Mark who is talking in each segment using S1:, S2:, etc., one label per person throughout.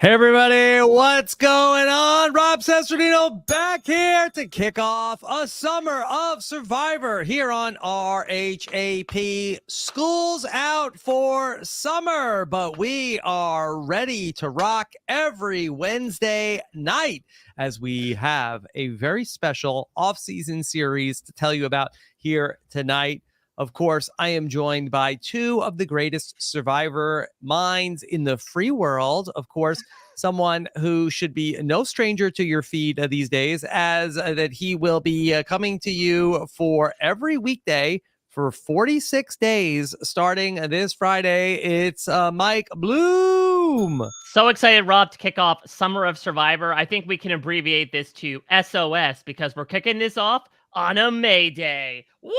S1: Hey everybody, what's going on? Rob Cesternino back here to kick off a summer of Survivor here on RHAP. School's out for summer, but we are ready to rock every Wednesday night as we have a very special off-season series to tell you about here tonight. Of course, I am joined by two of the greatest Survivor minds in the free world. Of course, someone who should be no stranger to your feed these days, as that he will be coming to you for every weekday for 46 days starting this Friday. It's Mike Bloom.
S2: So excited, Rob, to kick off Summer of Survivor. I think we can abbreviate this to SOS because we're kicking this off on a May Day. Wow!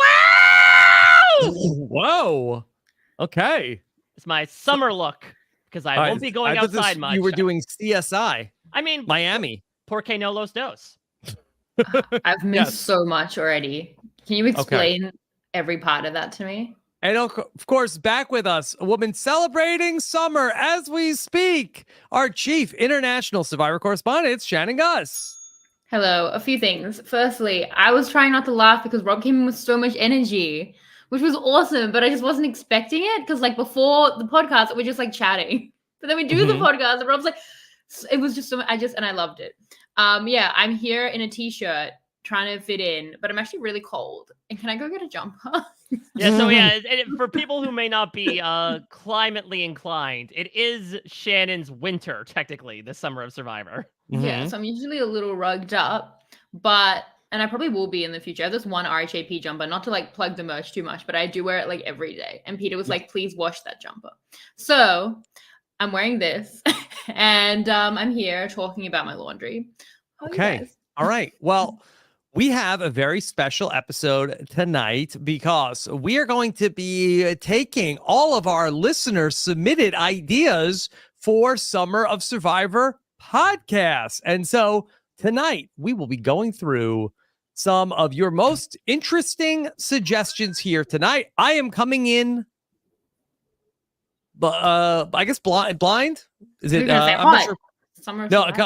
S1: Whoa. Okay.
S2: It's my summer look because I won't be going outside much.
S1: You were doing CSI.
S2: I mean,
S1: Miami.
S2: Por que no los dos?
S3: I've missed so much already. Can you explain every part of that to me?
S1: And of course, back with us, a woman celebrating summer as we speak, our chief international Survivor correspondent, Shannon Guss.
S3: Hello, a few things. Firstly, I was trying not to laugh because Rob came in with so much energy, which was awesome, but I just wasn't expecting it because like before the podcast, we're just like chatting. But then we do the podcast and Rob's like, it was just so, I loved it. Yeah, I'm here in a t-shirt trying to fit in, but I'm actually really cold. And can I go get a jumper?
S2: For people who may not be climately inclined, it is Shannon's winter, technically, this Summer of Survivor.
S3: Yeah, so I'm usually a little rugged up, and I probably will be in the future. I have this one RHAP jumper, not to like plug the merch too much, but I do wear it like every day. And Peter was like, please wash that jumper. So I'm wearing this and I'm here talking about my laundry.
S1: Okay. All right. Well, we have a very special episode tonight because we are going to be taking all of our listeners submitted ideas for Summer of Survivor podcasts. And so tonight we will be going through some of your most interesting suggestions here tonight. I am coming in, I guess blind. Is it? I'm not sure.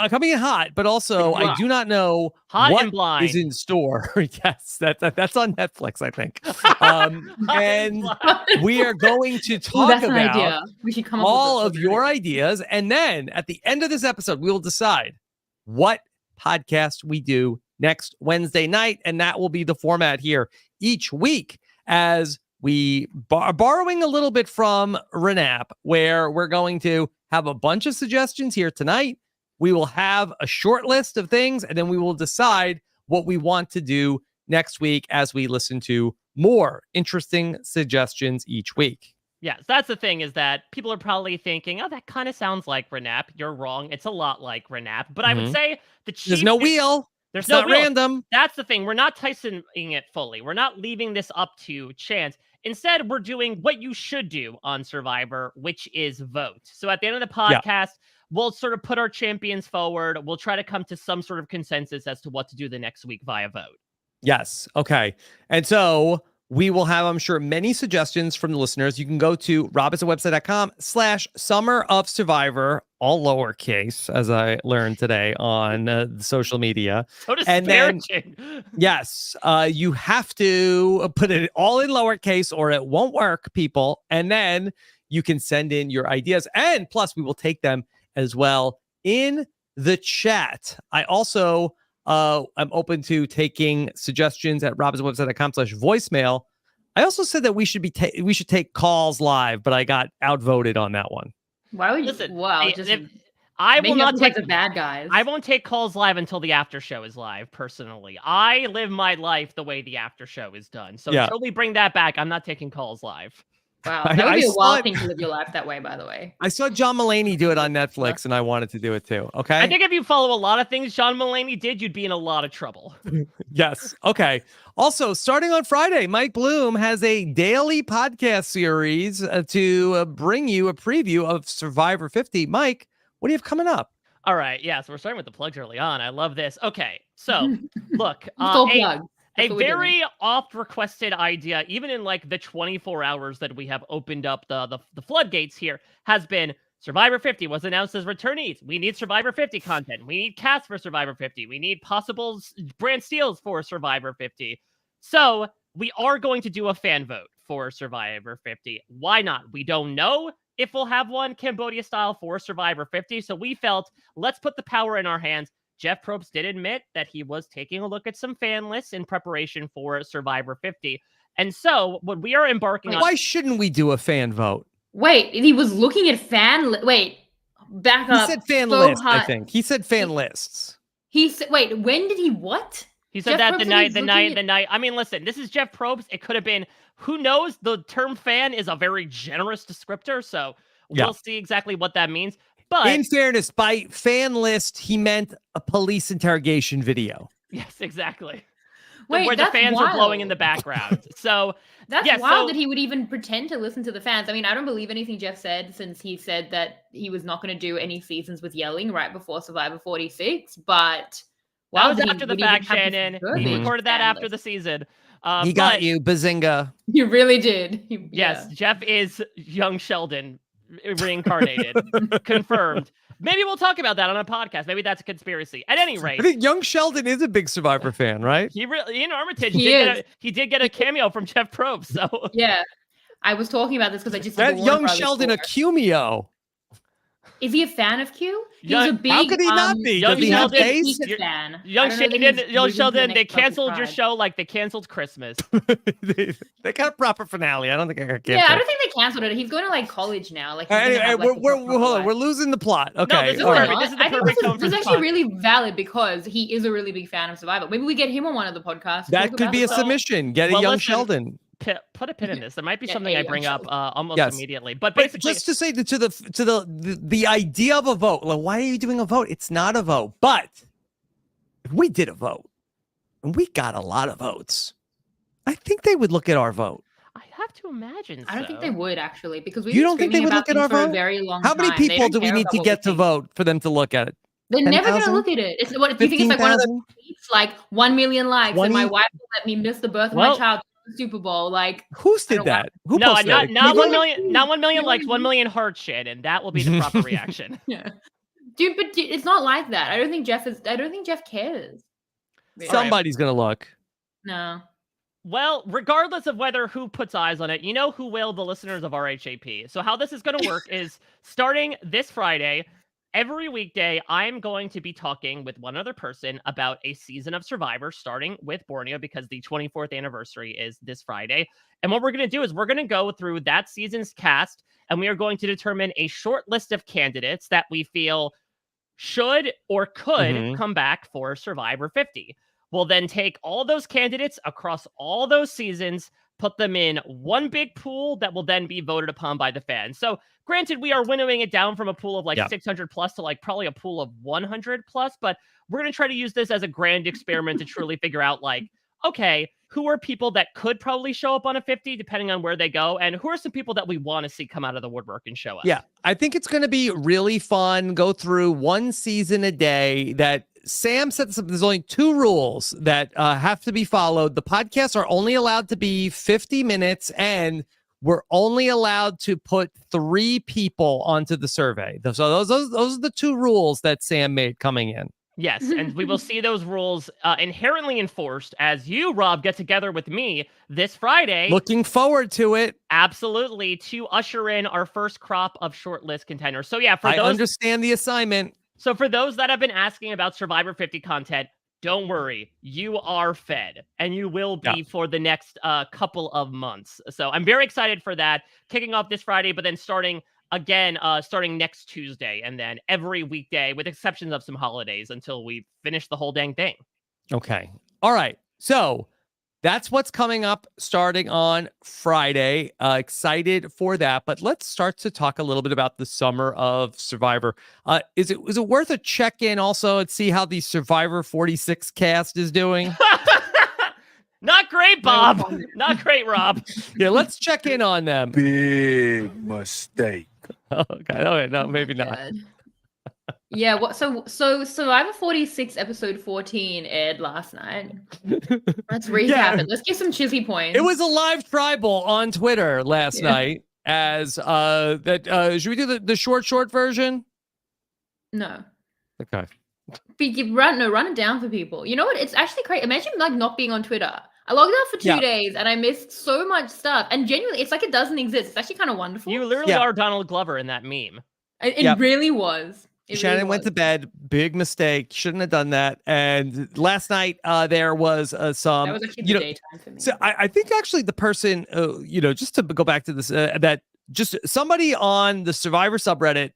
S1: Coming in hot, but also I do not know what is in store. Yes, that's on Netflix, I think. And we are going to talk about
S3: we should come up
S1: all of your ideas, and then at the end of this episode, we will decide what podcast we do next Wednesday night, and that will be the format here each week as we are borrowing a little bit from RHAP, where we're going to have a bunch of suggestions here tonight. We will have a short list of things, and then we will decide what we want to do next week as we listen to more interesting suggestions each week.
S2: Yes, that's the thing, is that people are probably thinking, oh, that kind of sounds like RHAP. You're wrong. It's a lot like RHAP. But I would say
S1: there's no wheel.
S2: There's
S1: no random.
S2: That's the thing. We're not Tysoning it fully. We're not leaving this up to chance. Instead, we're doing what you should do on Survivor, which is vote. So at the end of the podcast, we'll sort of put our champions forward. We'll try to come to some sort of consensus as to what to do the next week via vote.
S1: Yes. Okay. And so we will have, I'm sure, many suggestions from the listeners. You can go to robinsonwebsite.com/Summer of Survivor, all lowercase, as I learned today on social media.
S2: So disparaging.
S1: Yes, you have to put it all in lowercase or it won't work, people. And then you can send in your ideas. And plus, we will take them as well in the chat. I also I'm open to taking suggestions at robinsonwebsite.com/voicemail. I also said that we should take calls live, but I got outvoted on that one.
S3: Why would you? Wow,
S2: I will not take
S3: the bad guys.
S2: I won't take calls live until the after show is live. Personally, I live my life the way the after show is done. So until we bring that back, I'm not taking calls live.
S3: Wow, that would be a wild thing to live your life that way, by the way.
S1: I saw John Mulaney do it on Netflix, and I wanted to do it too. Okay.
S2: I think if you follow a lot of things John Mulaney did, you'd be in a lot of trouble.
S1: Yes. Okay. Also, starting on Friday, Mike Bloom has a daily podcast series to bring you a preview of Survivor 50. Mike, what do you have coming up?
S2: All right. Yeah. So we're starting with the plugs early on. I love this. Okay. So look, a very oft-requested idea, even in like the 24 hours that we have opened up the floodgates here, has been Survivor 50 was announced as returnees. We need Survivor 50 content. We need cast for Survivor 50. We need possible brand steals for Survivor 50. So we are going to do a fan vote for Survivor 50. Why not? We don't know if we'll have one Cambodia style for Survivor 50. So we felt, let's put the power in our hands. Jeff Probst did admit that he was taking a look at some fan lists in preparation for Survivor 50. And so what we are embarking on...
S1: Why shouldn't we do a fan vote?
S3: Wait, he was looking at wait, back up.
S1: He said fan
S3: so
S1: lists,
S3: hot.
S1: I think. He said fan lists.
S3: He said, wait, when did he what?
S2: He said that the night. I mean, listen, this is Jeff Probst. It could have been, who knows? The term fan is a very generous descriptor, so we'll see exactly what that means. But
S1: in fairness, by fan list, he meant a police interrogation video.
S2: Yes, exactly.
S3: Wait,
S2: where the fans
S3: wild.
S2: are blowing in the background. So
S3: that's wild that he would even pretend to listen to the fans. I mean, I don't believe anything Jeff said, since he said that he was not going to do any seasons with yelling right before Survivor 46. But
S2: that was after the fact, Shannon. He recorded that after the season.
S1: He got you, bazinga.
S3: You really did.
S2: Yes, Jeff is young Sheldon reincarnated. Confirmed. Maybe we'll talk about that on a podcast. Maybe that's a conspiracy. At any rate,
S1: I think young Sheldon is a big Survivor fan, right?
S2: He really, in Armitage, he did get a cameo from Jeff Probst. So
S3: yeah, I was talking about this because I just
S1: that young Sheldon a cameo.
S3: Is he a fan of Q? He was a big.
S1: How could he not be? Does he have taste?
S3: Fan.
S2: Young Sheldon, they canceled your show like they canceled Christmas.
S1: They got a proper finale. I don't think I got canceled.
S3: Yeah, I don't think they canceled it. He's going to like college now. Like
S1: anyway, we're losing the plot. Okay,
S2: this is the perfect tone.
S3: This is actually really valid because he is a really big fan of Survivor. Maybe we get him on one of the podcasts.
S1: That could be a submission. Get a young Sheldon.
S2: Put a pin in this. There might be something I bring up almost immediately. But basically,
S1: just to say to the idea of a vote. Like, why are you doing a vote? It's not a vote. But if we did a vote and we got a lot of votes, I think they would look at our vote.
S2: I have to imagine.
S3: I don't think they would actually, because
S1: you don't think they would look at our vote?
S3: For a very long
S1: How many people do we need to get to vote for them to look at it?
S3: They're 10, never going to look at it. It's what do you think it's like 1 of those tweets, like 1 million likes, and my wife will let me miss the birth of my child. Super Bowl, like
S1: who did that? Who
S2: not 1 million, not 1 million likes, 1 million hearts, Shannon. That will be the proper reaction.
S3: Yeah, dude, but it's not like that. I don't think Jeff cares.
S1: Somebody's gonna look.
S3: No.
S2: Well, regardless of who puts eyes on it, you know who will, the listeners of RHAP. So how this is going to work is starting this Friday. Every weekday, I'm going to be talking with one other person about a season of Survivor, starting with Borneo, because the 24th anniversary is this Friday. And what we're going to do is we're going to go through that season's cast, and we are going to determine a short list of candidates that we feel should or could come back for Survivor 50. We'll then take all those candidates across all those seasons, put them in one big pool that will then be voted upon by the fans. So granted, we are winnowing it down from a pool of like 600 plus to like probably a pool of 100 plus, but we're going to try to use this as a grand experiment to truly figure out like, okay, who are people that could probably show up on a 50 depending on where they go, and who are some people that we want to see come out of the woodwork and show up?
S1: Yeah, I think it's going to be really fun. Go through one season a day. That Sam said there's only 2 rules that have to be followed. The podcasts are only allowed to be 50 minutes, and we're only allowed to put 3 people onto the survey. So those are the 2 rules that Sam made coming in.
S2: Yes, and we will see those rules inherently enforced as you, Rob, get together with me this Friday.
S1: Looking forward to it.
S2: Absolutely, to usher in our first crop of shortlist contenders. So yeah,
S1: I understand the assignment.
S2: So for those that have been asking about Survivor 50 content, don't worry, you are fed, and you will be for the next couple of months. So I'm very excited for that, kicking off this Friday, but then starting next Tuesday, and then every weekday, with exceptions of some holidays, until we finish the whole dang thing.
S1: Okay. All right. So that's what's coming up starting on Friday. Excited for that. But let's start to talk a little bit about the summer of Survivor. Is it worth a check-in also and see how the Survivor 46 cast is doing?
S2: Not great, Bob. Not great, Rob.
S1: Yeah, let's check in on them.
S4: Big mistake.
S1: Okay. No, maybe not.
S3: Yeah, so Survivor 46 episode 14 aired last night. Let's recap it. Let's give some cheesy points.
S1: It was a live tribal on Twitter last night. as should we do the short version?
S3: No.
S1: Okay.
S3: Run it down for people. You know what? It's actually crazy. Imagine like not being on Twitter. I logged out for 2 days and I missed so much stuff. And genuinely, it's like it doesn't exist. It's actually kind of wonderful.
S2: You literally are Donald Glover in that meme.
S3: It really was.
S1: Shannon went to bed. Big mistake. Shouldn't have done that. And last night there was some.
S3: That was actually the daytime for me.
S1: So I think actually the person, just to go back to this, that just somebody on the Survivor subreddit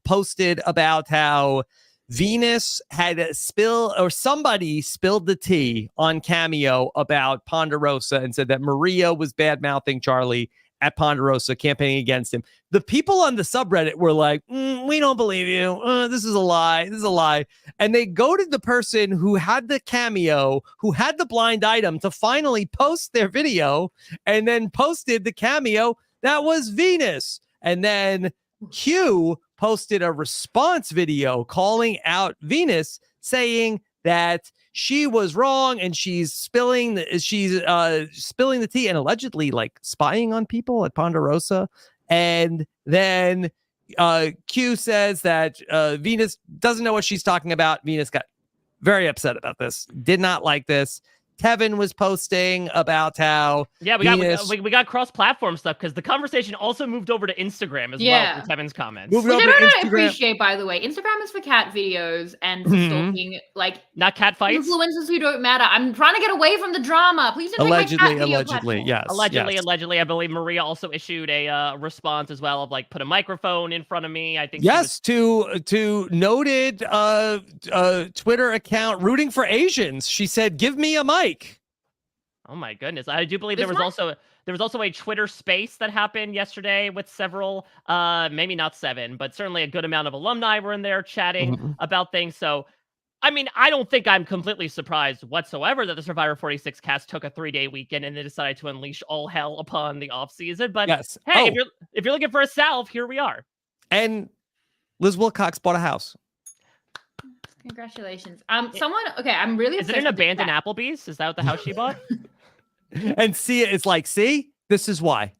S1: posted about how Venus had somebody spilled the tea on Cameo about Ponderosa and said that Maria was bad mouthing Charlie at Ponderosa, campaigning against him. The people on the subreddit were like, we don't believe you. This is a lie. This is a lie. And they go to the person who had the cameo, who had the blind item, to finally post their video, and then posted the cameo that was Venus. And then Q posted a response video calling out Venus, saying that she was wrong and she's spilling the tea and allegedly like spying on people at Ponderosa. And then Q says that Venus doesn't know what she's talking about. Venus got very upset about this, did not like this. Kevin was posting about how
S2: we got cross-platform stuff because the conversation also moved over to Instagram as well for Kevin's comments.
S3: Which I don't appreciate, by the way. Instagram is for cat videos and for stalking, like
S2: not cat fights.
S3: Influencers who don't matter. I'm trying to get away from the drama. Please don't take my cat video platform.
S2: Allegedly, I believe Maria also issued a response as well of like put a microphone in front of me. I think
S1: to noted Twitter account rooting for Asians. She said, "Give me a mic."
S2: Oh my goodness. I do believe there was also a Twitter space that happened yesterday with several, maybe not 7, but certainly a good amount of alumni were in there chatting about things. So, I mean, I don't think I'm completely surprised whatsoever that the Survivor 46 cast took a 3-day weekend and they decided to unleash all hell upon the off season. But hey, if you're looking for a salve, here we are.
S1: And Liz Wilcox bought a house.
S3: Congratulations. I'm really
S2: Is it an abandoned Applebee's? Is that what the house she bought?
S1: And it's like, see, this is why.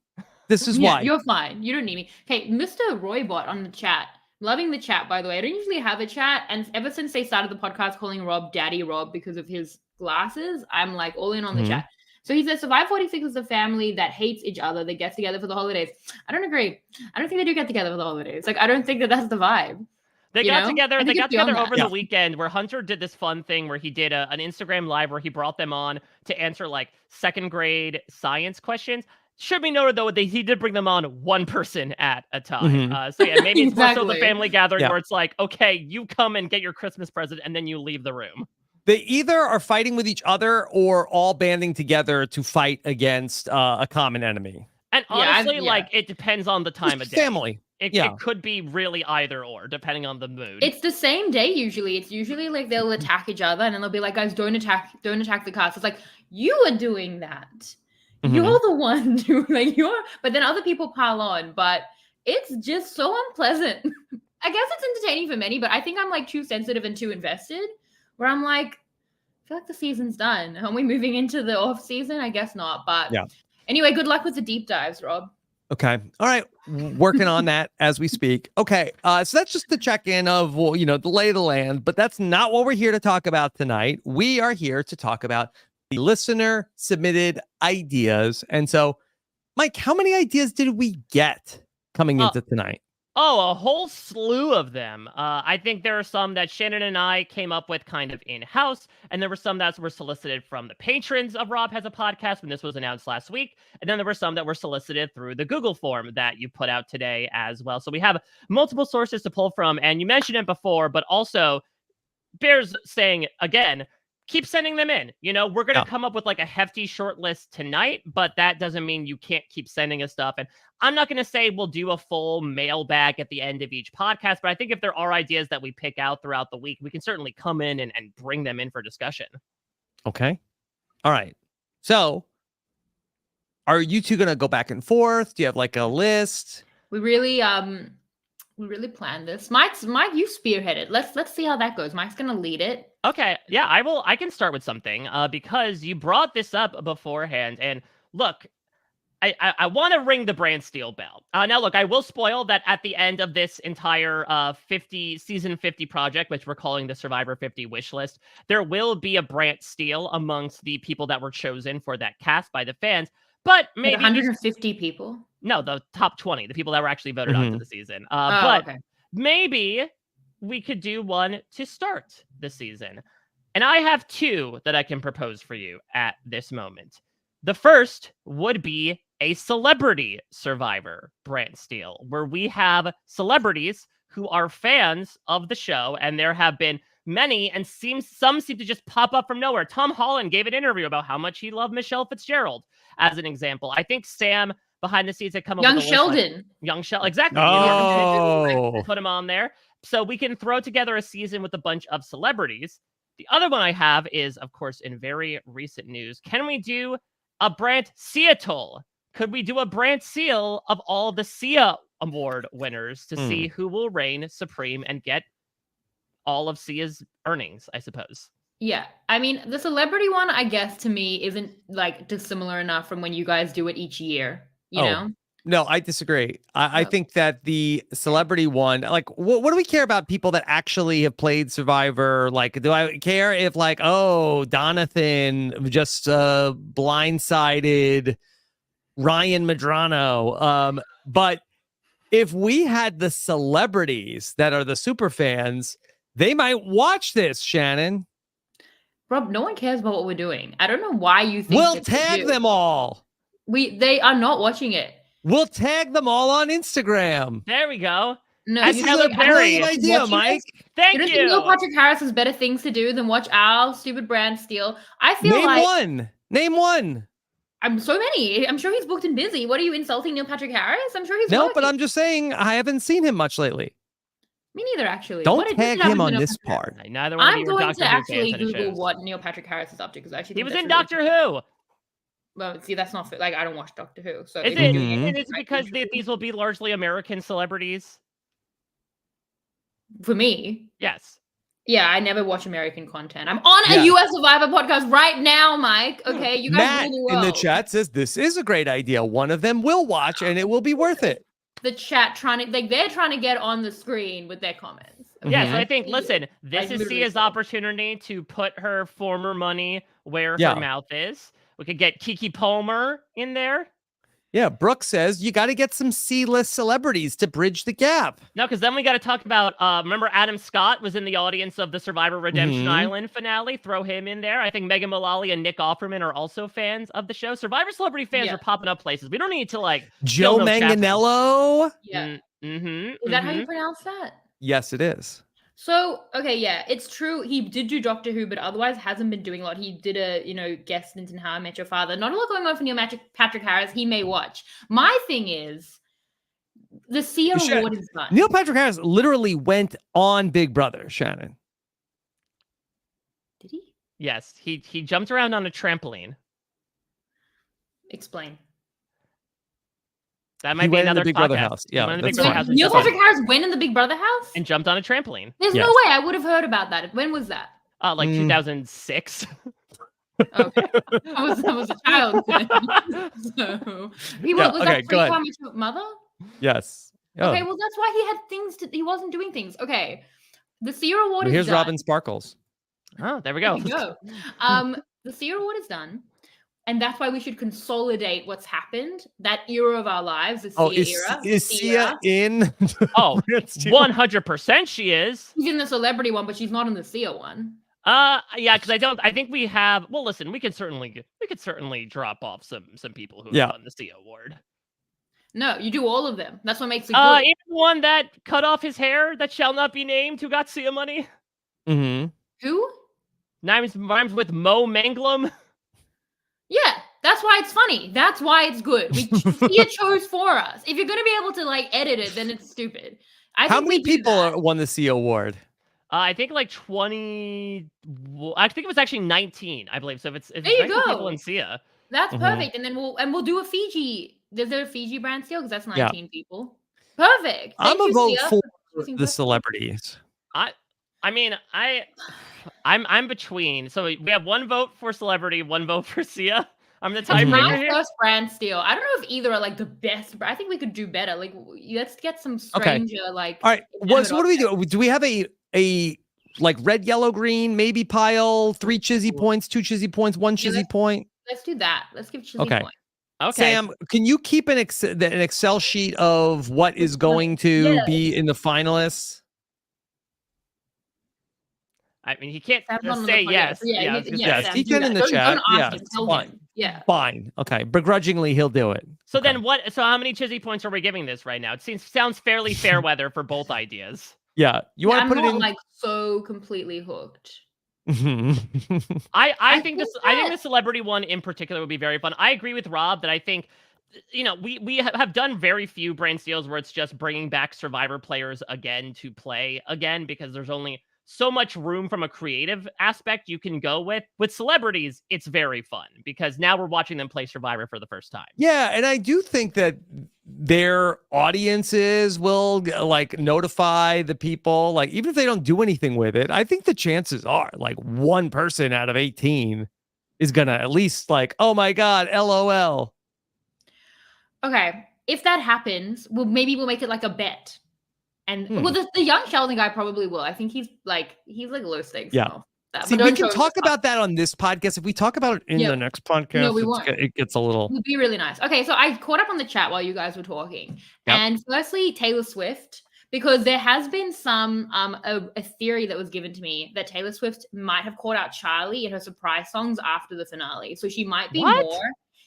S1: This is why.
S3: You're fine. You don't need me. Okay, Mr. Roybot on the chat. Loving the chat, by the way. I don't usually have a chat. And ever since they started the podcast calling Rob Daddy Rob because of his glasses, I'm like all in on the chat. So he says, Survivor 46 is a family that hates each other. They get together for the holidays. I don't agree. I don't think they do get together for the holidays. Like, I don't think that's the vibe.
S2: They got together over the weekend where Hunter did this fun thing where he did an Instagram live where he brought them on to answer like 2nd grade science questions. Should be noted though, he did bring them on one person at a time. Maybe it's more so the family gathering where it's like, okay, you come and get your Christmas present and then you leave the room.
S1: They either are fighting with each other or all banding together to fight against a common enemy.
S2: And honestly, it depends on the time of day.
S1: Family.
S2: It could be really either or, depending on the mood.
S3: It's the same day usually. It's usually like they'll attack each other and then they'll be like, guys, don't attack the cast. It's like, you are doing that. You're the one doing but then other people pile on. But it's just so unpleasant. I guess it's entertaining for many, but I think I'm like too sensitive and too invested where I'm like, I feel like the season's done. Are we moving into the off season? I guess not. But anyway, good luck with the deep dives, Rob.
S1: Okay. All right. Working on that as we speak. Okay. So that's just the check-in of, the lay of the land, but that's not what we're here to talk about tonight. We are here to talk about the listener submitted ideas. And so, Mike, how many ideas did we get coming into tonight?
S2: Oh, a whole slew of them. I think there are some that Shannon and I came up with kind of in-house, and there were some that were solicited from the patrons of Rob Has a Podcast when this was announced last week, and then there were some that were solicited through the Google form that you put out today as well. So we have multiple sources to pull from, and you mentioned it before, but also bears saying, again, keep sending them in. We're going to come up with like a hefty short list tonight, but that doesn't mean you can't keep sending us stuff. And I'm not going to say we'll do a full mailbag at the end of each podcast, but I think if there are ideas that we pick out throughout the week, we can certainly come in and bring them in for discussion.
S1: Okay. All right. So are you two going to go back and forth? Do you have like a list?
S3: We really planned this. Mike, you spearheaded. Let's see how that goes. Mike's gonna lead it.
S2: Okay, yeah, I can start with something because you brought this up beforehand. And look, I want to ring the brand steal bell. Now, look, I will spoil that at the end of this entire season 50 project, which we're calling the Survivor 50 wish list, there will be a brand steal amongst the people that were chosen for that cast by the fans. But maybe
S3: 150 people.
S2: No, the top 20, the people that were actually voted onto the season.
S3: Okay.
S2: Maybe we could do one to start the season. And I have two that I can propose for you at this moment. The first would be a celebrity Survivor brand steal, where we have celebrities who are fans of the show, and there have been many, and some seem to just pop up from nowhere. Tom Holland gave an interview about how much he loved Michelle Fitzgerald, as an example. I think Sam behind the scenes had come up with Young Sheldon, exactly.
S1: Oh,
S2: put him on there, so we can throw together a season with a bunch of celebrities. The other one I have is, of course, in very recent news. Can we do a Brant Seattle? Could we do a Brant Seal of all the Sia Award winners to see who will reign supreme and get all of Sia's earnings, I suppose?
S3: Yeah. I mean, the celebrity one, I guess, to me, isn't like dissimilar enough from when you guys do it each year, you know?
S1: No, I disagree. I think that the celebrity one, like, what do we care about people that actually have played Survivor? Like, do I care if, like, oh, Donathan just blindsided Ryan Medrano? But if we had the celebrities that are the super fans, they might watch this, Shannon.
S3: Rob, no one cares about what we're doing. I don't know why you think
S1: we'll tag them all.
S3: They are not watching it.
S1: We'll tag them all on Instagram.
S2: There we go.
S3: No,
S2: that's Heather Perry.
S1: Idea, Mike.
S2: Thank you.
S3: Think Neil Patrick Harris has better things to do than watch our stupid brand steal? I feel
S1: Name one.
S3: I'm so many. I'm sure he's booked and busy. What are you insulting Neil Patrick Harris? I'm sure he's
S1: no,
S3: working.
S1: but I'm just saying I haven't seen him much lately.
S3: Me neither, actually.
S1: Don't tag him on this part.
S2: Neither one.
S3: I'm going to actually Google what Neil Patrick Harris is up to because I actually
S2: he was in Doctor Who.
S3: Well, see, that's not like I don't watch Doctor Who. So
S2: is it because these will be largely American celebrities?
S3: For me,
S2: yes.
S3: Yeah, I never watch American content. I'm on a US Survivor podcast right now, Mike. Okay, you guys
S1: Matt in the chat says this is a great idea. One of them will watch, and it will be worth it.
S3: The chat they're trying to get on the screen with their comments.
S2: Okay? Yeah, so I think, listen, this is Sia's opportunity to put her former money where her mouth is. We could get Kiki Palmer in there.
S1: Yeah, Brooke says you got to get some C-list celebrities to bridge the gap.
S2: No, because then we got to talk about, remember Adam Scott was in the audience of the Survivor Redemption Island finale. Throw him in there. I think Megan Mullally and Nick Offerman are also fans of the show. Survivor celebrity fans are popping up places. We don't need to, like...
S1: Joe Manganiello?
S3: Yeah. Is that how you pronounce that?
S1: Yes, it is.
S3: So, okay, yeah, it's true. He did do Doctor Who, but otherwise hasn't been doing a lot. He did a, guest stint in How I Met Your Father. Not a lot going on for Neil Patrick Harris. He may watch. My thing is, the Sia Award is done.
S1: Neil Patrick Harris literally went on Big Brother, Shannon.
S3: Did he?
S2: Yes, he jumped around on a trampoline.
S3: Explain.
S2: That might be another
S1: Big Brother house. Yeah,
S3: Neil Patrick Harris went in the Big Brother house
S2: and jumped on a trampoline.
S3: There's no way I would have heard about that. When was that?
S2: Like 2006.
S3: Okay, I was a child then. So was that Free Time with Mother?
S1: Yes.
S3: Okay, well that's why he wasn't doing things. Okay, the Sia Award is done.
S1: Here's Robin Sparkles.
S2: Oh, there we go.
S3: The Sia Award is done. And that's why we should consolidate what's happened. That era of our lives, the Sia era.
S1: Is Sia in?
S2: 100% she is.
S3: She's in the celebrity one, but she's not in the Sia one.
S2: Yeah, because I think we have. Well, listen, we could certainly drop off some people who have won the Sia Award.
S3: No, you do all of them. That's what makes it good.
S2: Even the one that cut off his hair that shall not be named, who got Sia money.
S1: Mm-hmm.
S3: Who?
S2: Rhymes with Mo Manglam.
S3: Yeah, that's why it's funny. That's why it's good. Sia chose for us. If you're going to be able to like edit it, then it's stupid.
S1: How many people won the Sia Award?
S2: I think like 20. I think it was actually 19, I believe. So if it's
S3: there you go.
S2: People in Sia.
S3: That's perfect. And then we'll do a Fiji. Is there a Fiji brand steal? Because that's 19 people. Perfect.
S1: I'm a vote for the celebrities.
S2: I'm between. So we have one vote for celebrity, one vote for Sia. I'm the
S3: It's
S2: tiebreaker
S3: my
S2: here.
S3: first brand steal. I don't know if either are like the best, but I think we could do better. Like, let's get some stranger, like.
S1: All right. So what do we do? Do we have a like red, yellow, green, maybe pile, 3 chizzy points, 2 chizzy points, 1 chizzy point?
S3: Let's do that. Let's give chizzy
S1: Okay.
S3: point.
S1: Okay. Sam, can you keep an Excel sheet of what is going to be in the finalists?
S2: I mean, he can't say yes.
S1: Yes, he can in the chat. Yeah, fine.
S3: Yeah.
S1: Fine. Okay. Begrudgingly, he'll do it.
S2: So then what? So how many chizzy points are we giving this right now? It sounds fairly fair weather for both ideas.
S1: Yeah. You want to put it in?
S3: Like so completely hooked.
S2: I think the celebrity one in particular would be very fun. I agree with Rob that I think, we have done very few brand steals where it's just bringing back Survivor players again to play again, because there's only so much room from a creative aspect you can go with. With celebrities, it's very fun because now we're watching them play Survivor for the first time.
S1: Yeah, and I do think that their audiences will like notify the people, like even if they don't do anything with it. I think the chances are like 1 person out of 18 is gonna at least like, oh my god, LOL.
S3: Okay, if that happens, we'll make it like a bet. And well, the young Sheldon guy probably will. I think he's like low stakes.
S1: Yeah. See, we can talk about that on this podcast. If we talk about it in the next podcast,
S3: no, we won't.
S1: It gets a little.
S3: It would be really nice. Okay, so I caught up on the chat while you guys were talking, and firstly, Taylor Swift, because there has been some a theory that was given to me that Taylor Swift might have caught out Charlie in her surprise songs after the finale, so she might be more.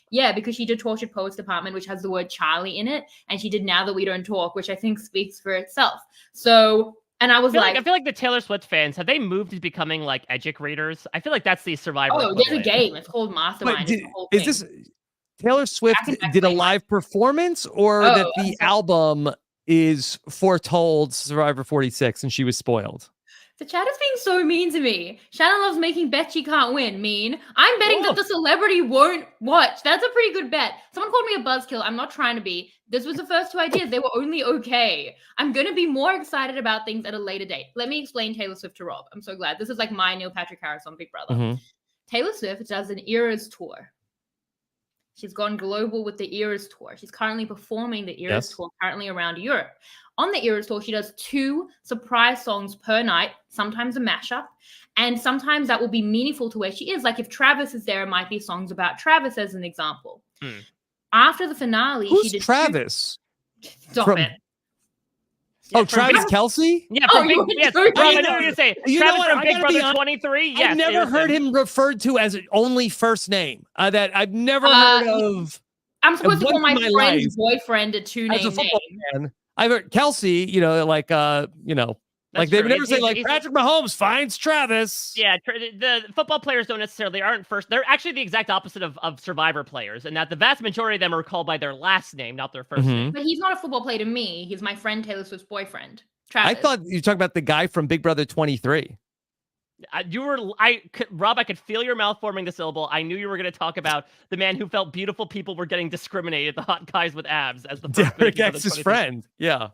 S3: Yeah, because she did Tortured Poets Department, which has the word Charlie in it, and she did Now That We Don't Talk, which I think speaks for itself. So, and I was
S2: I feel like the Taylor Swift fans, have they moved to becoming like educators? I feel like that's the Survivor.
S3: Oh, there's a game. It's called Mastermind.
S1: Is this Taylor Swift did a live performance, or that the album is foretold Survivor 46 and she was spoiled?
S3: The chat is being so mean to me. Shannon loves making bets she can't win. Mean. I'm betting that the celebrity won't watch. That's a pretty good bet. Someone called me a buzzkill. I'm not trying to be. This was the first 2 ideas. They were only okay. I'm going to be more excited about things at a later date. Let me explain Taylor Swift to Rob. I'm so glad. This is like my Neil Patrick Harris on Big Brother. Taylor Swift does an Eras tour. She's gone global with the Eras tour. She's currently performing the Eras tour currently around Europe. On the Eras tour, she does 2 surprise songs per night, sometimes a mashup, and sometimes that will be meaningful to where she is. Like if Travis is there, it might be songs about Travis as an example. After the finale,
S1: who's
S3: she did
S1: Travis?
S3: Stop it.
S1: Oh, Travis Kelce?
S2: Yeah, I know what you're going to say. Travis from Big Brother 23? Yes.
S1: I've never heard him referred to as only first name. That I've never heard of.
S3: I'm supposed to call my friend's boyfriend a 2-name name.
S1: I've heard Kelce, like they would never say like Patrick Mahomes finds Travis.
S2: Yeah, the football players aren't first. They're actually the exact opposite of Survivor players, and that the vast majority of them are called by their last name, not their first name.
S3: But he's not a football player to me. He's my friend Taylor Swift's boyfriend, Travis.
S1: I thought you were talking about the guy from Big Brother 23.
S2: Rob, I could feel your mouth forming the syllable. I knew you were going to talk about the man who felt beautiful people were getting discriminated, the hot guys with abs, as the
S1: Derek X's friend. Yeah,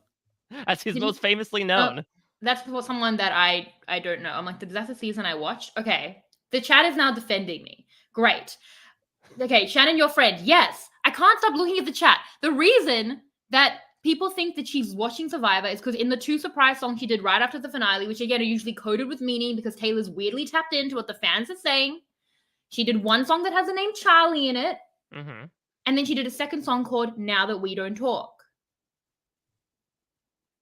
S2: as he's most famously known.
S3: That's for someone that I don't know. I'm like, that's the season I watched. Okay, the chat is now defending me. Great. Okay, Shannon, your friend. Yes, I can't stop looking at the chat. The reason that people think that she's watching Survivor is because in the 2 surprise songs she did right after the finale, which again are usually coded with meaning because Taylor's weirdly tapped into what the fans are saying. She did 1 song that has the name Charlie in it. And then she did a 2nd song called Now That We Don't Talk.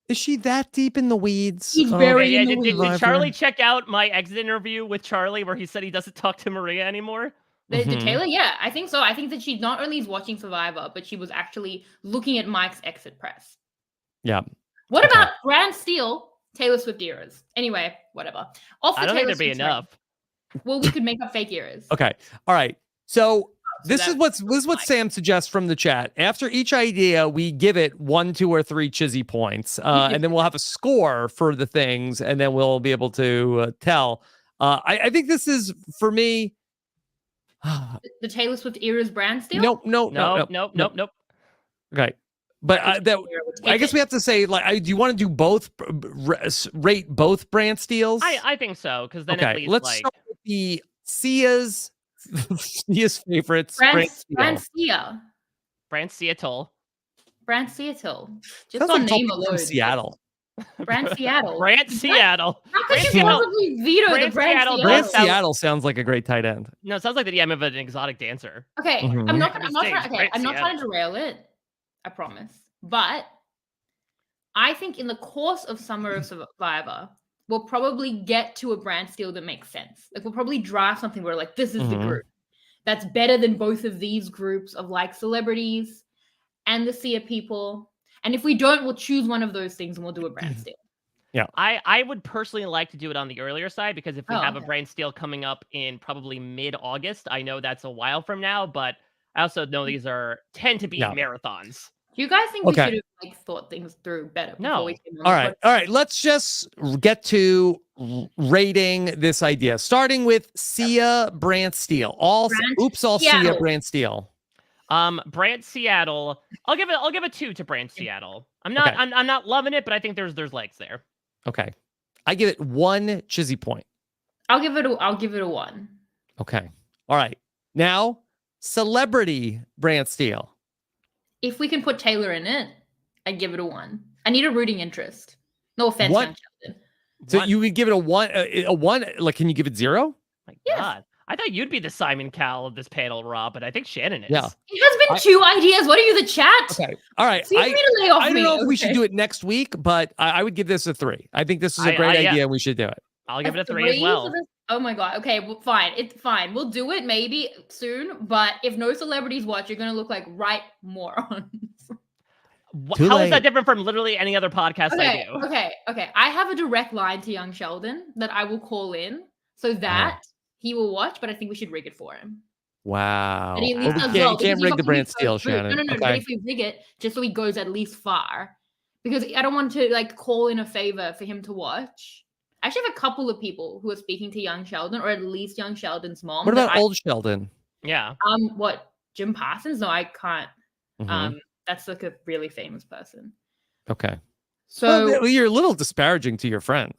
S1: Is she that deep in the weeds?
S3: He's very in the weeds.
S2: Did Charlie check out my exit interview with Charlie where he said he doesn't talk to Maria anymore?
S3: Did Taylor? Yeah, I think so. I think that she not only is watching Survivor, but she was actually looking at Mike's exit press.
S1: Yeah.
S3: What about Brand Steele, Taylor Swift eras? Anyway, whatever.
S2: I don't think there'd be enough.
S3: Well, we could make up fake eras.
S1: Okay. All right. So this is what Sam suggests from the chat. After each idea, we give it 1, 2, or 3 chizzy points, and then we'll have a score for the things, and then we'll be able to tell. I think this is, for me,
S3: the Taylor Swift era's Brand Steele?
S2: Nope.
S1: Okay. But I guess we have to say, like, do you want to do both, rate both brand steals?
S2: I think so, because then at least
S1: let's start with the Sia's Sia's favorites.
S3: Sia.
S2: Brand Seattle.
S3: Brand Seattle. Just
S1: Sounds
S3: on
S1: like
S3: name
S1: something from
S3: alone.
S1: Seattle.
S3: Brand Seattle.
S2: Brand Seattle.
S3: How could
S2: Brand
S3: you
S2: Seattle.
S3: possibly veto the
S2: Brand
S3: Brand
S2: Seattle.
S3: Seattle?
S1: Brand
S2: Seattle.
S1: Seattle sounds like a great tight end.
S2: No, it sounds like the DM of an exotic dancer.
S3: Okay,
S1: Mhm.
S3: I'm not
S2: Brand
S3: trying to derail it. I promise. But I think in the course of Summer of Survivor, we'll probably get to a brand steal that makes sense. Like we'll probably draft something where like this is the
S1: Mhm.
S3: group that's better than both of these groups of like celebrities and the Sia people. And if we don't, we'll choose one of those things and we'll do a brand steal.
S2: I would personally like to do it on the earlier side because if we have a
S3: Okay.
S2: brand steal coming up in probably mid-August, I know that's a while from now, but I also know these tend to be marathons.
S3: Do you guys think we should have like thought things through better before we came on?
S1: All right. Let's just get to rating this idea, starting with Sia brand steal. All Sia brand steal.
S2: Brand Seattle. I'll give it 2 to Brand Seattle. I'm not loving it, but I think there's legs there.
S1: Okay. I give it 1 Chizzy point.
S3: I'll give it a 1.
S1: Okay. All right. Now, celebrity brand steal.
S3: If we can put Taylor in it, I'd give it a 1. I need a rooting interest. No offense, young Sheldon.
S1: So you would give it a 1? A 1? Like, can you give it 0?
S2: My God. I thought you'd be the Simon Cowell of this panel, Rob, but I think Shannon is.
S1: Yeah.
S3: It has been 2 ideas. What are you, the chat?
S1: Okay. All right.
S3: I
S1: don't know if we should do it next week, but I would give this a 3. I think this is a great idea and we should do it.
S2: I'll give it a 3 as well.
S3: Oh my God. Okay, well, fine. It's fine. We'll do it maybe soon, but if no celebrities watch, you're going to look like morons.
S2: How is that different from literally any other podcast I do?
S3: Okay. I have a direct line to young Sheldon that I will call in so that he will watch, but I think we should rig it for him.
S1: Wow.
S3: And he
S1: You can't rig the brand steal, Shannon.
S3: No. But if we rig it, just so he goes at least far, because I don't want to like call in a favor for him to watch. I actually have a couple of people who are speaking to young Sheldon, or at least young Sheldon's mom.
S1: What about old Sheldon?
S2: Yeah.
S3: What? Jim Parsons? No, I can't.
S1: Mm-hmm.
S3: That's like a really famous person.
S1: Okay.
S3: So
S1: you're a little disparaging to your friend.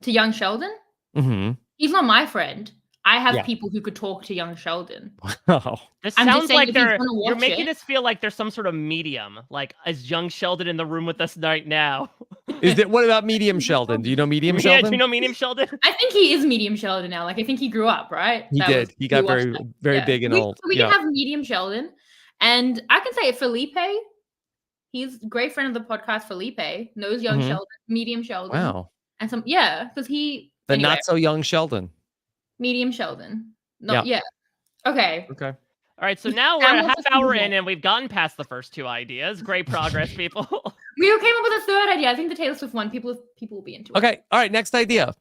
S3: To young Sheldon?
S1: Mm-hmm.
S3: He's not my friend. I have people who could talk to young Sheldon.
S1: Oh.
S2: This sounds like you're making this feel like there's some sort of medium. Like, is young Sheldon in the room with us right now?
S1: What about medium Sheldon? Do you know medium Sheldon?
S2: Yeah, do you know medium Sheldon?
S3: I think he is medium Sheldon now. Like, I think he grew up, right?
S1: He did. He got very big and old.
S3: We can have medium Sheldon. And I can say Felipe. He's a great friend of the podcast. Felipe knows young Sheldon, medium Sheldon.
S1: Wow.
S3: And because he
S1: not so young Sheldon.
S3: Medium Sheldon. No, yeah. Okay.
S2: All right, so now we're a half hour in and we've gotten past the first 2 ideas. Great progress, people.
S3: We came up with a 3rd idea. I think the Taylor Swift one, people will be into it.
S1: Okay. All right. Next idea.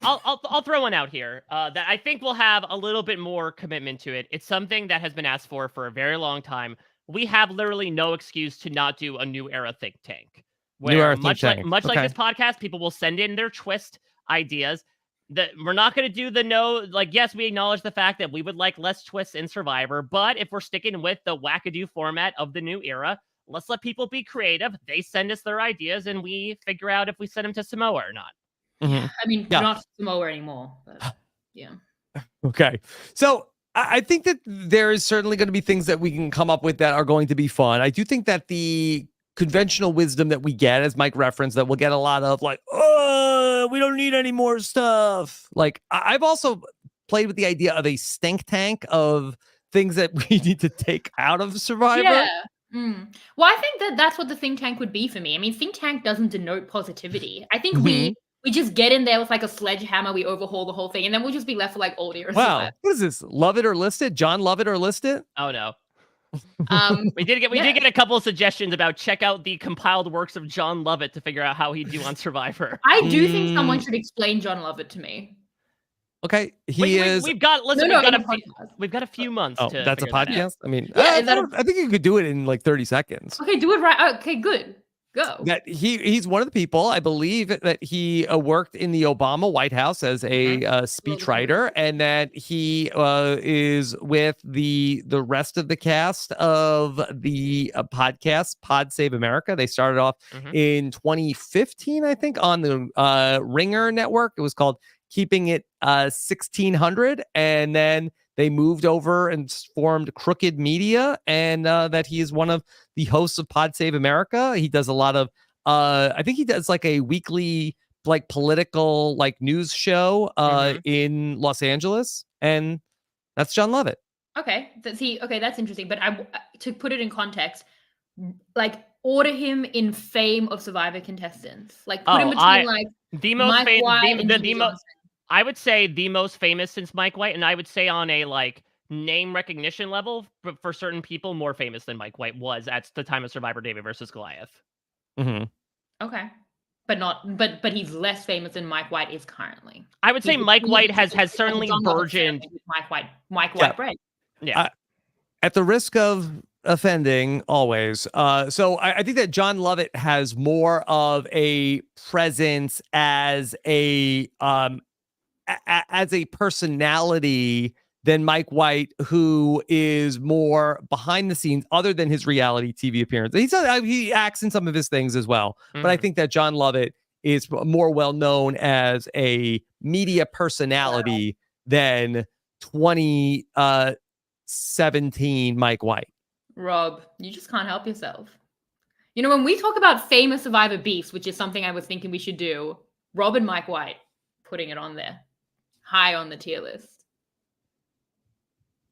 S2: I'll throw one out here that I think will have a little bit more commitment to it. It's something that has been asked for a very long time. We have literally no excuse to not do a new era think tank. Where much like this podcast, people will send in their twist ideas. That we're not going to do yes, we acknowledge the fact that we would like less twists in Survivor, but if we're sticking with the wackadoo format of the new era, let's let people be creative. They send us their ideas and we figure out if we send them to Samoa or not.
S3: Mm-hmm. I mean, not Samoa anymore, but yeah.
S1: Okay. So I think that there is certainly going to be things that we can come up with that are going to be fun. I do think that the conventional wisdom that we get, as Mike referenced, that we'll get a lot of like, oh, we don't need any more stuff. Like, I've also played with the idea of a stink tank of things that we need to take out of Survivor.
S3: Yeah. Well, I think that's what the think tank would be for me. I mean, think tank doesn't denote positivity. I think we just get in there with like a sledgehammer, we overhaul the whole thing, and then we'll just be left for like old era.
S1: Wow. What is this? Love it or list it? John Love it or list it?
S2: Oh no. We did get a couple of suggestions about check out the compiled works of John Lovett to figure out how he'd do on Survivor.
S3: I do think someone should explain John Lovett to me.
S1: Okay, we've
S2: got a few months.
S1: Oh,
S2: to
S1: that's a podcast. I mean,
S3: I
S1: think you could do it in like 30 seconds.
S3: Okay, do it right. Okay, good. Go.
S1: That he's one of the people, I believe, that he worked in the Obama White House as a speechwriter, and that he is with the rest of the cast of the podcast Pod Save America. They started off in 2015, I think, on the Ringer network. It was called Keeping It 1600, and then they moved over and formed Crooked Media, and that he is one of the hosts of Pod Save America. He does a lot of, I think he does like a weekly like political like news show in Los Angeles, and that's John Lovett.
S3: Okay, that's interesting. But to put it in context, like order him in fame of Survivor contestants. Like put him between like
S2: the most
S3: Mike White and
S2: the most. I would say the most famous since Mike White, and I would say on a like name recognition level for certain people more famous than Mike White was at the time of Survivor David versus Goliath.
S3: Okay. But he's less famous than Mike White is currently.
S2: I would say Mike White has certainly burgeoned.
S3: Mike White bread.
S2: Yeah.
S1: At the risk of offending always. So I think that John Lovett has more of a presence as a personality than Mike White, who is more behind the scenes other than his reality TV appearance. He acts in some of his things as well. But I think that John Lovett is more well known as a media personality than 2017 Mike White.
S3: Rob, you just can't help yourself. You know, when we talk about famous Survivor beefs, which is something I was thinking we should do, Rob and Mike White, putting it on there. High on the tier list.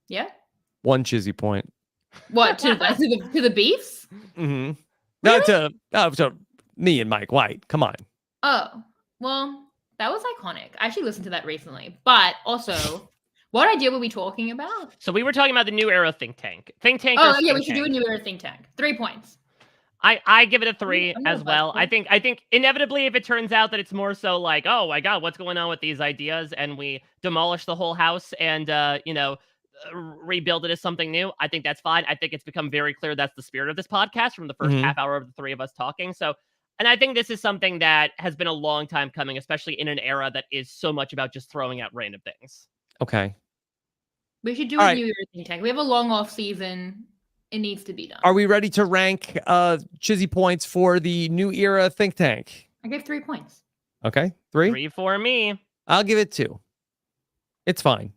S3: Yeah?
S1: One chizzy point.
S3: What, to the beefs?
S1: Mm-hmm.
S3: Really?
S1: To me and Mike White. Come on.
S3: Oh, well, that was iconic. I actually listened to that recently. But also, what idea were we talking about?
S2: So we were talking about the New Era think tank.
S3: We should do a New Era think tank. 3 points.
S2: I give it a 3 as well. I think inevitably if it turns out that it's more so like, oh my God, what's going on with these ideas, and we demolish the whole house and rebuild it as something new, I think that's fine. I think it's become very clear that's the spirit of this podcast from the first half hour of the three of us talking. So, and I think this is something that has been a long time coming, especially in an era that is so much about just throwing out random things.
S1: Okay.
S3: We should do a New Era think tank. We have a long off season. It needs to be done.
S1: Are we ready to rank chizzy points for the New Era think tank?
S3: I gave 3 points.
S1: Okay. 3?
S2: 3 for me.
S1: I'll give it 2. It's fine.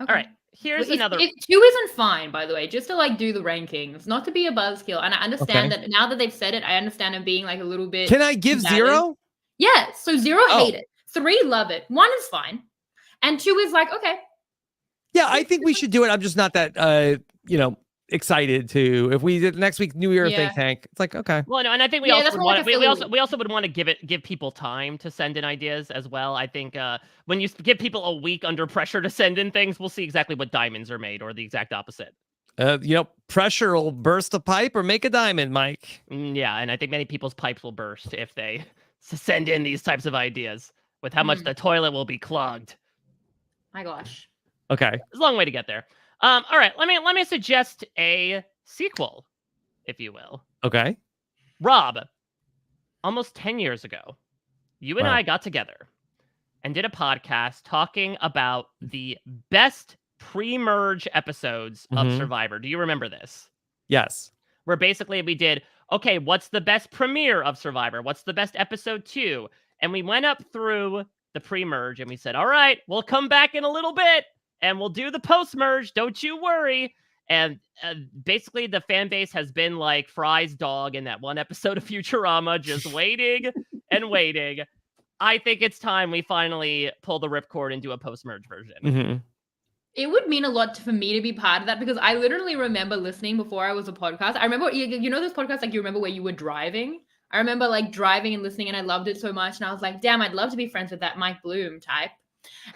S3: Okay.
S2: All right. Here's another.
S3: 2 isn't fine, by the way, just to like do the rankings, not to be a buzzkill. And I understand that now that they've said it, I understand them being like a little bit.
S1: Can I give 0?
S3: Yeah. So 0, hate it. 3, love it. 1 is fine. And 2 is like, okay.
S1: Yeah, I think we should do it. I'm just not that, excited to. If we did next week New Era think tank, it's like, okay.
S2: Well, no, and I think we also would want to give people time to send in ideas as well. I think when you give people a week under pressure to send in things, we'll see exactly what diamonds are made, or the exact opposite.
S1: Pressure will burst a pipe or make a diamond, Mike.
S2: Yeah, and I think many people's pipes will burst if they send in these types of ideas with how much the toilet will be clogged.
S3: My gosh.
S1: Okay.
S2: It's a long way to get there. All right, let me suggest a sequel, if you will.
S1: Okay.
S2: Rob, almost 10 years ago, you and I got together and did a podcast talking about the best pre-merge episodes of Survivor. Do you remember this?
S1: Yes.
S2: Where basically we did, okay, what's the best premiere of Survivor? What's the best episode 2? And we went up through the pre-merge and we said, all right, we'll come back in a little bit and we'll do the post-merge. Don't you worry. And basically the fan base has been like Fry's dog in that one episode of Futurama, just waiting and waiting. I think it's time we finally pull the ripcord and do a post-merge version.
S3: It would mean a lot for me to be part of that, because I literally remember listening before I was a podcast. I remember, those podcasts, like you remember where you were driving? I remember like driving and listening, and I loved it so much. And I was like, damn, I'd love to be friends with that Mike Bloom type.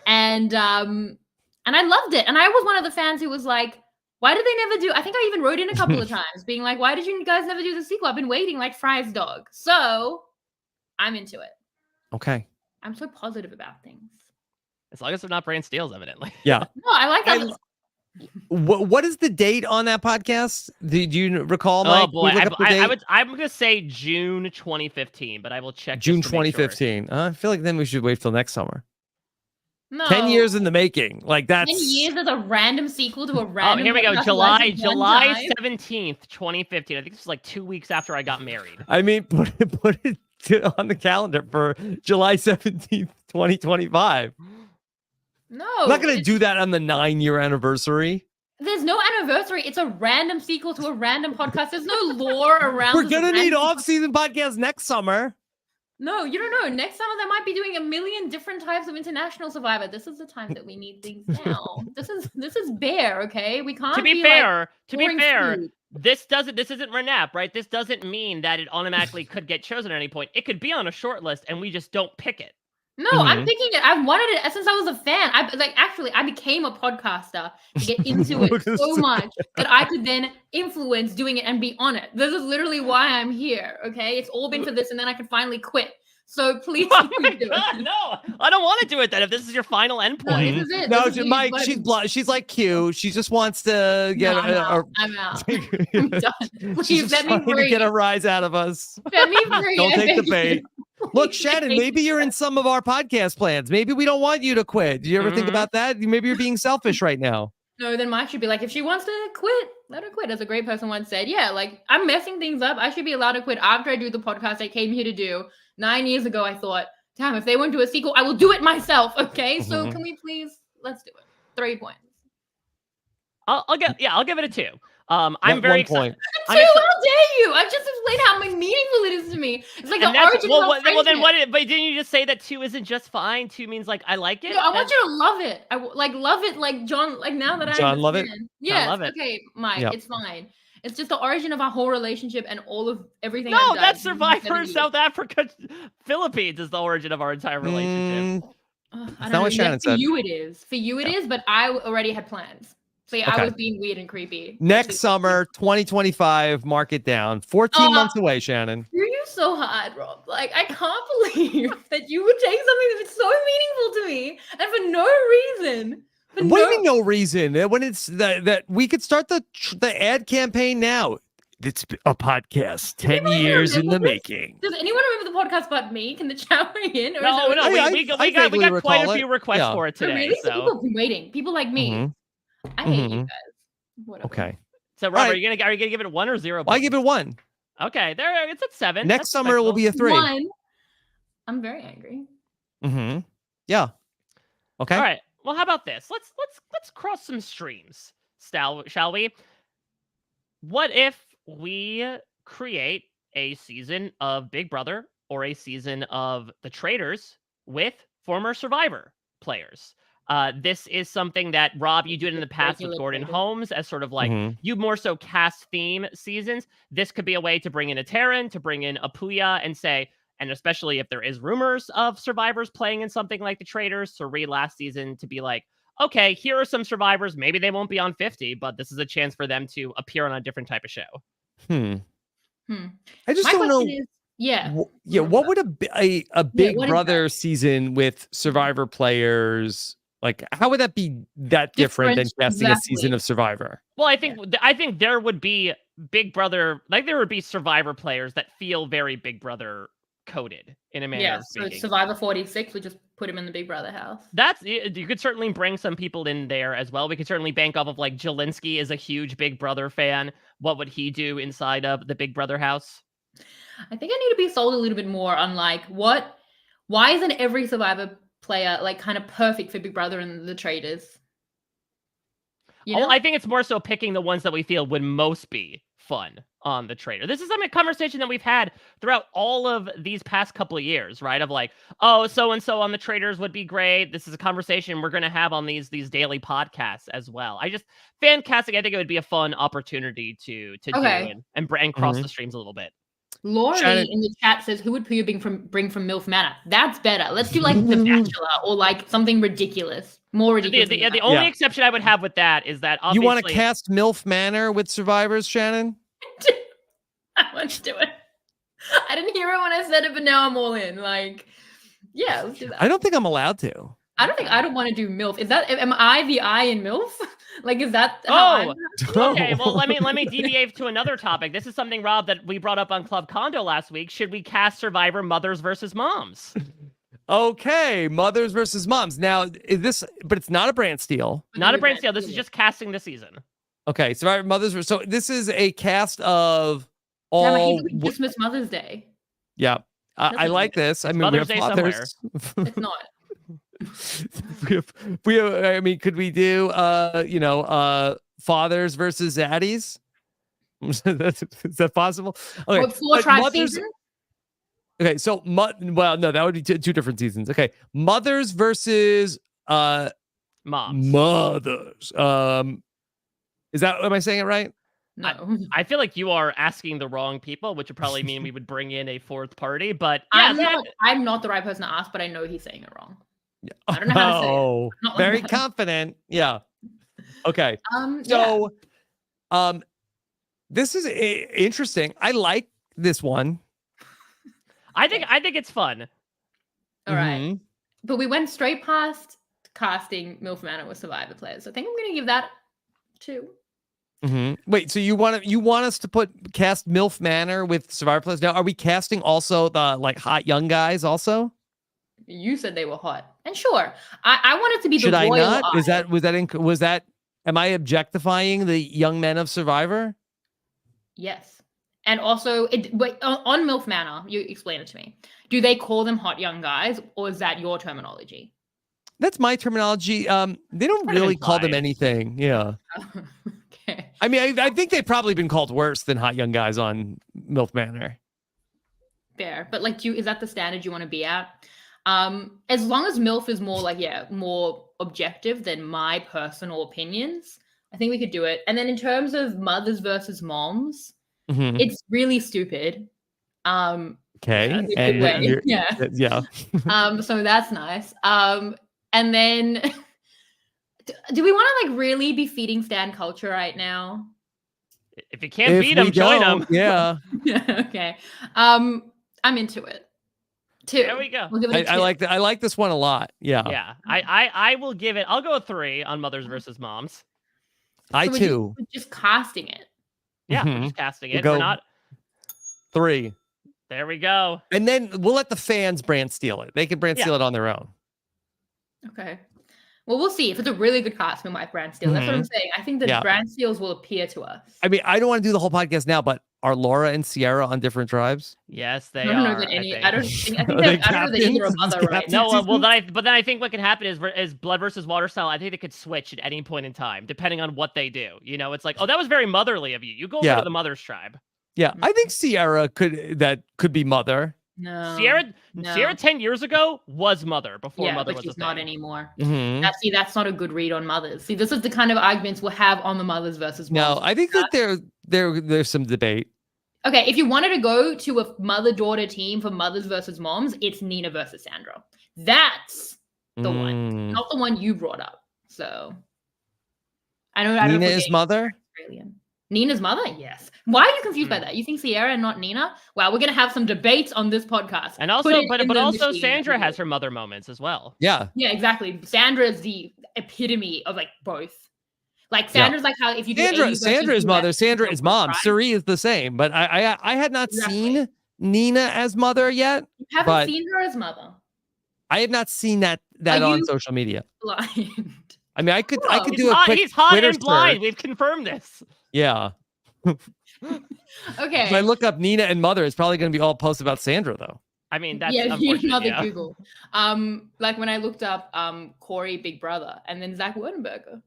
S3: And I loved it. And I was one of the fans who was like, why did they never do? I think I even wrote in a couple of times being like, why did you guys never do the sequel? I've been waiting like Fry's dog. So I'm into it.
S1: Okay.
S3: I'm so positive about things.
S2: As long as they're not brand steals, evidently.
S1: Yeah.
S3: No, I like that.
S1: What is the date on that podcast? Do you recall, Mike?
S2: Oh boy, I'm gonna say June 2015, but I will check.
S1: June 2015. I feel like then we should wait till next summer.
S3: No.
S1: 10 years in the making. Like that's
S3: 10 years as a random sequel to a random.
S2: Oh, here we go. July 17th, 2015. I think this was like 2 weeks after I got married.
S1: I mean, put it on the calendar for July 17th, 2025.
S3: No.
S1: I'm not going to do that on the 9-year anniversary.
S3: There's no anniversary. It's a random sequel to a random podcast. There's no lore around.
S1: We're going to need off-season podcasts next summer.
S3: No, you don't know. Next summer they might be doing a million different types of international Survivor. This is the time that we need things now. This is bare, okay? We can't.
S2: To be fair,
S3: food.
S2: this isn't RHAP, right? This doesn't mean that it automatically could get chosen at any point. It could be on a short list and we just don't pick it.
S3: No, I'm picking it. I've wanted it since I was a fan. I became a podcaster to get into it so much that I could then influence doing it and be on it. This is literally why I'm here. Okay, it's all been for this, and then I can finally quit. So please
S2: Oh my
S3: do
S2: God,
S3: it.
S2: no, I don't want to do it then. If this is your final endpoint,
S3: No, this is it.
S1: No,
S3: This is
S1: Mike,
S3: what-
S1: she's like Q. She just wants to get
S3: I'm out. I'm done.
S1: She's
S3: Please
S1: just
S3: let me
S1: trying to
S3: free.
S1: get a rise out of us.
S3: Let me free.
S1: Don't
S3: I
S1: take the
S3: beg
S1: bait.
S3: you.
S1: Look,
S3: Please
S1: Shannon,
S3: take
S1: maybe you're in some of our podcast plans. Maybe we don't want you to quit. Do you ever think about that? Maybe you're being selfish right now.
S3: No, then Mike should be like, if she wants to quit, let her quit. As a great person once said, yeah, like I'm messing things up. I should be allowed to quit after I do the podcast I came here to do. 9 years ago, I thought, damn, if they won't do a sequel, I will do it myself. Okay, so can we please, let's do it. 3 points.
S2: I'll give it a 2. I'm very excited.
S3: How dare you? I just explained how meaningful it is to me. It's like the origin of our
S2: well, then
S3: friendship.
S2: what? But didn't you just say that 2 isn't just fine? 2 means like I like it.
S3: No, I want you to love it. Love it like John. Like now that
S1: John love it?
S3: understand. Yes.
S2: love it.
S3: Okay, Mike.
S1: Yep.
S3: It's fine. It's just the origin of our whole relationship and all of everything.
S2: No,
S3: I've done
S2: that's
S3: in
S2: Survivor
S3: 7 years.
S2: South Africa, Philippines is the origin of our entire relationship.
S3: I
S1: That's
S3: don't
S1: not what
S3: know.
S1: Shannon
S3: For
S1: said.
S3: you, it is. For you, it is. But I already had plans. So yeah,
S1: Okay.
S3: I was being weird and creepy.
S1: Next summer, 2025, mark it down. 14 months away, Shannon.
S3: You're so hard, Rob. Like, I can't believe that you would take something that's so meaningful to me and for no reason.
S1: What do you mean no reason? When it's that we could start the ad campaign now. It's a podcast, 10 years in the making.
S3: Does anyone remember the podcast but me? Can the chat weigh in? Or
S2: No,
S3: is it
S2: we got
S1: vaguely
S2: quite a
S1: recall
S2: few
S1: it.
S2: requests
S1: Yeah.
S2: for it
S3: Oh,
S2: today.
S3: really? So people
S2: So
S3: have been waiting. People like me. I hate you guys. Whatever.
S1: Okay.
S2: Robert,
S1: right.
S2: are you gonna give it 1 or 0?
S1: I give it 1.
S2: Okay, there it's at 7.
S1: Next
S2: That's
S1: summer it will be a 3.
S3: One. I'm very angry.
S1: Yeah. Okay.
S2: All right. Well, how about this? Let's cross some streams, shall we? What if we create a season of Big Brother or a season of The Traitors with former Survivor players? This is something that, Rob, you did in the past with Gordon Holmes as sort of like you more so cast theme seasons. This could be a way to bring in a Terran, to bring in a Puya and say, and especially if there is rumors of survivors playing in something like The Traitors, to read last season to be like, okay, here are some survivors. Maybe they won't be on 50, but this is a chance for them to appear on a different type of show.
S1: I just don't know. What would a Big Brother season with Survivor players, like, how would that be that different than casting a season of Survivor?
S2: Well, I think there would be Big Brother, like there would be Survivor players that feel very Big Brother coded in a manner of speaking.
S3: So Survivor 46 would just put him in the Big Brother house.
S2: You could certainly bring some people in there as well. We could certainly bank off of like Jelinski is a huge Big Brother fan. What would he do inside of the Big Brother house?
S3: I think I need to be sold a little bit more on like why isn't every Survivor player like kind of perfect for Big Brother and the Traitors? You know?
S2: I think it's more so picking the ones that we feel would most be fun on the Traitor. This is a conversation that we've had throughout all of these past couple of years, right? Of like, oh, so-and-so on the Traitors would be great. This is a conversation we're going to have on these daily podcasts as well. Fan casting, I think it would be a fun opportunity to do and cross the streams a little bit.
S3: Laurie in the chat says, who would Puya bring from MILF Manor? That's better. Let's do like The Bachelor or like something ridiculous. More ridiculous.
S2: The only exception I would have with that is that obviously...
S1: You want to cast MILF Manor with survivors, Shannon?
S3: I want to do it. I didn't hear it when I said it, but now I'm all in. Like, yeah, let's do that.
S1: I don't think I'm allowed to.
S3: I don't want to do MILF. Am I the I in MILF? Like, is that how
S2: okay, well, let me deviate to another topic. This is something, Rob, that we brought up on Club Condo last week. Should we cast Survivor mothers versus moms?
S1: Okay, mothers versus moms. Now, but it's not a brand steal.
S2: Not a brand steal. This is just casting the season.
S1: Okay, Survivor mothers. So this is a cast of all.
S3: Damn, just missed Mother's Day.
S1: Yeah, I like this. I mean,
S2: Mother's
S1: we
S2: Day
S1: have fathers.
S3: It's not.
S1: I mean, could we do fathers versus zaddies? Is that possible? Okay,
S3: What, 4 tribe seasons?
S1: Okay, so well, no, that would be two different seasons. Okay, mothers versus
S2: Moms.
S1: mothers. Is that, am I saying it right?
S3: No.
S2: I feel like you are asking the wrong people, which would probably mean we would bring in a 4th party. But yeah,
S3: I'm not the right person to ask, but I know he's saying it wrong. I don't know how to say it.
S1: Oh,
S3: Not like
S1: very
S3: that.
S1: confident. Yeah. Okay.
S3: Yeah.
S1: So, this is interesting. I like this one.
S2: I think it's fun.
S3: All right.
S1: Mhm.
S3: But we went straight past casting MILF Manor with Survivor players. So I think I'm gonna give that 2.
S1: Wait, so you want us to cast MILF Manor with Survivor players? Now, are we casting also the like hot young guys also?
S3: You said they were hot, and sure, I want it to be
S1: Should
S3: the
S1: I
S3: royal
S1: not?
S3: eye.
S1: Was that? Am I objectifying the young men of Survivor?
S3: Yes, and also on MILF Manor, you explain it to me. Do they call them hot young guys, or is that your terminology?
S1: That's my terminology. They don't
S2: Kind of
S1: really call them
S2: implied.
S1: anything. Yeah.
S3: Okay.
S1: I mean, I think they've probably been called worse than hot young guys on MILF Manor.
S3: Fair, but like, is that the standard you want to be at? As long as MILF is more like, more objective than my personal opinions, I think we could do it. And then in terms of mothers versus moms, it's really stupid.
S1: Okay.
S3: Yeah. So that's nice. And then do we want to like really be feeding stan culture right now?
S2: If you can't beat them, join them.
S1: Yeah.
S3: Yeah. Okay. I'm into it. 2.
S2: There we go.
S3: We'll give it a 2.
S1: I like this one a lot. Yeah.
S2: Yeah. I will give it. I'll go 3 on mothers versus moms.
S1: I
S3: So
S1: too.
S3: we're just casting it.
S2: Yeah, we're just casting it.
S1: We'll
S2: We're
S1: go
S2: not.
S1: 3.
S2: There we go.
S1: And then we'll let the fans brand steal it. They can brand steal it on their own.
S3: Okay. Well, we'll see. If it's a really good cast, we might brand steal. That's what I'm saying. I think that brand steals will appear to us.
S1: I mean, I don't want to do the whole podcast now, but are Laura and Sierra on different tribes?
S2: Yes, they
S3: I don't know
S2: are.
S3: that any.
S2: I
S3: I don't
S2: think.
S3: think. I don't know that either are mother right now.
S2: No, well, then I think what can happen is blood versus water style. I think they could switch at any point in time, depending on what they do. You know, it's like, oh, that was very motherly of you. You go over to the mother's tribe.
S1: Yeah, I think Sierra could be mother.
S3: No.
S2: Sierra 10 years ago was mother before mother
S3: but
S2: was
S3: she's
S2: a
S3: not
S2: thing.
S3: anymore. That's not a good read on mothers. See, this is the kind of arguments we'll have on the mothers versus moms.
S1: No, I think that there's some debate.
S3: Okay, if you wanted to go to a mother-daughter team for mothers versus moms, it's Nina versus Sandra. That's the one, not the one you brought up. So I don't
S1: Nina is mother?
S3: Australian. Nina's mother? Yes. Why are you confused by that? You think Sierra and not Nina? Wow, we're gonna have some debates on this podcast.
S2: And also, but also Sandra has her mother moments as well.
S1: Yeah.
S3: Yeah, exactly. Sandra is the epitome of like both. Like Sandra's like how if you do
S1: Sandra is mother, Sandra is mom. Suri is the same, but I had not seen Nina as mother yet.
S3: You haven't seen her as mother.
S1: I have not seen that on social media.
S3: Blind.
S1: I mean, I could do a quick
S2: He's hot
S1: Twitter
S2: and blind.
S1: search.
S2: We've confirmed this.
S1: Yeah.
S3: Okay.
S1: If I look up Nina and mother, it's probably going to be all posts about Sandra, though.
S2: I mean, that's
S3: another
S2: yeah.
S3: Google. Like when I looked up Corey Big Brother and then Zach Wurtenberger.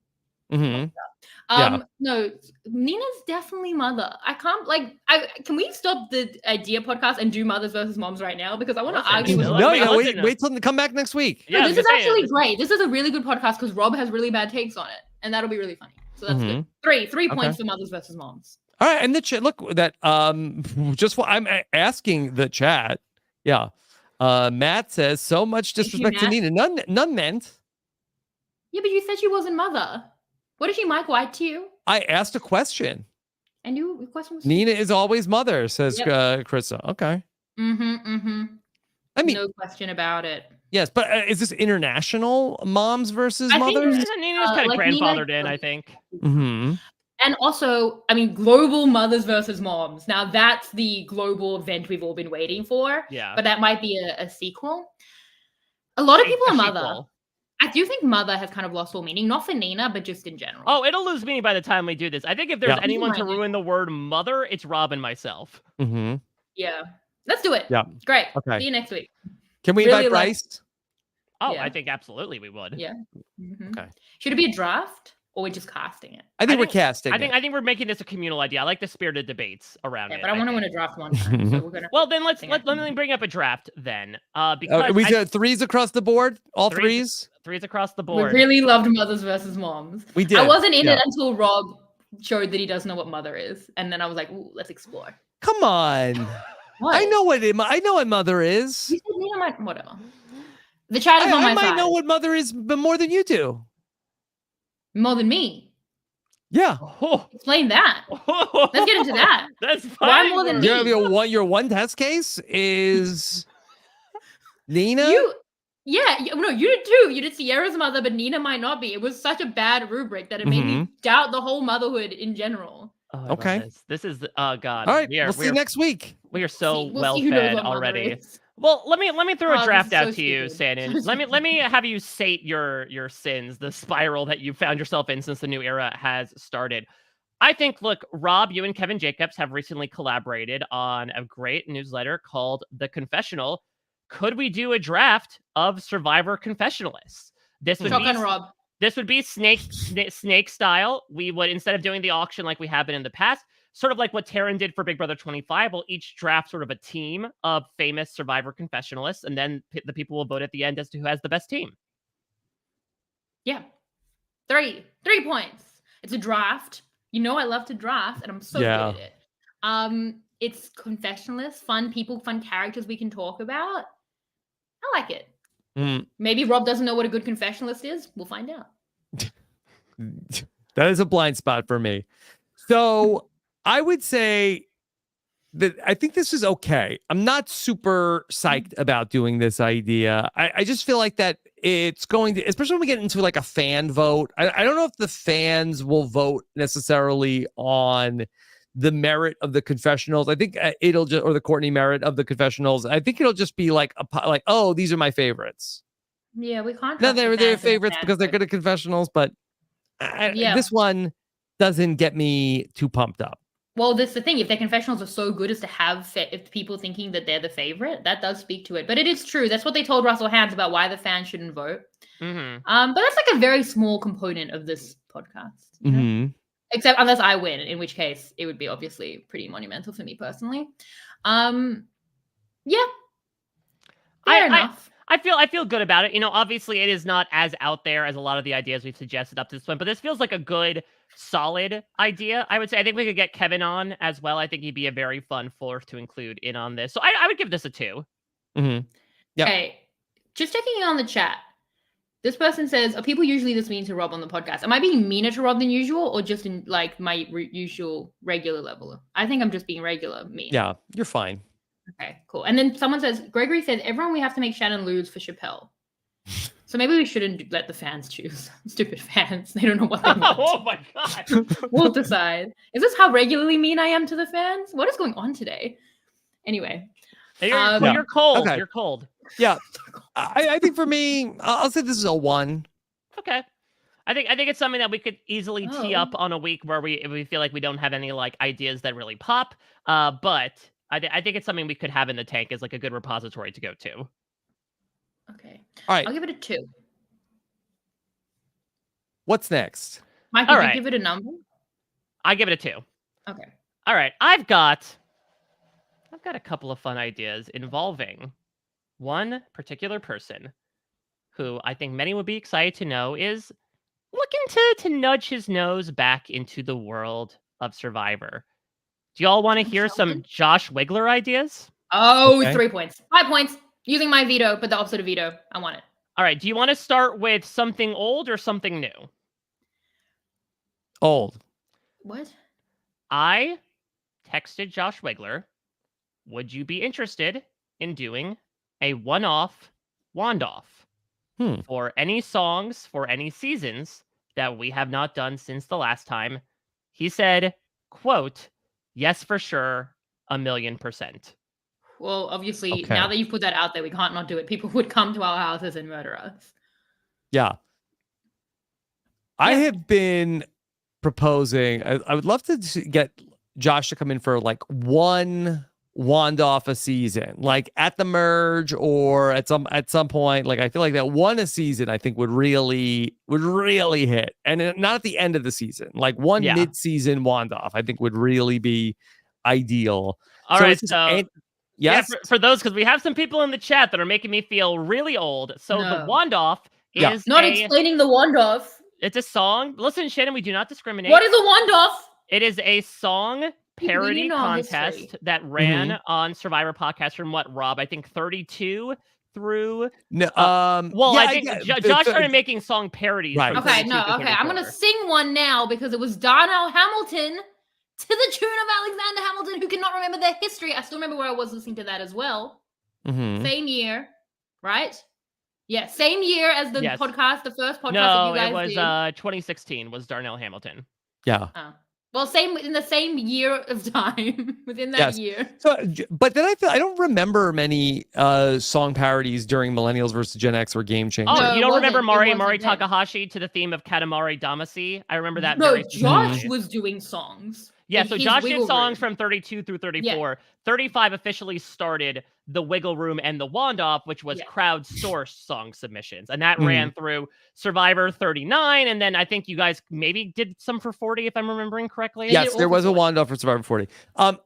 S3: No, Nina's definitely mother. I can't can we stop the idea podcast and do mothers versus moms right now? Because I want to argue with
S1: wait till they come back next week.
S2: Yeah,
S3: no, this is actually great. This is a really good podcast because Rob has really bad takes on it, and that'll be really funny. So that's good. Three points for mothers versus moms.
S1: All right, and the chat. Look that just what I'm asking the chat. Yeah, Matt says so much disrespect to Nina. None meant.
S3: Yeah, but you said she wasn't mother. What did she Mike White to you?
S1: I asked a question.
S3: And your question was
S1: Nina is always mother, says Krista. Okay. I mean,
S3: no question about it.
S1: Yes, but is this international moms versus mothers?
S2: I think Nina's kind of grandfathered in, I think.
S3: And also, I mean, global mothers versus moms. Now that's the global event we've all been waiting for.
S2: Yeah.
S3: But that might be a sequel. A lot of people are mother.
S2: Sequel.
S3: I do think mother has kind of lost all meaning, not for Nina, but just in general.
S2: Oh, it'll lose meaning by the time we do this. I think if there's anyone to ruin the word mother, it's Rob and myself.
S3: Yeah. Let's do it.
S1: Yeah.
S3: Great.
S1: Okay.
S3: See you next week.
S1: Can we invite Bryce?
S2: Oh,
S3: Yeah.
S2: I think absolutely we would.
S3: Yeah. Mhm.
S1: Okay.
S3: Should it be a draft or we're just casting it?
S1: I think we're
S2: think-
S1: casting
S2: I
S1: it.
S2: think we're making this a communal idea. I like the spirited debates around
S3: Yeah,
S2: it.
S3: but I want to win a draft one time, so we're gonna.
S2: Well, then let
S3: think I
S2: me
S3: can-
S2: bring up a draft then. Because
S1: we did threes across the board. All
S2: Threes.
S1: threes.
S2: threes across the
S3: We
S2: board.
S3: really loved Mothers versus Moms.
S1: We did.
S3: I wasn't in
S1: Yeah.
S3: it until Rob showed that he doesn't know what mother is, and then I was like, "Ooh, let's explore."
S1: Come on.
S3: What?
S1: I know what mother is.
S3: You said Nina might. Whatever. The chat is on my
S1: I might
S3: side.
S1: know what mother is, but more than you do.
S3: More than me.
S1: Yeah.
S2: Oh.
S3: Explain that. Let's get into that.
S2: That's
S3: Why
S2: fine.
S3: more than me?
S1: Your one test case is Nina.
S3: You did too. You did Sierra's mother, but Nina might not be. It was such a bad rubric that it made me doubt the whole motherhood in general.
S2: Oh, I love
S1: Okay.
S2: This is oh god.
S1: All right.
S2: We are,
S1: We'll see next week.
S2: We are so
S3: We'll
S2: well
S3: see who knows
S2: fed
S3: what mother
S2: already.
S3: is.
S2: Well, let me throw
S3: Oh,
S2: a
S3: this
S2: draft
S3: is so
S2: out to you,
S3: stupid.
S2: Shannon. let me have you sate your sins, the spiral that you found yourself in since the new era has started. I think, look, Rob, you and Kevin Jacobs have recently collaborated on a great newsletter called The Confessional. Could we do a draft of Survivor confessionalists? This would
S3: Shotgun
S2: be
S3: Rob.
S2: This would be snake style. We would, instead of doing the auction like we have been in the past, sort of like what Taryn did for Big Brother 25, we'll each draft sort of a team of famous Survivor confessionalists, and then the people will vote at the end as to who has the best team.
S3: Yeah. 3 points. It's a draft. You know I love to draft, and I'm so good at it. It's confessionalists, fun people, fun characters we can talk about. I like it. Maybe Rob doesn't know what a good confessionalist is. We'll find out.
S1: That is a blind spot for me. So I would say that I think this is okay. I'm not super psyched about doing this idea. I just feel like that it's going to, especially when we get into like a fan vote. I don't know if the fans will vote necessarily on the merit of the confessionals. I think it'll just, or the Courtney merit of the confessionals. I think it'll just be like oh, these are my favorites.
S3: Yeah, we can't.
S1: No, they're favorites because they're good at confessionals, but this one doesn't get me too pumped up.
S3: Well, that's the thing. If their confessionals are so good as to have if people thinking that they're the favorite, that does speak to it. But it is true. That's what they told Russell Hands about why the fans shouldn't vote. But that's like a very small component of this podcast. You know? Except unless I win, in which case it would be obviously pretty monumental for me personally. Yeah. Fair enough.
S2: I feel good about it. You know, obviously it is not as out there as a lot of the ideas we've suggested up to this point, but this feels like a good, solid idea. I would say I think we could get Kevin on as well. I think he'd be a very fun fourth to include in on this. So I would give this a 2.
S1: Yeah.
S3: Okay. Just checking in on the chat. This person says, are people usually this mean to Rob on the podcast? Am I being meaner to Rob than usual or just in like my usual regular level? I think I'm just being regular mean.
S1: Yeah, you're fine.
S3: Okay, cool. And then someone says, Gregory says, everyone we have to make Shannon lose for Chappelle. So maybe we shouldn't let the fans choose. Stupid fans. They don't know what they want.
S2: Oh my God.
S3: We'll decide. Is this how regularly mean I am to the fans? What is going on today? Anyway.
S2: You're cold.
S1: Okay.
S2: You're cold.
S1: Yeah. I think for me, I'll say this is a 1.
S2: Okay. I think it's something that we could easily tee up on a week where we feel like we don't have any like ideas that really pop. But I think it's something we could have in the tank as like a good repository to go to.
S3: Okay.
S1: All right.
S3: I'll give it a 2.
S1: What's next?
S3: Mike,
S2: All
S3: you
S2: right.
S3: give it a number?
S2: I give it a 2.
S3: Okay.
S2: All right. I've got a couple of fun ideas involving one particular person who I think many would be excited to know is looking to nudge his nose back into the world of Survivor. Do y'all want to hear some Josh Wigler ideas?
S3: Oh,
S1: Okay.
S3: 3 points. 5 points. Using my veto, but the opposite of veto. I want it.
S2: All right. Do you want to start with something old or something new?
S1: Old.
S3: What?
S2: I texted Josh Wigler, would you be interested in doing a one-off wand-off for any songs, for any seasons that we have not done since the last time? He said, quote, yes, for sure, 1,000,000%.
S3: Well, obviously,
S1: Okay.
S3: now that you've put that out there, we can't not do it. People would come to our houses and murder us.
S1: Yeah. I have been proposing, I would love to get Josh to come in for like one wand off a season, like at the merge or at some point. Like I feel like that one a season, I think would really hit, and not at the end of the season. Like one mid-season wand off, I think would really be ideal.
S2: All right, so
S1: yes,
S2: for those, because we have some people in the chat that are making me feel really old. So the wand off is
S3: not explaining the wand off.
S2: It's a song. Listen, Shannon, we do not discriminate.
S3: What is a wand off?
S2: It is a song parody contest that ran on Survivor podcast from Rob? I think 32 through.
S1: No,
S2: I think Josh started making song parodies.
S1: Right.
S3: Okay, I'm gonna sing one now because it was Darnell Hamilton to the tune of Alexander Hamilton, who cannot remember their history. I still remember where I was listening to that as well. Same year, right? Yeah, same year as the podcast, the first podcast that you guys did.
S2: No, it was 2016 was Darnell Hamilton.
S1: Yeah.
S3: Well, in the same year of time, within that year.
S1: So, but then I don't remember many song parodies during Millennials versus Gen X or Game Changer.
S2: Oh, you don't remember Mari Takahashi to the theme of Katamari Damacy? I remember that.
S3: No, Josh was doing songs.
S2: Yeah, so Josh did songs from 32 through 34. Yeah. 35 officially started the Wiggle Room and the Wand Off, which was crowdsourced song submissions. And that ran through Survivor 39. And then I think you guys maybe did some for 40, if I'm remembering correctly.
S1: Yes, there was a Wand Off for Survivor 40.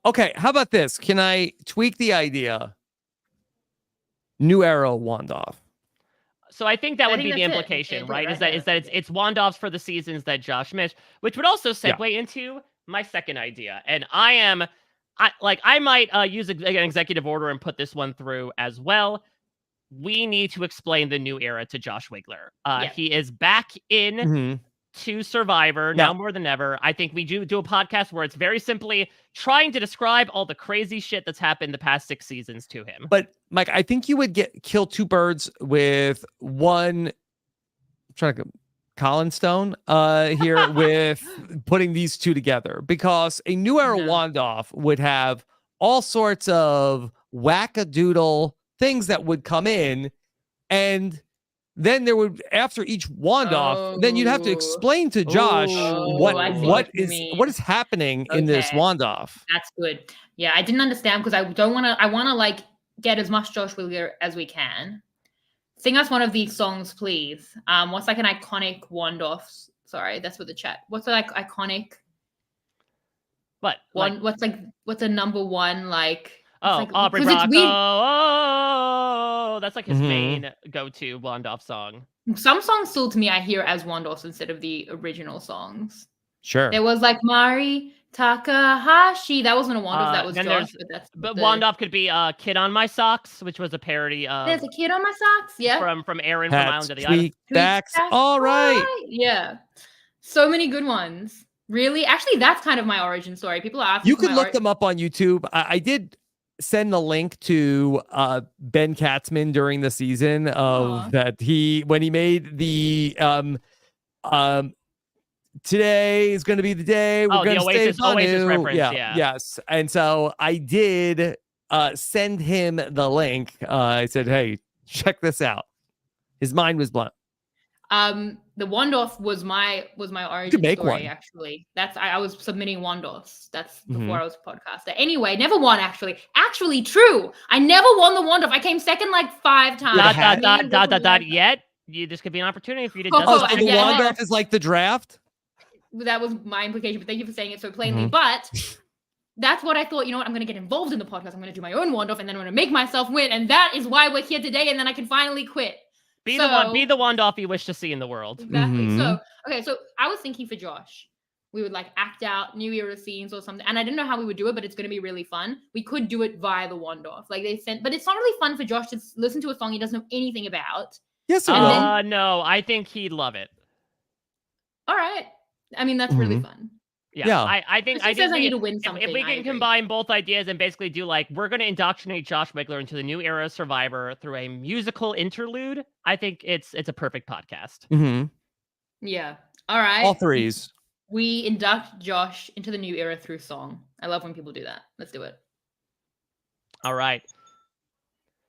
S1: Okay, how about this? Can I tweak the idea? New era Wand Off.
S2: So I think that would be the implication, right? Is that it's Wand Offs for the seasons that Josh missed, which would also segue into my second idea. And I might use an executive order and put this one through as well. We need to explain the new era to Josh Wigler. He is back in to Survivor now more than ever. I think we do a podcast where it's very simply trying to describe all the crazy shit that's happened the past 6 seasons to him.
S1: But Mike, I think you would kill 2 birds with one. I'm trying to Colin Stone here with putting these 2 together, because a new era wand off would have all sorts of wackadoodle things that would come in, and then there would, after each wand off, then you'd have to explain to Josh what is happening in this wand off.
S3: That's good. Yeah, I didn't understand because I want to like get as much Josh Wigler as we can. Sing us one of these songs, please. What's like an iconic wand off? Sorry, that's what the chat. What's like iconic?
S2: What?
S3: What's a number one like?
S2: Aubrey Bracco. Oh, that's like his main go-to wand off song.
S3: Some songs still to me I hear as wand offs instead of the original songs.
S1: Sure.
S3: There was like Mari Takahashi. That wasn't a wand off. That was Josh.
S2: But wand off could be "Kid on My Socks," which was a parody of.
S3: There's a kid on my socks. Yeah.
S2: From Aaron from Island of the Island.
S1: That's all right.
S3: Yeah. So many good ones. Really, actually, that's kind of my origin story. People are asking.
S1: You could look them up on YouTube. I did send the link to Ben Katzman during the season of that when he made the today is going to be the day we're going to stay
S2: Oasis reference.
S1: Yes. And so I did send him the link. I said, hey, check this out. His mind was blown.
S3: The wand off was my origin story. Actually, that's I was submitting wand offs. That's before I was a podcaster. Anyway, never won actually. Actually, true. I never won the wand off. I came second like 5 times.
S2: Yet this could be an opportunity for you to.
S1: The wand off is like the draft.
S3: That was my implication, but thank you for saying it so plainly. But that's what I thought. You know what? I'm going to get involved in the podcast. I'm going to do my own wand off, and then I'm going to make myself win. And that is why we're here today. And then I can finally quit.
S2: Be the wand off you wish to see in the world.
S3: Exactly. So I was thinking for Josh, we would like act out New Era scenes or something. And I didn't know how we would do it, but it's going to be really fun. We could do it via the wand off. But it's not really fun for Josh to listen to a song he doesn't know anything about.
S1: Yes,
S2: no, I think he'd love it.
S3: All right. I mean, that's really fun.
S2: Yeah. I think I
S3: need to win something.
S2: If we can combine both ideas and basically do we're going to indoctrinate Josh Wigler into the new era of Survivor through a musical interlude, I think it's a perfect podcast.
S3: Yeah. All right.
S1: All threes.
S3: We induct Josh into the new era through song. I love when people do that. Let's do it.
S2: All right.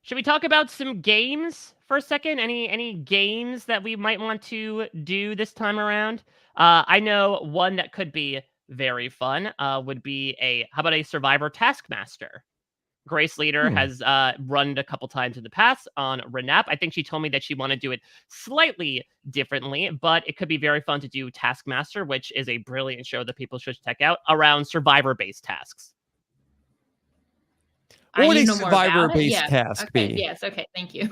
S2: Should we talk about some games for a second? Any games that we might want to do this time around? I know one that could be very fun would be how about a Survivor Taskmaster? Grace Leader has run a couple times in the past on RHAP. I think she told me that she wanted to do it slightly differently, but it could be very fun to do Taskmaster, which is a brilliant show that people should check out around Survivor-based tasks.
S1: What would a Survivor-based task be?
S3: Yes. Okay. Thank you.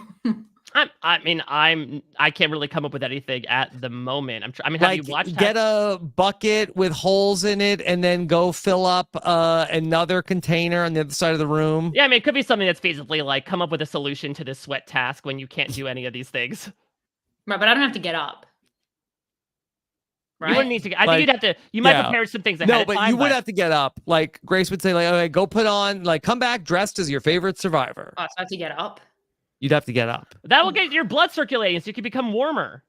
S2: I can't really come up with anything at the moment. Have you watched?
S1: Get a bucket with holes in it and then go fill up another container on the other side of the room.
S2: Yeah, it could be something that's feasibly like come up with a solution to this sweat task when you can't do any of these things.
S3: Right, but I don't have to get up. Right?
S2: You wouldn't need to. I think you'd have to. You might prepare some things ahead of time.
S1: No, but you would have to get up. Like Grace would say, like, okay, go put on, like, come back dressed as your favorite survivor.
S3: Oh, so I have to get up.
S1: You'd have to get up.
S2: That will get your blood circulating, so you can become warmer.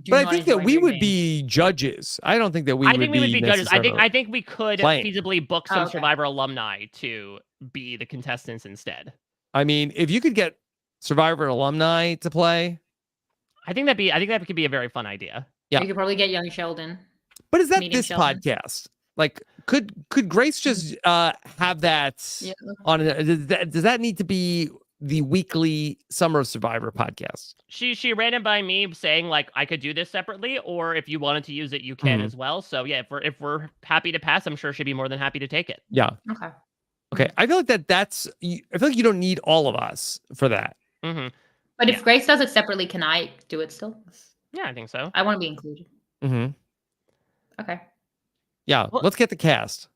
S1: But I think that we would be judges. I don't think that we would be. I think we would be judges.
S2: I think we could feasibly book some Survivor alumni to be the contestants instead.
S1: I mean, if you could get Survivor alumni to play,
S2: I think that could be a very fun idea.
S3: Yeah, you could probably get young Sheldon.
S1: But is that this podcast? Like, could Grace just have that on? Does that need to be the weekly Summer of Survivor podcast?
S2: She ran it by me saying, like, I could do this separately, or if you wanted to use it, you can as well. So yeah, if we're happy to pass, I'm sure she'd be more than happy to take it.
S1: Yeah. Okay. I feel like I feel like you don't need all of us for that.
S2: Mm-hmm.
S3: But if Grace does it separately, can I do it still?
S2: Yeah, I think so.
S3: I want to be included.
S1: Mm-hmm.
S3: Okay.
S1: Yeah, let's get the cast.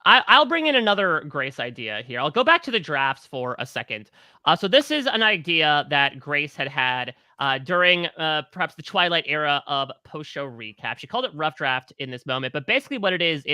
S2: I'll bring in another Grace idea here. I'll go back to the drafts for a second. So this is an idea that Grace had during perhaps the twilight era of post-show recap. She called it Rough Draft in this moment, but basically what it is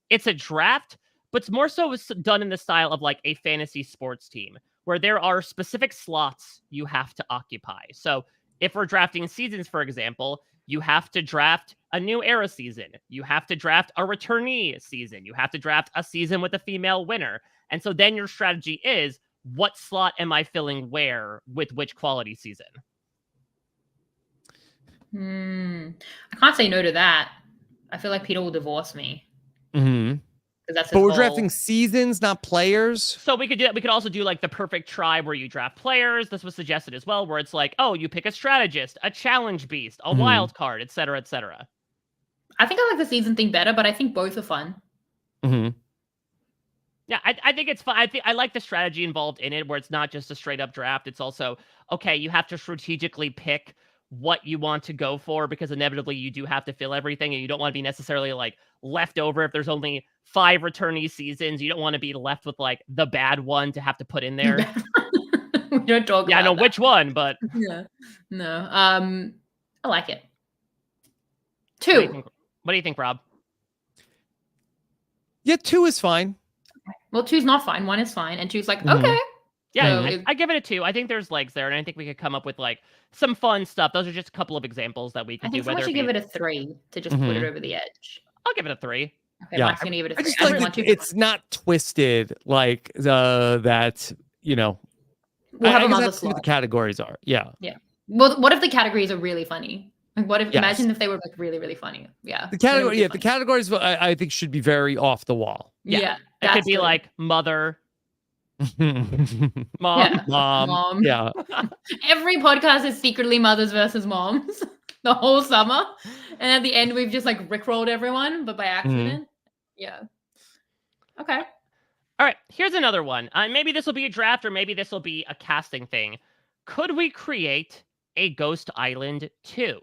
S2: it's a draft, but it's more so done in the style of like a fantasy sports team, where there are specific slots you have to occupy. So if we're drafting seasons, for example, you have to draft a new era season. You have to draft a returnee season. You have to draft a season with a female winner. And so then your strategy is, what slot am I filling where with which quality season?
S3: I can't say no to that. I feel like Peter will divorce me.
S1: Mm-hmm.
S3: But
S1: we're drafting seasons, not players.
S2: So we could do that. We could also do like the perfect tribe where you draft players. This was suggested as well, where it's like, oh, you pick a strategist, a challenge beast, a wild card, et cetera, et cetera.
S3: I think I like the season thing better, but I think both are fun.
S1: Mm-hmm.
S2: Yeah, I think it's fun. I like the strategy involved in it, where it's not just a straight up draft. It's also, okay, you have to strategically pick what you want to go for, because inevitably you do have to fill everything, and you don't want to be necessarily like left over if there's only 5 returnee seasons. You don't want to be left with like the bad one to have to put in there.
S3: We don't talk about
S2: I know
S3: that.
S2: which one, but
S3: no. I like it. 2.
S2: What do you think, Rob?
S1: Yeah, 2 is fine.
S3: Well, 2's not fine. 1 is fine, and 2's like okay.
S2: Yeah,
S3: so
S2: I give it a 2. I think there's legs there, and I think we could come up with like some fun stuff. Those are just a couple of examples that we could do.
S3: I think I should give it a 3 to just put it over the edge.
S2: I'll give it a 3.
S3: Okay, Mike's gonna give it a 3.
S1: I just like it's not twisted like that. You know,
S3: we'll have
S1: another slot. What the categories are. Yeah.
S3: Well, what if the categories are really funny? Like, what if? Imagine if they were like really, really funny. Yeah.
S1: The category. The categories. I think should be very off the wall.
S3: Yeah.
S2: It could be like mother. Mom.
S1: Yeah.
S3: Every podcast is secretly mothers versus moms the whole summer, and at the end we've just like rickrolled everyone, but by accident. Yeah. Okay.
S2: All right. Here's another one. Maybe this will be a draft, or maybe this will be a casting thing. Could we create a Ghost Island 2?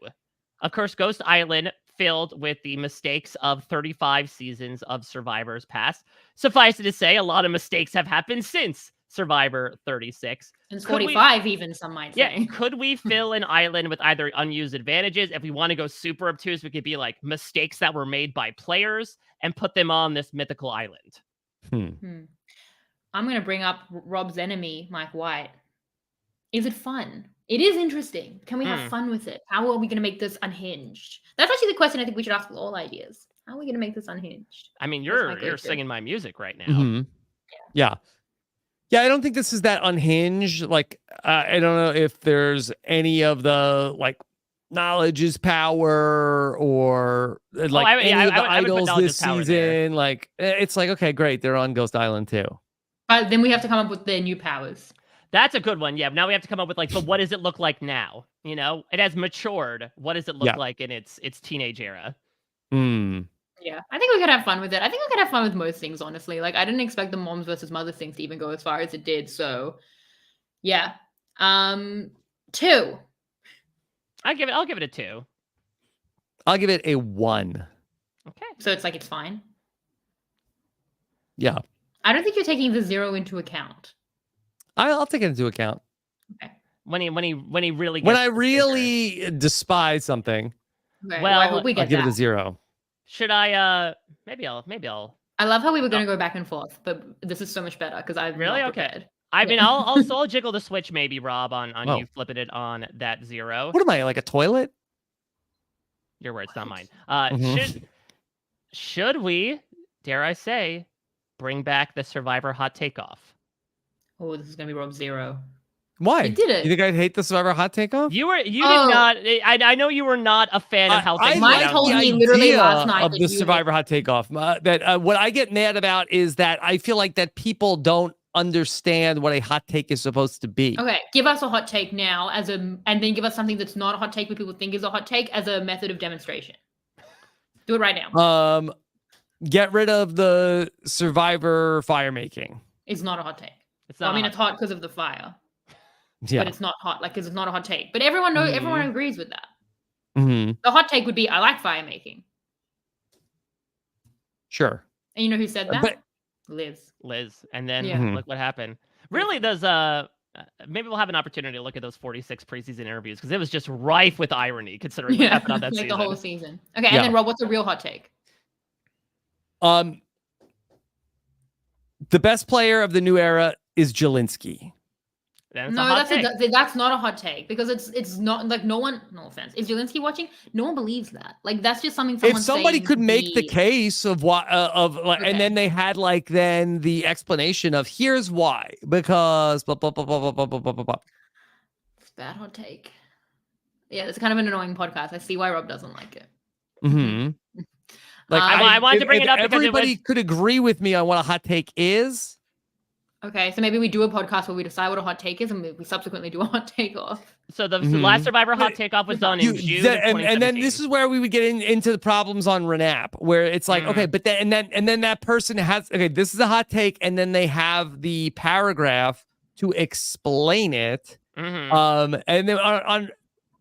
S2: Of course, Ghost Island filled with the mistakes of 35 seasons of Survivor's past. Suffice it to say, a lot of mistakes have happened since Survivor 36.
S3: Since 45, even some might say.
S2: Yeah, could we fill an island with either unused advantages? If we want to go super obtuse, we could be like mistakes that were made by players and put them on this mythical island.
S3: I'm going to bring up Rob's enemy, Mike White. Is it fun? It is interesting. Can we have fun with it? How are we going to make this unhinged? That's actually the question I think we should ask with all ideas. How are we going to make this unhinged?
S2: I mean, you're singing my music right now.
S1: Mm-hmm. Yeah. I don't think this is that unhinged. Like, I don't know if there's any of the like knowledge is power or like any of the idols this season. Like, it's like, okay, great. They're on Ghost Island too.
S3: then we have to come up with their new powers.
S2: That's a good one. Yeah. Now we have to come up with like, but what does it look like now? You know, it has matured. What does it look like in its teenage era?
S3: Yeah, I think we could have fun with it. I think we could have fun with most things, honestly. Like, I didn't expect the moms versus mothers things to even go as far as it did. So, yeah. 2.
S2: I'll give it a 2.
S1: I'll give it a 1.
S3: Okay. So it's like it's fine.
S1: Yeah.
S3: I don't think you're taking the 0 into account.
S1: I'll take it into account.
S3: Okay.
S2: When he really
S1: when I really despise something.
S3: Okay.
S2: Well,
S3: I hope we get
S1: I'll give
S3: that.
S1: it a 0.
S2: Should I maybe I'll
S3: I love how we were going to go back and forth, but this is so much better because I've
S2: really
S3: not
S2: okay.
S3: prepared.
S2: I mean, I'll jiggle the switch maybe, Rob, on you flipping it on that 0.
S1: What am I, like a toilet?
S2: Your words, not mine.
S1: Mhm.
S2: Should we, dare I say, bring back the Survivor hot takeoff?
S3: Oh, this is going to be Rob 0.
S1: Why?
S3: You did it.
S1: You think I'd hate the Survivor hot takeoff?
S2: You did not. I know you were not a fan of how things
S3: Mike told me literally last night
S1: of
S3: that
S1: the
S3: you
S1: Survivor hot takeoff. That what I get mad about is that I feel like that people don't understand what a hot take is supposed to be.
S3: Okay, give us a hot take now and then give us something that's not a hot take but people think is a hot take as a method of demonstration. Do it right now.
S1: Get rid of the Survivor fire making.
S3: It's not a hot take.
S2: It's not.
S3: It's hot because of the fire.
S1: Yeah.
S3: But it's not hot, because it's not a hot take. But everyone agrees with that.
S1: Mm-hmm.
S3: The hot take would be, I like fire making.
S1: Sure.
S3: And you know who said that?
S1: But
S2: Liz. And then
S3: Yeah.
S2: look what happened. Really, those maybe we'll have an opportunity to look at those 46 preseason interviews because it was just rife with irony considering what happened on that season.
S3: The whole season. Okay, and then Rob, what's a real hot take?
S1: The best player of the new era is Jelinski.
S3: That's not a hot take because it's not like no offense. Is Jelinski watching? No one believes that. Like that's just something
S1: If somebody could make the case of what and then they had like then the explanation of here's why because blah blah blah blah blah blah blah blah.
S3: It's a bad hot take. Yeah, it's kind of an annoying podcast. I see why Rob doesn't like it.
S1: Mm-hmm. Like
S2: I wanted to bring it up because
S1: everybody could agree with me on what a hot take is.
S3: Okay, so maybe we do a podcast where we decide what a hot take is, and we subsequently do a hot take off.
S2: So the last Survivor hot take off was done in June,
S1: and then this is where we would get into the problems on RHAP, where it's like, okay, but then and then that person has this is a hot take, and then they have the paragraph to explain it. And then on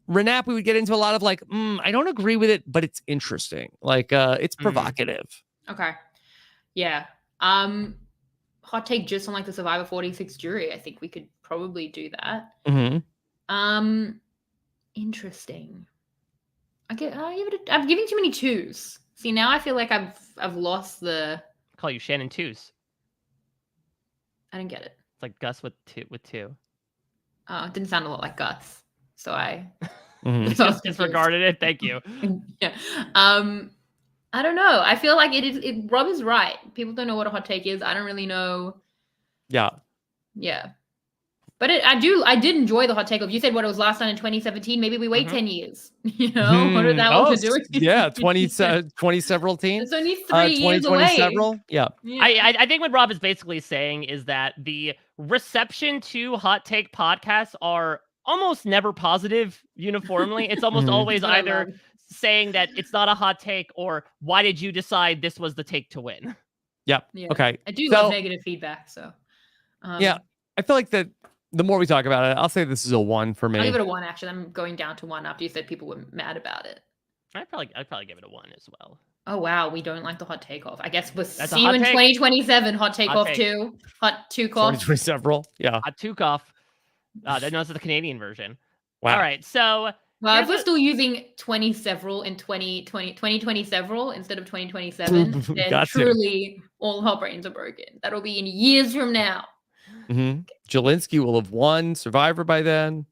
S1: RHAP, we would get into a lot of like, I don't agree with it, but it's interesting, like it's provocative.
S3: Okay, yeah. Hot take just on like the Survivor 46 jury. I think we could probably do that. Interesting. I'm giving too many 2s. See, now I feel like I've lost the.
S2: I call you Shannon Twos.
S3: I didn't get it.
S2: It's like Gus with two.
S3: Oh, it didn't sound a lot like Gus, so I
S2: just disregarded it. Thank you.
S3: Yeah. I don't know. I feel like Rob is right. People don't know what a hot take is. I don't really know.
S1: Yeah.
S3: Yeah. But I did enjoy the hot take. If you said what it was last done in 2017, maybe we wait 10 years. You know, what did that want to do?
S1: Yeah, 20 several teams.
S3: It's only 3 years away.
S1: Several. Yeah.
S2: I think what Rob is basically saying is that the reception to hot take podcasts are almost never positive uniformly. It's almost always either saying that it's not a hot take or why did you decide this was the take to win?
S3: Yeah.
S1: Okay.
S3: I do love negative feedback. So,
S1: yeah, I feel like that the more we talk about it, I'll say this is a 1 for me.
S3: I'll give it a 1. Actually, I'm going down to 1 after you said people were mad about it.
S2: I'd probably give it a 1 as well.
S3: Oh wow, we don't like the hot take off. I guess we'll see you in 2027. Hot take off 2. Hot 2 cough.
S1: 2020 several. Yeah.
S2: Hot 2 cough. That's the Canadian version.
S1: Wow.
S2: All right, so.
S3: Well, if we're still using 20 several in 2020 several instead of 2027, then truly all our brains are broken. That'll be in years from now.
S1: Jelinski will have won Survivor by then.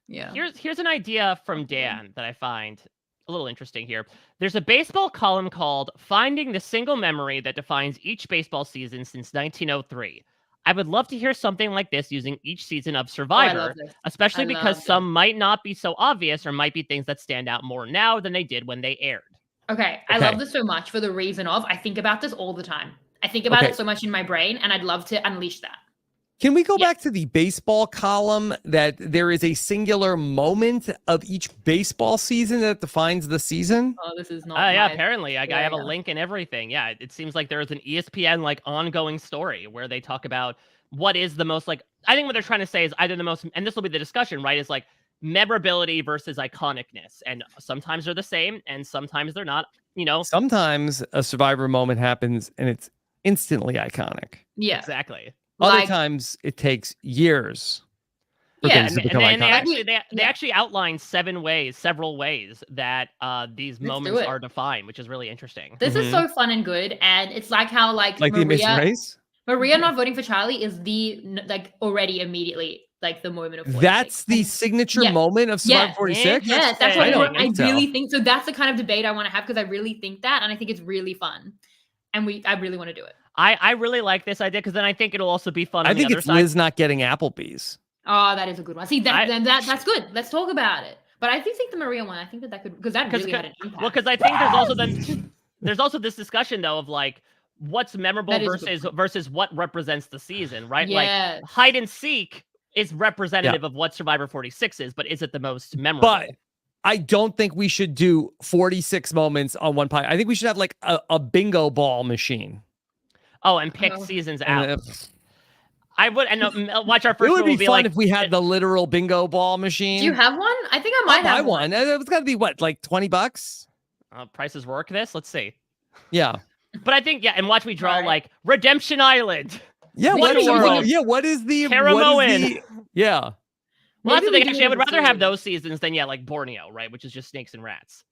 S3: Yeah.
S2: Here's an idea from Dan that I find a little interesting here. There's a baseball column called Finding the Single Memory That Defines Each Baseball Season Since 1903. I would love to hear something like this using each season of Survivor, especially because some might not be so obvious or might be things that stand out more now than they did when they aired.
S3: Okay. I love this so much for the reason of I think about this all the time. I think about
S1: Okay.
S3: it so much in my brain, and I'd love to unleash that.
S1: Can we go
S2: Yeah.
S1: back to the baseball column that there is a singular moment of each baseball season that defines the season?
S3: Oh, this is not.
S2: Yeah,
S3: my-
S2: apparently. I have a
S3: area.
S2: link and everything. Yeah, it seems like there's an ESPN like ongoing story where they talk about what is the most like. I think what they're trying to say is either the most, and this will be the discussion, right? Is like memorability versus iconicness, and sometimes they're the same, and sometimes they're not. You know,
S1: Sometimes a Survivor moment happens and it's instantly iconic.
S3: Yeah.
S2: exactly.
S1: Other
S3: Like-
S1: times it takes years for
S3: Yeah,
S1: things to
S2: And
S1: become
S2: they
S1: iconic.
S2: they actually outline several ways that these
S3: Let's do
S2: moments
S3: it.
S2: are defined, which is really interesting.
S3: This is so fun and good, and it's like how
S1: Like the Amazing Race?
S3: Maria not voting for Charlie is the like already immediately like the moment of 46.
S1: That's the signature
S3: Yeah.
S1: moment of Survivor
S3: Yeah.
S1: 46?
S3: Yes, that's what
S1: I don't
S3: I
S1: think so.
S3: really think. So that's the kind of debate I want to have because I really think that, and I think it's really fun, and I really want to do it.
S2: I really like this idea because then I think it'll also be fun.
S1: I
S2: on
S1: think
S2: the other
S1: it's
S2: side.
S1: Liz not getting Applebee's.
S3: Oh, that is a good one. See, that's good. Let's talk about it. But I do think the Maria one. I think that could because that really had an impact.
S2: Well, because I think there's also this discussion though of like what's memorable
S3: That is a good
S2: versus what represents the season, right?
S3: Yes.
S2: Like hide and seek is representative of what Survivor 46 is, but is it the most memorable?
S1: But I don't think we should do 46 moments on one pie. I think we should have like a bingo ball machine.
S2: Oh, and pick
S3: Oh.
S2: seasons
S1: And,
S2: out. I would, and watch our
S1: it
S2: first
S1: would
S2: one
S1: be
S2: will be
S1: fun
S2: like
S1: if we had the literal bingo ball machine.
S3: Do you have one? I think I might
S1: I'll buy
S3: have
S1: one. It's got to be what, like $20?
S2: prices work this. Let's see.
S1: Yeah.
S2: But I think and watch me draw
S3: Alright.
S2: like Redemption Island.
S1: Yeah.
S2: What
S1: What is,
S2: world?
S1: yeah. What is the
S2: Caramoan.
S1: yeah.
S2: Well, that's the
S3: Maybe
S2: thing.
S3: we
S2: Actually, I
S3: do
S2: would
S3: the
S2: rather have
S3: series.
S2: those seasons than like Borneo, right? Which is just snakes and rats.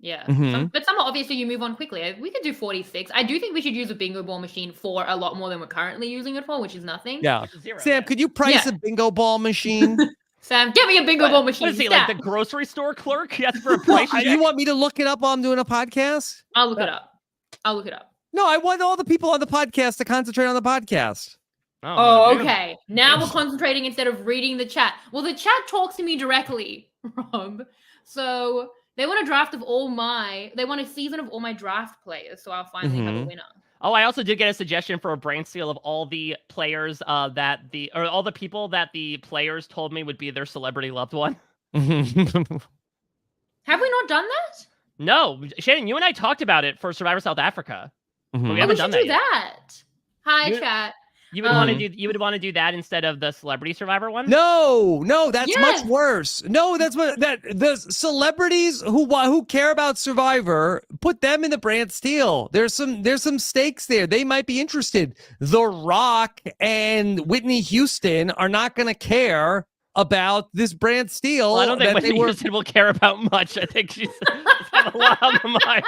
S3: Yeah.
S1: Mhm.
S3: But somehow, obviously, you move on quickly. We could do 46. I do think we should use a bingo ball machine for a lot more than we're currently using it for, which is nothing.
S1: Yeah.
S2: Which is zero,
S1: Sam,
S2: yeah.
S1: could you price
S3: Yeah.
S1: a bingo ball machine?
S3: Sam, get me a bingo ball machine.
S2: What is he like
S3: stat.
S2: the grocery store clerk? That's for a price check.
S1: You want me to look it up while I'm doing a podcast?
S3: I'll look it up. I'll look it up.
S1: No, I want all the people on the podcast to concentrate on the podcast.
S3: Oh,
S2: man.
S3: okay. Now we're concentrating instead of reading the chat. Well, the chat talks to me directly, Rob. So they want a draft of they want a season of all my draft players. So I'll finally have a winner.
S2: Oh, I also did get a suggestion for a brain steal of all the players all the people that the players told me would be their celebrity loved one.
S3: Have we not done that?
S2: No, Shannon, you and I talked about it for Survivor South Africa. But we
S3: Oh, we
S2: haven't
S3: should
S2: done
S3: do
S2: that yet.
S3: that. Hi,
S2: You-
S3: chat.
S2: You would want to do that instead of the Celebrity Survivor one?
S1: No, that's
S3: Yes.
S1: much worse. No, that's what the celebrities who care about Survivor, put them in the brand steal. There's some stakes there. They might be interested. The Rock and Whitney Houston are not going to care about this brand steal.
S2: Well, I don't think
S1: that they
S2: Whitney
S1: were-
S2: Houston will care about much. I think she's got a lot on the mind.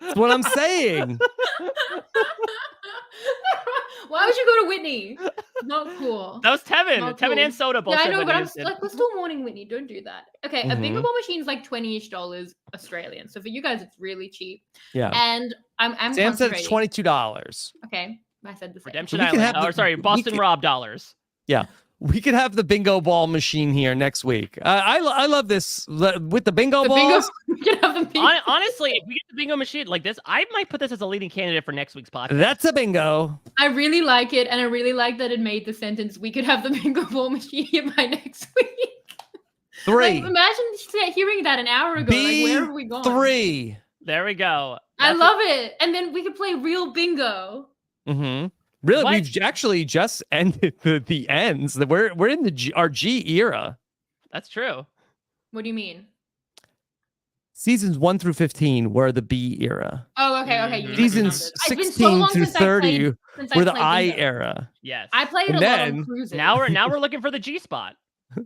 S1: That's what I'm saying.
S3: Why would you go to Whitney? Not cool.
S2: That was Tevin.
S3: Not
S2: Tevin
S3: cool.
S2: and Soda both
S3: Yeah, I
S2: said
S3: know,
S2: Whitney
S3: but I'm
S2: Houston.
S3: like, we're still mourning Whitney. Don't do that. Okay, a bingo ball machine is like $20-ish Australian. So for you guys, it's really cheap.
S1: Yeah.
S3: And I'm
S1: Sam said it's
S3: concentrating.
S1: $22.
S3: Okay, I said the same.
S2: Redemption
S1: We can
S2: Island.
S1: have
S2: Or
S1: the-
S2: sorry,
S1: we
S2: Boston
S1: can-
S2: Rob dollars.
S1: We could have the bingo ball machine here next week. I love this with the bingo
S3: The
S1: balls.
S3: bingo. We can have the bingo.
S2: Honestly, if we get the bingo machine like this, I might put this as a leading candidate for next week's podcast.
S1: That's a bingo.
S3: I really like it, and I really like that it made the sentence, we could have the bingo ball machine here by next week.
S1: 3.
S3: Like, imagine hearing that an hour ago. Like, where have we gone?
S1: 3.
S2: There we go.
S3: I
S2: That's
S3: love it. And then we could play real bingo.
S1: Mm-hmm. Really,
S2: What?
S1: we've actually just ended the ends. We're in the our G era.
S2: That's true.
S3: What do you mean?
S1: Seasons 1 through 15 were the B era.
S3: Oh, okay. You
S2: Mhm.
S1: Seasons
S3: It's been so
S1: 16
S3: long
S1: through
S3: since I
S1: 30
S3: played- since I
S1: were the
S3: played
S1: I
S3: bingo.
S1: era.
S2: Yes.
S3: I played
S1: And
S3: a lot
S1: then-
S3: on cruises.
S2: Now we're looking for the G spot,
S3: Oh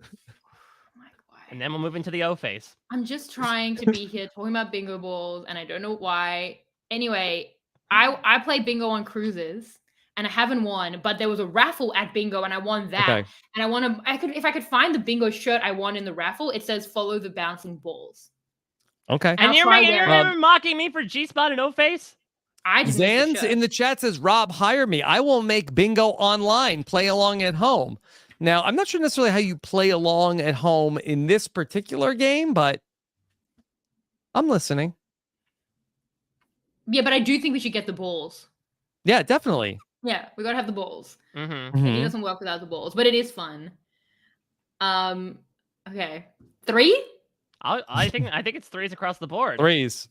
S3: my God.
S2: and then we'll move into the O phase.
S3: I'm just trying to be here talking about bingo balls, and I don't know why. Anyway, I play bingo on cruises, and I haven't won, but there was a raffle at bingo, and I won that.
S1: Okay.
S3: And if I could find the bingo shirt I won in the raffle, it says "Follow the bouncing balls."
S1: Okay.
S3: I'll
S2: And you're
S3: try that.
S2: mocking me for G spot and O face.
S3: I just missed
S1: Zan's
S3: shirt.
S1: in the chat says, Rob, hire me. I will make bingo online, play along at home. Now, I'm not sure necessarily how you play along at home in this particular game, but I'm listening.
S3: Yeah, but I do think we should get the balls.
S1: Yeah, definitely.
S3: Yeah, we gotta have the balls.
S2: Mm-hmm.
S3: It
S1: Mhm.
S3: doesn't work without the balls, but it is fun. Okay. 3?
S2: I think it's threes across the board.
S1: Threes.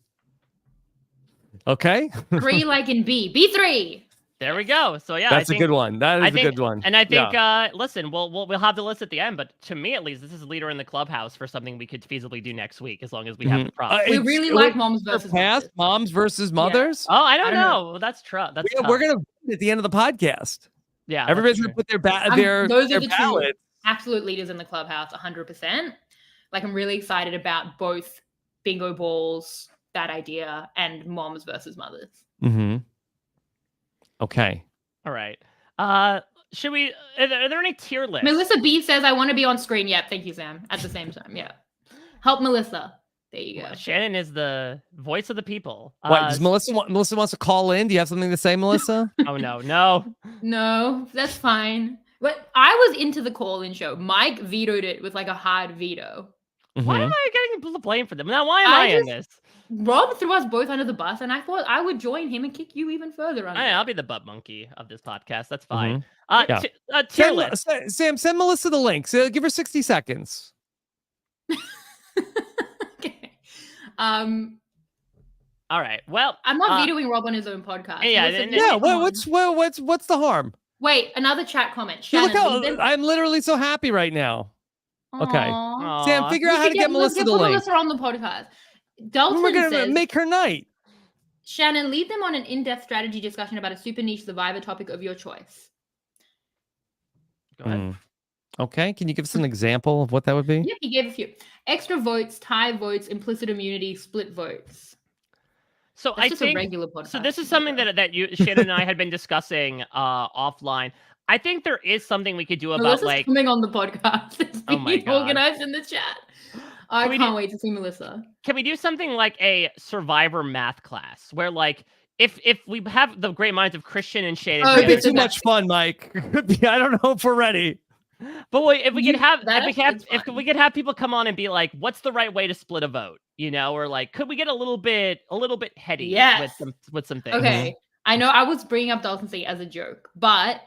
S1: Okay.
S3: 3 like in B. B3.
S2: There we go. So yeah,
S1: That's
S2: I
S1: a
S2: think,
S1: good one. That
S2: I
S1: is a
S2: think,
S1: good one.
S2: and I think,
S1: Yeah.
S2: listen, we'll have the list at the end, but to me at least, this is leader in the clubhouse for something we could feasibly do next week as long as we have the props.
S3: We
S1: It's-
S3: really
S1: it
S3: like
S1: would
S3: moms versus
S1: surpass
S3: mothers.
S1: moms versus mothers.
S2: Oh, I don't
S3: I don't know.
S2: know. Well, that's true. That's
S1: We're
S2: tough.
S1: gonna vote at the end of the podcast.
S2: Yeah, that's
S1: Everybody's
S2: true.
S1: gonna put their
S3: Those
S1: their
S3: are the two
S1: ballots.
S3: absolute leaders in the clubhouse, 100%. Like, I'm really excited about both bingo balls, that idea, and moms versus mothers.
S1: Mm-hmm. Okay.
S2: All right. Should we? Are there any tier lists?
S3: Melissa B says, I want to be on screen. Yep, thank you, Sam. At the same time, yeah. Help Melissa. There you go.
S2: Shannon is the voice of the people.
S1: What does Melissa wants to call in? Do you have something to say, Melissa?
S2: Oh no.
S3: No, that's fine. But I was into the call-in show. Mike vetoed it with like a hard veto.
S2: Why am
S1: Mhm.
S2: I getting the blame for them? Now, why am I in this?
S3: Rob threw us both under the bus, and I thought I would join him and kick you even further under.
S2: I'll be the butt monkey of this podcast. That's fine.
S1: Yeah.
S2: Tier list.
S1: Sam, send Melissa the link. So give her 60 seconds.
S3: Okay.
S2: All right. Well,
S3: I'm not vetoing Rob on his own podcast.
S2: Yeah,
S3: Listen,
S2: and-
S1: What's the harm?
S3: Wait, another chat comment.
S1: Yeah,
S3: Shannon,
S1: look how
S3: leave them-
S1: I'm literally so happy right now. Okay.
S3: Aw.
S1: Sam, figure out how to get Melissa the
S3: put
S1: link.
S3: Melissa on the podcast. Dalton
S1: We're gonna
S3: says,
S1: make her night.
S3: Shannon, lead them on an in-depth strategy discussion about a super niche survivor topic of your choice.
S2: Go ahead.
S1: Mm. Okay, can you give us an example of what that would be?
S3: Yep, he gave a few. Extra votes, tie votes, implicit immunity, split votes.
S2: So
S3: That's
S2: I
S3: just
S2: think
S3: a regular podcast.
S2: so. This is something that you, Shannon, and I had been discussing offline. I think there is something we could do about
S3: Melissa's
S2: like.
S3: coming on the podcast. It's
S2: Oh my
S3: being
S2: God.
S3: organized in the chat. I
S2: we
S3: can't
S2: do-
S3: wait to see Melissa.
S2: Can we do something like a Survivor math class where like if we have the great minds of Christian and Shannon,
S3: Oh,
S1: Could be
S3: yeah,
S1: too
S3: so
S1: much fun, Mike. Could be, I don't know if we're ready.
S2: but wait, if we could have
S3: that's
S2: if
S3: fine.
S2: we could have people come on and be like, what's the right way to split a vote? You know, or like, could we get a little bit heady
S3: Yes.
S2: with some things?
S3: Okay. I know I was bringing up Dalton Sea as a joke, but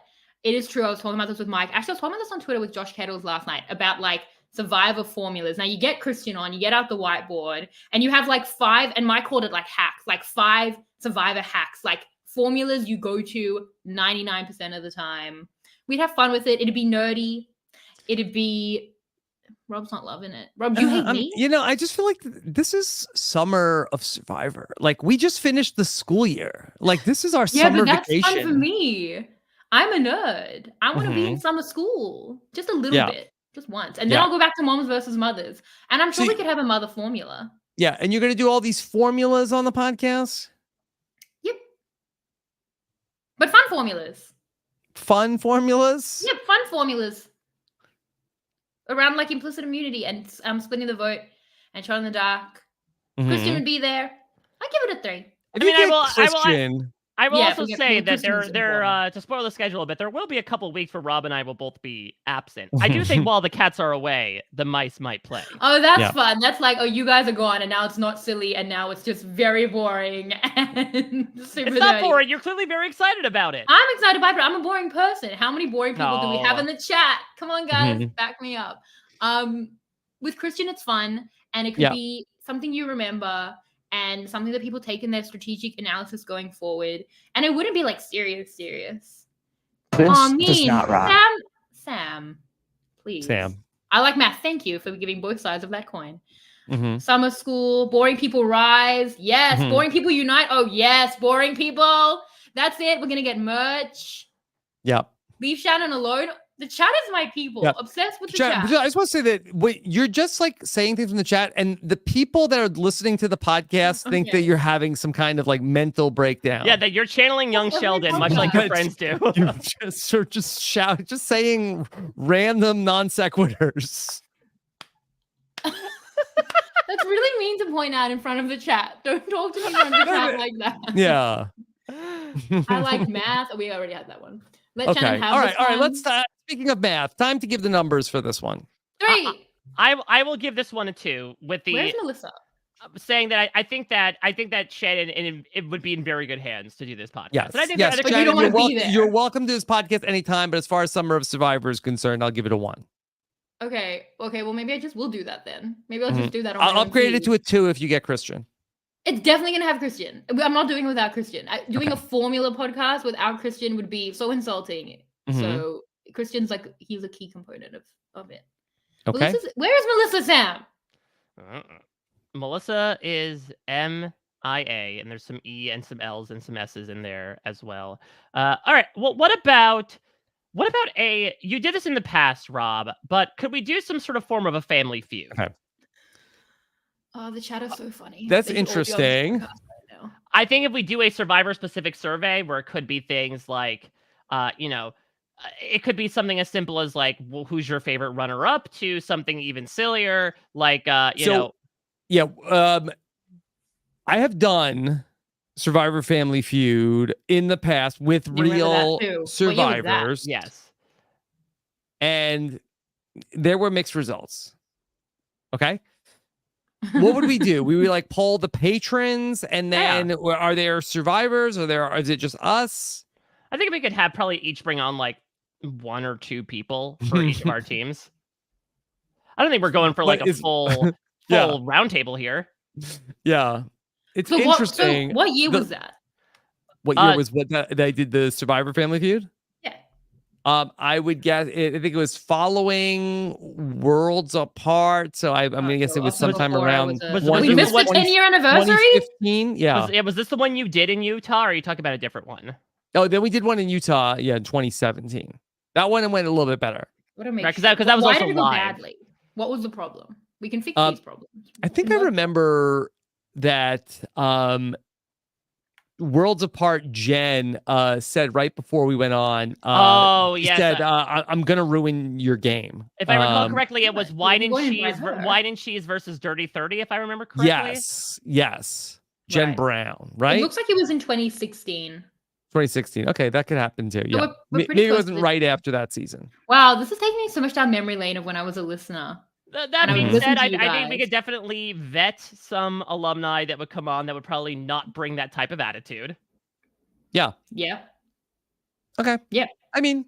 S3: it is true. I was talking about this with Mike. Actually, I was talking about this on Twitter with Josh Kettles last night about like survivor formulas. Now you get Christian on, you get out the whiteboard, and you have like 5, and Mike called it like hacks, like 5 survivor hacks, like formulas you go to 99% of the time. We'd have fun with it. It'd be nerdy. It'd be Rob's not loving it. Rob, you hate me?
S1: You know, I just feel like this is summer of Survivor. Like we just finished the school year. Like this is our
S3: Yeah,
S1: summer
S3: but that's
S1: vacation.
S3: fun for me. I'm a nerd. I want to be in summer school just a little bit, just once, and then
S1: Yeah.
S3: I'll go back to moms versus mothers. And I'm sure
S1: See-
S3: we could have a mother formula.
S1: Yeah, and you're gonna do all these formulas on the podcast?
S3: Yep. But fun formulas.
S1: Fun formulas?
S3: Yep, fun formulas. Around like implicit immunity and splitting the vote and shot in the dark.
S1: Mhm.
S3: Christian would be there. I give it a 3.
S1: If
S2: I
S1: you
S2: mean, I
S1: get
S2: will-
S1: Christian,
S2: I will
S3: Yeah,
S2: also
S3: we get-
S2: say
S3: we
S2: that
S3: Christian's
S2: there
S3: important.
S2: to spoil the schedule a bit, there will be a couple weeks where Rob and I will both be absent. I do think while the cats are away, the mice might play.
S3: Oh, that's
S1: Yeah.
S3: fun. That's like, oh, you guys are gone, and now it's not silly, and now it's just very boring and super
S2: It's not
S3: nerdy.
S2: boring. You're clearly very excited about it.
S3: I'm excited about it, but I'm a boring person. How many boring people do we have
S2: No.
S3: in the chat? Come on, guys,
S1: Mhm.
S3: back me up. With Christian, it's fun, and it could
S1: Yeah.
S3: be something you remember and something that people take in their strategic analysis going forward. And it wouldn't be like serious.
S4: This
S3: Oh,
S4: does
S3: mean.
S4: not rock.
S3: Sam, please.
S1: Sam.
S3: I like math. Thank you for giving both sides of that coin.
S1: Mhm.
S3: Summer school, boring people rise. Yes.
S1: Mhm.
S3: Boring people unite. Oh, yes. Boring people. That's it. We're going to get merch.
S1: Yep.
S3: Leave Shannon alone. The chat is my people.
S1: Yeah.
S3: Obsessed with the
S1: Chat,
S3: chat.
S1: but I just want to say that you're just like saying things in the chat, and the people that are listening to the podcast think
S3: Okay.
S1: that you're having some kind of like mental breakdown.
S2: Yeah, that you're channeling young
S3: Every
S2: Sheldon, much like your
S1: podcast.
S2: friends do.
S1: you just saying random non sequiturs.
S3: That's really mean to point out in front of the chat. Don't talk to me in front of the chat like that.
S1: Yeah.
S3: I like math. Oh, we already had that one. Let
S1: Okay.
S3: Shannon have
S1: All
S3: this
S1: right.
S3: one.
S1: Let's start. Speaking of math, time to give the numbers for this one.
S3: 3.
S2: I will give this one a 2 with the
S3: Where's Melissa?
S2: saying that I think that Shannon and it would be in very good hands to do this podcast.
S1: Yes,
S2: And I think
S1: yes.
S2: that,
S3: But you don't want to be there.
S1: You're welcome to this podcast anytime, but as far as Summer of Survivor is concerned, I'll give it a 1.
S3: Okay. Well, maybe I just will do that then. Maybe I'll just do that on
S1: I'll
S3: my own
S1: upgrade it
S3: feed.
S1: to a 2 if you get Christian.
S3: It's definitely going to have Christian. I'm not doing it without Christian. Doing a formula podcast without Christian would be so insulting. So Christian's like, he's a key component of it.
S1: Okay.
S3: Where is Melissa Sam?
S2: Melissa is MIA, and there's some E and some L's and some S's in there as well. All right. Well, what about you did this in the past, Rob, but could we do some sort of form of a family feud? Okay.
S3: Oh, the chat is so funny.
S1: That's interesting.
S2: I think if we do a Survivor specific survey where it could be things like, it could be something as simple as like, well, who's your favorite runner up, to something even sillier, like,
S1: Yeah. I have done Survivor Family Feud in the past with real survivors.
S2: Yes.
S1: And there were mixed results. Okay. What would we do? We would like poll the patrons, and then are there survivors, or is it just us?
S2: I think we could have probably each bring on like 1 or 2 people for each of our teams. I don't think we're going for like a full roundtable here.
S1: Yeah, it's interesting.
S3: What year was that?
S1: What year was they did the Survivor Family Feud?
S3: Yeah.
S1: I would guess. I think it was following Worlds Apart. So I'm gonna guess it was sometime around.
S3: We missed the 10-year anniversary.
S1: 2015. Yeah.
S2: Was this the one you did in Utah, or are you talking about a different one?
S1: Oh, then we did one in Utah. Yeah, in 2017. That one went a little bit better.
S2: Because that was
S3: Why
S2: also
S3: did it go
S2: live.
S3: badly? What was the problem? We can fix these problems.
S1: I think I remember that Worlds Apart Jen said right before we went on.
S2: Yes.
S1: Said, I'm going to ruin your game.
S2: If I recall correctly, it was wine and cheese versus Dirty 30, if I remember correctly.
S1: Yes. Jen Brown, right?
S3: It looks like it was in 2016.
S1: 2016. Okay, that could happen too.
S3: So
S1: Yeah. Maybe it wasn't right after that season.
S3: Wow, this is taking me so much down memory lane of when I was a listener.
S2: That being said, I think we could definitely vet some alumni that would come on that would probably not bring that type of attitude.
S1: Yeah.
S3: Yeah.
S1: Okay.
S3: Yeah.
S1: I mean,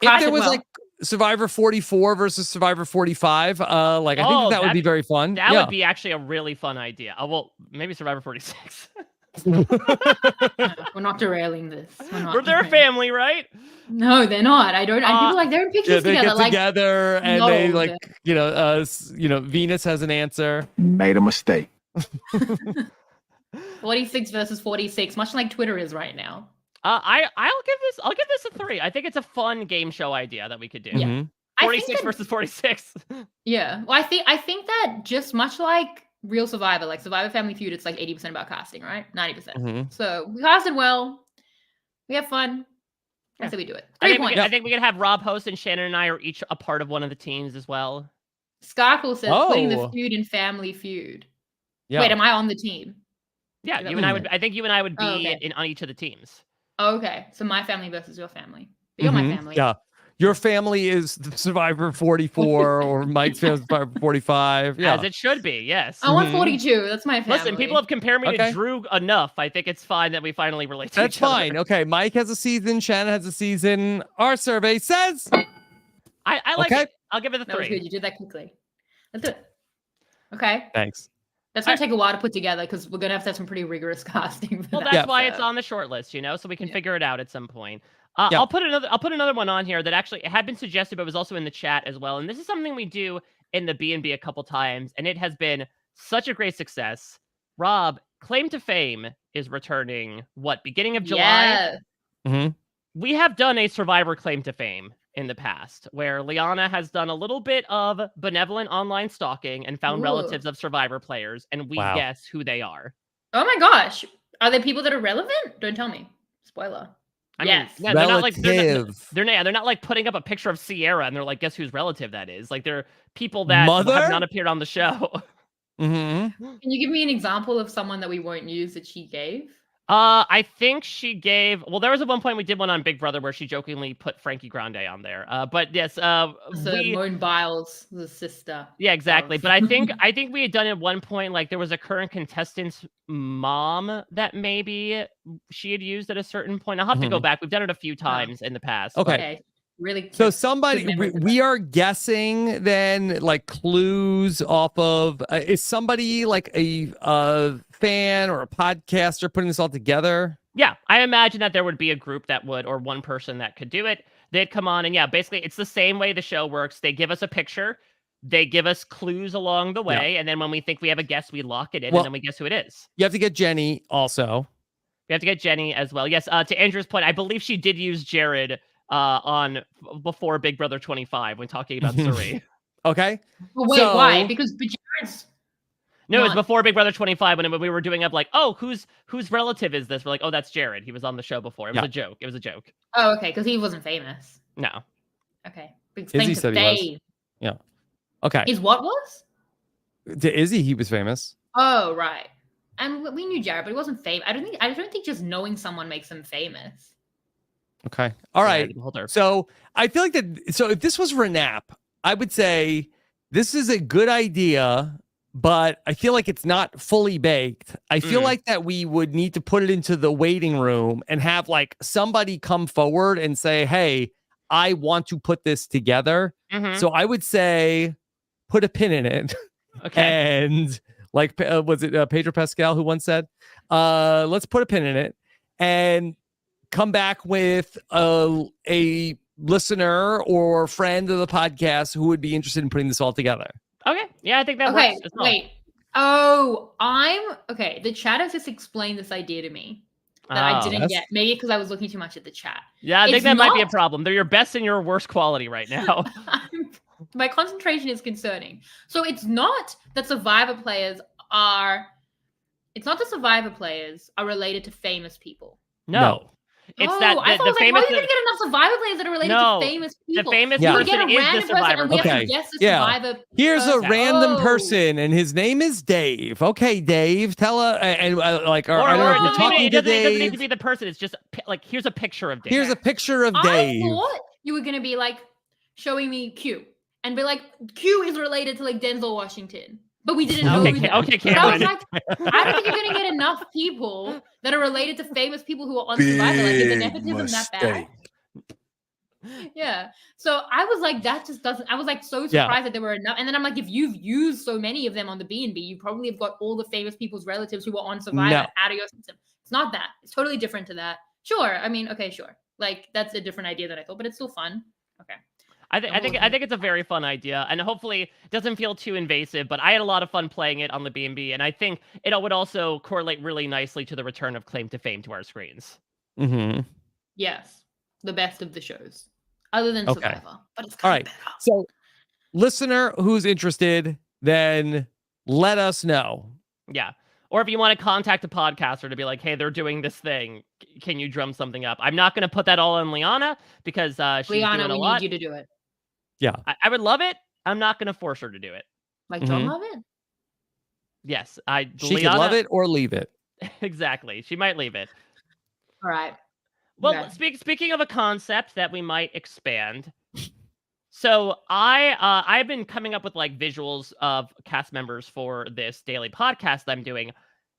S1: if there was like Survivor 44 versus Survivor 45, I think that would be very fun.
S2: That would be actually a really fun idea. Well, maybe Survivor 46.
S3: We're not derailing this.
S2: They're a family, right?
S3: No, they're not. People like they're in pictures
S1: they
S3: together.
S1: Get together and they Venus has an answer.
S4: Made a mistake.
S3: 46 versus 46, much like Twitter is right now.
S2: I'll give this a 3. I think it's a fun game show idea that we could do.
S3: Yeah.
S2: 46 versus 46.
S3: Yeah. Well, I think that just much like real Survivor, like Survivor Family Feud, it's like 80% about casting, right? 90%. So we casted well. We have fun. I say we do it.
S2: I think we could have Rob host, and Shannon and I are each a part of one of the teams as well.
S3: Skarkle says putting the feud in Family Feud. Yeah. Wait, am I on the team?
S2: Yeah, you and I would. I think you and I would be on each of the teams.
S3: Oh, okay, so my family versus your family. But you're my family.
S1: Yeah. Your family is Survivor 44 or Mike's family is Survivor 45. Yeah.
S2: As it should be, yes.
S3: I want 42. That's my family.
S2: Listen, people have compared me to Drew enough. I think it's fine that we finally relate to each other.
S1: That's fine. Okay, Mike has a season. Shannon has a season. Our survey says...
S2: I like it. I'll give it a 3.
S3: That was good. You did that quickly. Let's do it. Okay.
S1: Thanks.
S3: That's going to take a while to put together because we're going to have some pretty rigorous casting.
S2: That's why it's on the short list, so we can figure it out at some point. I'll put another one on here that actually had been suggested, but was also in the chat as well. And this is something we do in the B&B a couple times, and it has been such a great success. Rob, Claim to Fame is returning, beginning of July?
S3: Yeah.
S2: We have done a Survivor Claim to Fame in the past, where Liana has done a little bit of benevolent online stalking and found relatives of Survivor players, and we guess who they are.
S3: Oh my gosh. Are they people that are relevant? Don't tell me. Spoiler.
S2: I mean, they're not like they're not like putting up a picture of Sierra and they're like, guess whose relative that is? Like they're people that have not appeared on the show.
S3: Can you give me an example of someone that we won't use that she gave?
S2: I think she gave. Well, there was at one point we did one on Big Brother where she jokingly put Frankie Grande on there. But yes,
S3: Simone Biles, the sister.
S2: Yeah, exactly. But I think we had done it at one point. Like there was a current contestant's mom that maybe she had used at a certain point. I'll have to go back. We've done it a few times in the past.
S1: Okay.
S3: Really.
S1: So somebody, we are guessing then, like clues off of. Is somebody like a fan or a podcaster putting this all together?
S2: Yeah, I imagine that there would be a group that would, or one person that could do it. They'd come on and basically it's the same way the show works. They give us a picture, they give us clues along the way, and then when we think we have a guess, we lock it in, and then we guess who it is.
S1: You have to get Jenny also.
S2: We have to get Jenny as well. Yes, to Andrew's point, I believe she did use Jared on before Big Brother 25 when talking about Suri.
S1: Okay.
S3: Well, wait, why? Because Jared's...
S2: No, it was before Big Brother 25 when we were doing up like, oh, whose relative is this? We're like, oh, that's Jared. He was on the show before. It was a joke. It was a joke.
S3: Oh, okay, because he wasn't famous.
S2: No.
S3: Okay.
S1: Izzy said he was. Yeah. Okay.
S3: Is what was?
S1: To Izzy, he was famous.
S3: Oh, right. And we knew Jared, but he wasn't famous. I don't think just knowing someone makes them famous.
S1: Okay. All right. So I feel like that. So if this was RHAP, I would say this is a good idea, but I feel like it's not fully baked. I feel like that we would need to put it into the waiting room and have like somebody come forward and say, hey, I want to put this together. So I would say put a pin in it.
S2: Okay.
S1: And like, was it Pedro Pascal who once said, let's put a pin in it and come back with a listener or friend of the podcast who would be interested in putting this all together.
S2: Okay. Yeah, I think that works.
S3: Well. Wait. Oh, okay. The chat has just explained this idea to me that I didn't get. Maybe because I was looking too much at the chat.
S2: Yeah, I think that might be a problem. They're your best and your worst quality right now.
S3: My concentration is concerning. So it's not that Survivor players are related to famous people.
S2: No. It's that
S3: I thought
S2: the famous.
S3: How are you going to get enough Survivor players that are related to famous people?
S2: The famous
S3: person
S2: is the Survivor.
S3: And we have to guess the Survivor.
S1: Here's a random person, and his name is Dave. Okay, Dave, tell her. And like, I don't know if you're talking to Dave.
S2: It doesn't need to be the person. It's just like, here's a picture of Dave.
S1: Here's a picture of Dave.
S3: I thought you were going to be like showing me Q and be like, Q is related to like Denzel Washington. But we didn't know that.
S2: Okay, Cameron.
S3: I don't think you're going to get enough people that are related to famous people who are on Survivor. Like, is the nepotism that bad? Yeah. So I was like, that just doesn't. I was like so surprised that there were enough. And then I'm like, if you've used so many of them on the B&B, you probably have got all the famous people's relatives who were on Survivor out of your system. It's not that. It's totally different to that. Sure. I mean, okay, sure. Like, that's a different idea than I thought, but it's still fun. Okay.
S2: I think it's a very fun idea, and hopefully it doesn't feel too invasive. But I had a lot of fun playing it on the B&B, and I think it would also correlate really nicely to the return of Claim to Fame to our screens.
S3: Yes, the best of the shows, other than Survivor. But it's kind of better.
S1: So, listener who's interested, then let us know.
S2: Yeah. Or if you want to contact a podcaster to be like, hey, they're doing this thing. Can you drum something up? I'm not going to put that all on Liana because she's doing a lot.
S3: Liana, we need you to do it.
S1: Yeah.
S2: I would love it. I'm not going to force her to do it.
S3: Like John love it?
S2: Yes.
S1: She could love it or leave it.
S2: Exactly. She might leave it.
S3: All right.
S2: Well, speaking of a concept that we might expand. So I've been coming up with like visuals of cast members for this daily podcast that I'm doing.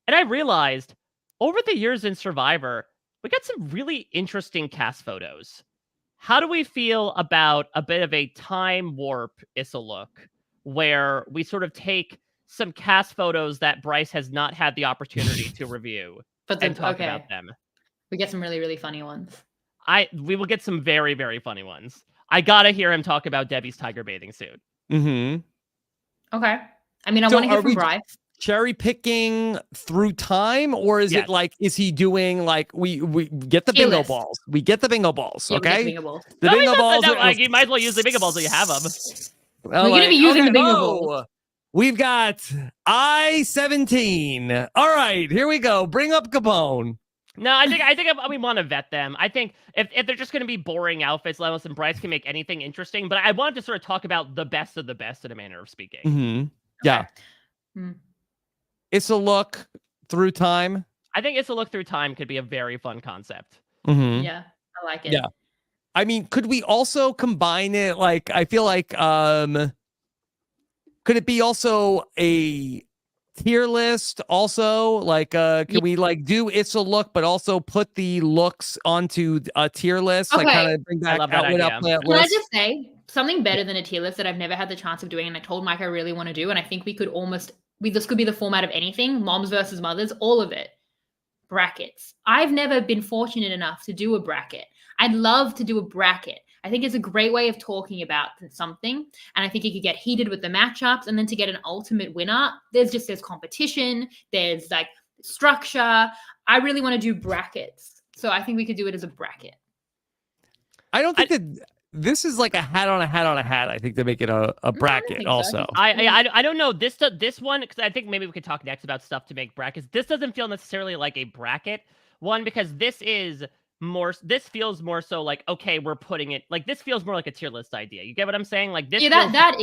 S2: And I realized over the years in Survivor, we got some really interesting cast photos. How do we feel about a bit of a time warp Issa look where we sort of take some cast photos that Bryce has not had the opportunity to review and talk about them?
S3: We get some really, really funny ones.
S2: We will get some very, very funny ones. I gotta hear him talk about Debbie's tiger bathing suit.
S3: Okay. I mean, I want to hear from Bryce.
S1: Cherry picking through time, or is it like, is he doing like we get the bingo balls? We get the bingo balls, okay?
S3: Bingo balls.
S1: The bingo balls.
S2: You might as well use the bingo balls that you have them.
S3: We're gonna be using the bingo balls.
S1: We've got I-17. All right, here we go. Bring up Capone.
S2: No, I think we want to vet them. I think if they're just going to be boring outfits, Lemus and Bryce can make anything interesting. But I wanted to sort of talk about the best of the best in a manner of speaking.
S1: Yeah. It's a look through time.
S2: I think It's a Look Through Time could be a very fun concept.
S1: Mm-hmm.
S3: Yeah, I like it.
S1: Yeah. I mean, could we also combine it? Like, I feel like, could it be also a tier list? Also, like, can we like do It's a Look, but also put the looks onto a tier list? Like,
S3: Okay.
S1: kind of bring back
S2: love that
S1: Outwit
S2: idea.
S1: Up that
S3: Can I
S1: list.
S3: just say something better than a tier list that I've never had the chance of doing, and I told Mike I really want to do, and I think we could this could be the format of anything, moms versus mothers, all of it. Brackets. I've never been fortunate enough to do a bracket. I'd love to do a bracket. I think it's a great way of talking about something, and I think you could get heated with the matchups, and then to get an ultimate winner, there's competition, there's like structure. I really want to do brackets, so I think we could do it as a bracket.
S1: I don't think that this is like a hat on a hat on a hat. I think to make it a bracket
S3: think so.
S1: also.
S2: I don't know this one, because I think maybe we could talk next about stuff to make brackets. This doesn't feel necessarily like a bracket one, because this feels more so like, okay, we're putting it like, this feels more like a tier list idea. You get what I'm saying? Like this.
S3: Yeah, that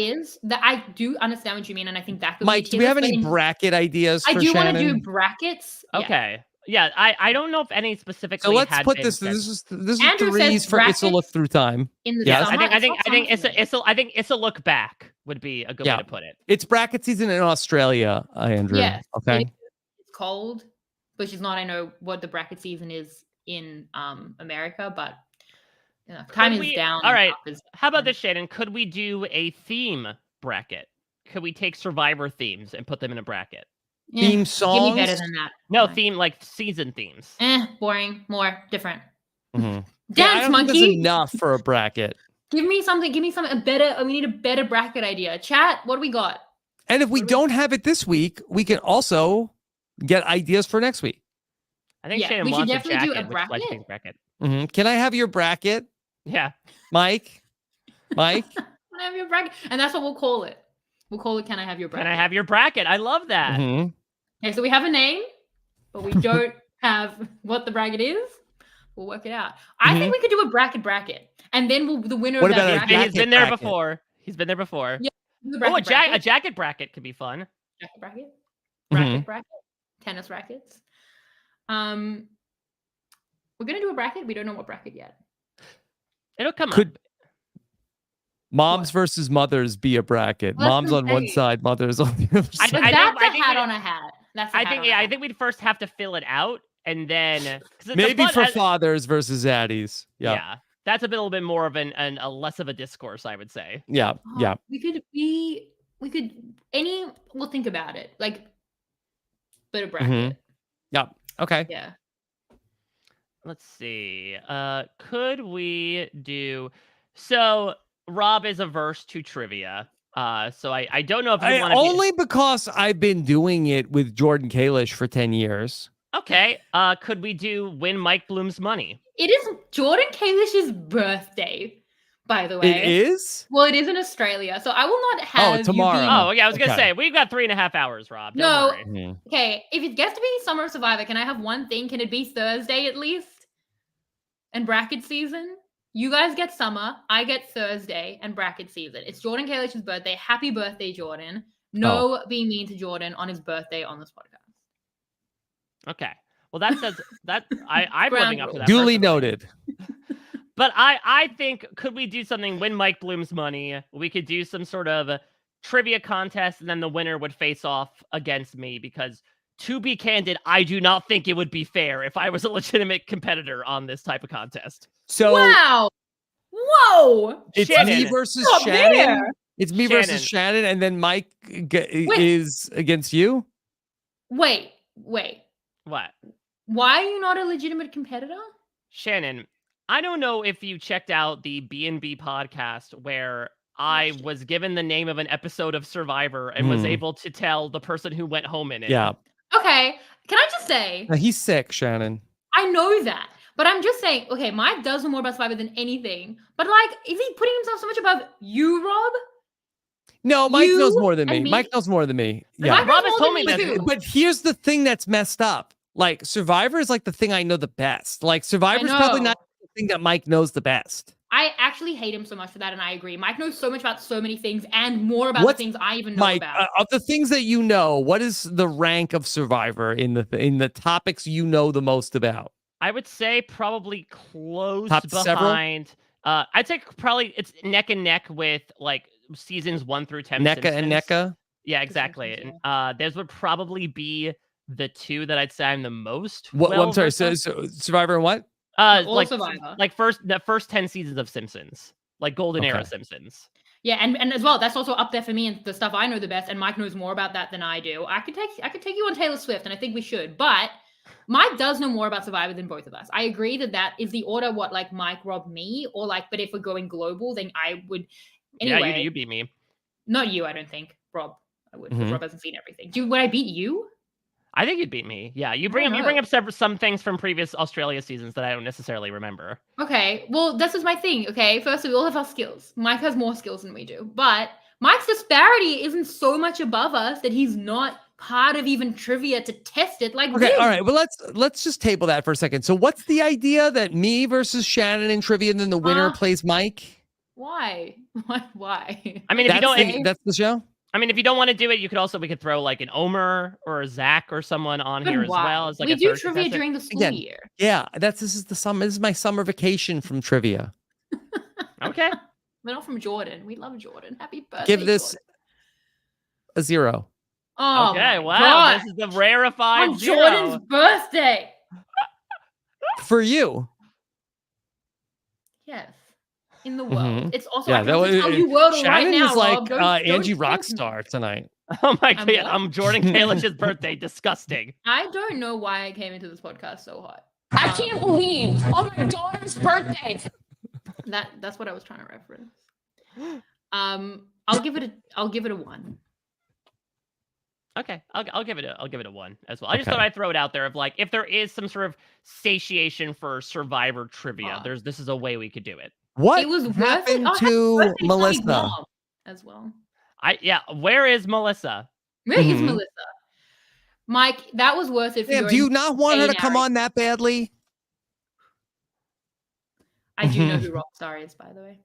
S3: I do understand what you mean, and I think that could
S1: Mike,
S3: be
S1: do we have any bracket ideas for
S3: I do want to
S1: Shannon?
S3: do brackets. Yeah.
S2: Okay. Yeah, I don't know if any specifically.
S1: So let's
S2: had
S1: put
S2: been
S1: this.
S2: said.
S1: This is
S3: Andrew
S1: threes
S3: says
S1: for It's a Look
S3: brackets
S1: Through Time.
S3: in the
S1: Yes.
S3: summer.
S2: I think
S3: not
S2: It's a Look Back would be a good way to put it.
S1: It's bracket season in Australia, Andrew.
S3: Yes.
S1: Okay.
S3: It's cold, which is not. I know what the bracket season is in America, but time is down.
S2: All right. How about this, Shannon? Could we do a theme bracket? Could we take Survivor themes and put them in a bracket?
S1: Theme songs?
S3: Give me better than that.
S2: No,
S3: Fine.
S2: theme like season themes.
S3: Boring. More different.
S1: Mm-hmm.
S3: Dance
S1: I don't think
S3: monkey.
S1: that's enough for a bracket.
S3: Give me something. A better. We need a better bracket idea. Chat. What do we got?
S1: And if we don't have it this week, we can also get ideas for next week.
S2: I think
S3: Yeah,
S2: Shannon
S3: we should
S2: wants
S3: definitely do a
S2: jacket, which is why she
S3: bracket.
S2: thinks bracket.
S1: Mm-hmm. Can I have your bracket,
S2: Yeah.
S1: Mike?
S3: Can I have your bracket? And that's what we'll call it. We'll call it Can I Have Your Bracket?
S2: Can I have your bracket? I love that.
S1: Mm-hmm.
S3: Okay, so we have a name, but we don't have what the bracket is. We'll work it out. I think we could do a bracket, and then the winner
S1: What
S3: of that
S1: about a
S3: bracket.
S2: He's been there
S1: bracket?
S2: before. He's been there before.
S3: Yeah, the
S2: Oh,
S3: bracket
S2: a jacket bracket could be fun.
S3: Jacket bracket.
S1: Mhm.
S3: Bracket. Tennis rackets. We're gonna do a bracket. We don't know what bracket yet.
S2: It'll come up.
S1: Could moms versus mothers be a bracket?
S3: Well, that's
S1: Moms
S3: what
S1: on
S3: I'm
S1: one
S3: saying.
S1: side, mothers on the other side.
S3: But
S2: I
S3: that's
S2: think
S3: a hat
S2: we-
S3: on a hat. That's a
S2: I
S3: hat
S2: think
S3: on a
S2: I
S3: hat.
S2: think we'd first have to fill it out, and then
S1: Maybe for fathers versus zaddies. Yeah.
S2: Yeah, that's a little bit more of a less of a discourse, I would say.
S1: Yeah. Yeah.
S3: We could we'll think about it. Like, but a bracket.
S1: Yeah. Okay.
S3: Yeah.
S2: Let's see. Could we do so? Rob is averse to trivia. So I don't know if you want to
S1: only because I've been doing it with Jordan Kalish for 10 years.
S2: Okay. Could we do Win Mike Bloom's Money?
S3: It is Jordan Kalish's birthday, by the way.
S1: It is?
S3: Well, it is in Australia, so I will not have
S1: tomorrow.
S3: You be...
S2: Oh, yeah, I was gonna
S1: Okay.
S2: say we've got 3.5 hours, Rob. Don't
S3: No.
S2: worry.
S1: Mhm.
S3: Okay, if it gets to be Summer of Survivor, can I have one thing? Can it be Thursday at least? And bracket season? You guys get summer, I get Thursday and bracket season. It's Jordan Kalish's birthday. Happy birthday, Jordan. No being mean to Jordan on his birthday on this podcast.
S2: Okay. Well, that says that I'm
S3: Ground
S2: living up to
S3: rules.
S2: that.
S1: Duly
S2: personally.
S1: noted.
S2: But I think, could we do something, Win Mike Bloom's Money? We could do some sort of trivia contest, and then the winner would face off against me, because to be candid, I do not think it would be fair if I was a legitimate competitor on this type of contest.
S1: So
S3: Wow! Whoa!
S1: it's
S2: Shannon.
S1: me versus
S3: Stop
S1: Shannon.
S3: there.
S1: It's me
S2: Shannon.
S1: versus Shannon, and then Mike is against you.
S3: Wait.
S2: What?
S3: Why are you not a legitimate competitor?
S2: Shannon, I don't know if you checked out the B&B podcast where I was given the name of an episode of Survivor and was able to tell the person who went home in it.
S1: Yeah.
S3: Okay, can I just say,
S1: He's sick, Shannon.
S3: I know that, but I'm just saying, okay, Mike does know more about Survivor than anything, but like, is he putting himself so much above you, Rob?
S1: No, Mike
S3: You
S1: knows more than me.
S3: and me?
S1: Mike knows more than me.
S3: Mike
S1: Yeah.
S3: knows
S2: Rob has
S3: more
S2: told
S3: than
S2: me that.
S3: too.
S1: But here's the thing that's messed up. Like, Survivor is like the thing I know the best. Like, Survivor is probably
S3: know.
S1: not the thing that Mike knows the best.
S3: I actually hate him so much for that, and I agree. Mike knows so much about so many things and more about the things I even know
S1: Mike,
S3: about.
S1: of the things that you know, what is the rank of Survivor in the topics you know the most about?
S2: I would say probably close
S1: Top
S2: behind. I'd say probably it's neck and neck with like seasons 1 through 10.
S1: NECA and NECA?
S2: Yeah, exactly. And those would probably be the two that I'd say I'm the most.
S1: I'm sorry. So Survivor and what?
S3: Survivor.
S2: Like the first 10 seasons of Simpsons, like Golden Era Simpsons.
S3: Yeah, and as well, that's also up there for me and the stuff I know the best. And Mike knows more about that than I do. I could take you on Taylor Swift, and I think we should. But Mike does know more about Survivor than both of us. I agree that is the order. What, like Mike, Rob, me, or like? But if we're going global, then I would. Anyway,
S2: Yeah, you beat me.
S3: Not you, I don't think. Rob, I would. Because Rob hasn't seen everything. Would I beat you?
S2: I think you'd beat me. Yeah, you bring up some things from previous Australia seasons that I don't necessarily remember.
S3: Okay, well, this is my thing. Okay, first we all have our skills. Mike has more skills than we do, but Mike's disparity isn't so much above us that he's not part of even trivia to test it. Like,
S1: okay, all right. Well, let's just table that for a second. So, what's the idea that me versus Shannon in trivia, and then the winner plays Mike?
S3: Why? Why?
S2: I mean,
S1: that's the show.
S2: I mean, if you don't want to do it, we could throw like an Omer or a Zach or someone on here as well. As like
S3: we do trivia during the school year.
S1: Yeah, this is my summer vacation from trivia.
S2: Okay.
S3: We're not from Jordan. We love Jordan. Happy birthday.
S1: Give this
S3: Jordan.
S1: a 0.
S3: Oh,
S2: okay. Wow.
S3: God.
S2: This is the rarefied
S3: on
S2: 0.
S3: Jordan's birthday.
S1: For you.
S3: Yes. In the world. It's also
S1: yeah,
S3: I can tell you world
S1: Shannon
S3: right now.
S1: is like
S3: Rob.
S1: Angie Rockstar tonight.
S2: Oh my God. I'm Jordan Kalish's birthday. Disgusting.
S3: I don't know why I came into this podcast so hot.
S5: I can't believe on my daughter's birthday.
S3: That's what I was trying to reference. I'll give it a 1.
S2: Okay, I'll give it a 1 as well. I just thought I'd throw it out there of like if there is some sort of satiation for Survivor trivia, this is a way we could do it.
S1: What
S3: it was
S1: happened to Melissa
S3: as well?
S2: Where is Melissa?
S3: Where is Melissa? Mike, that was worth it.
S1: Do you not want her to come on that badly?
S3: I do know who Rockstar is, by the way.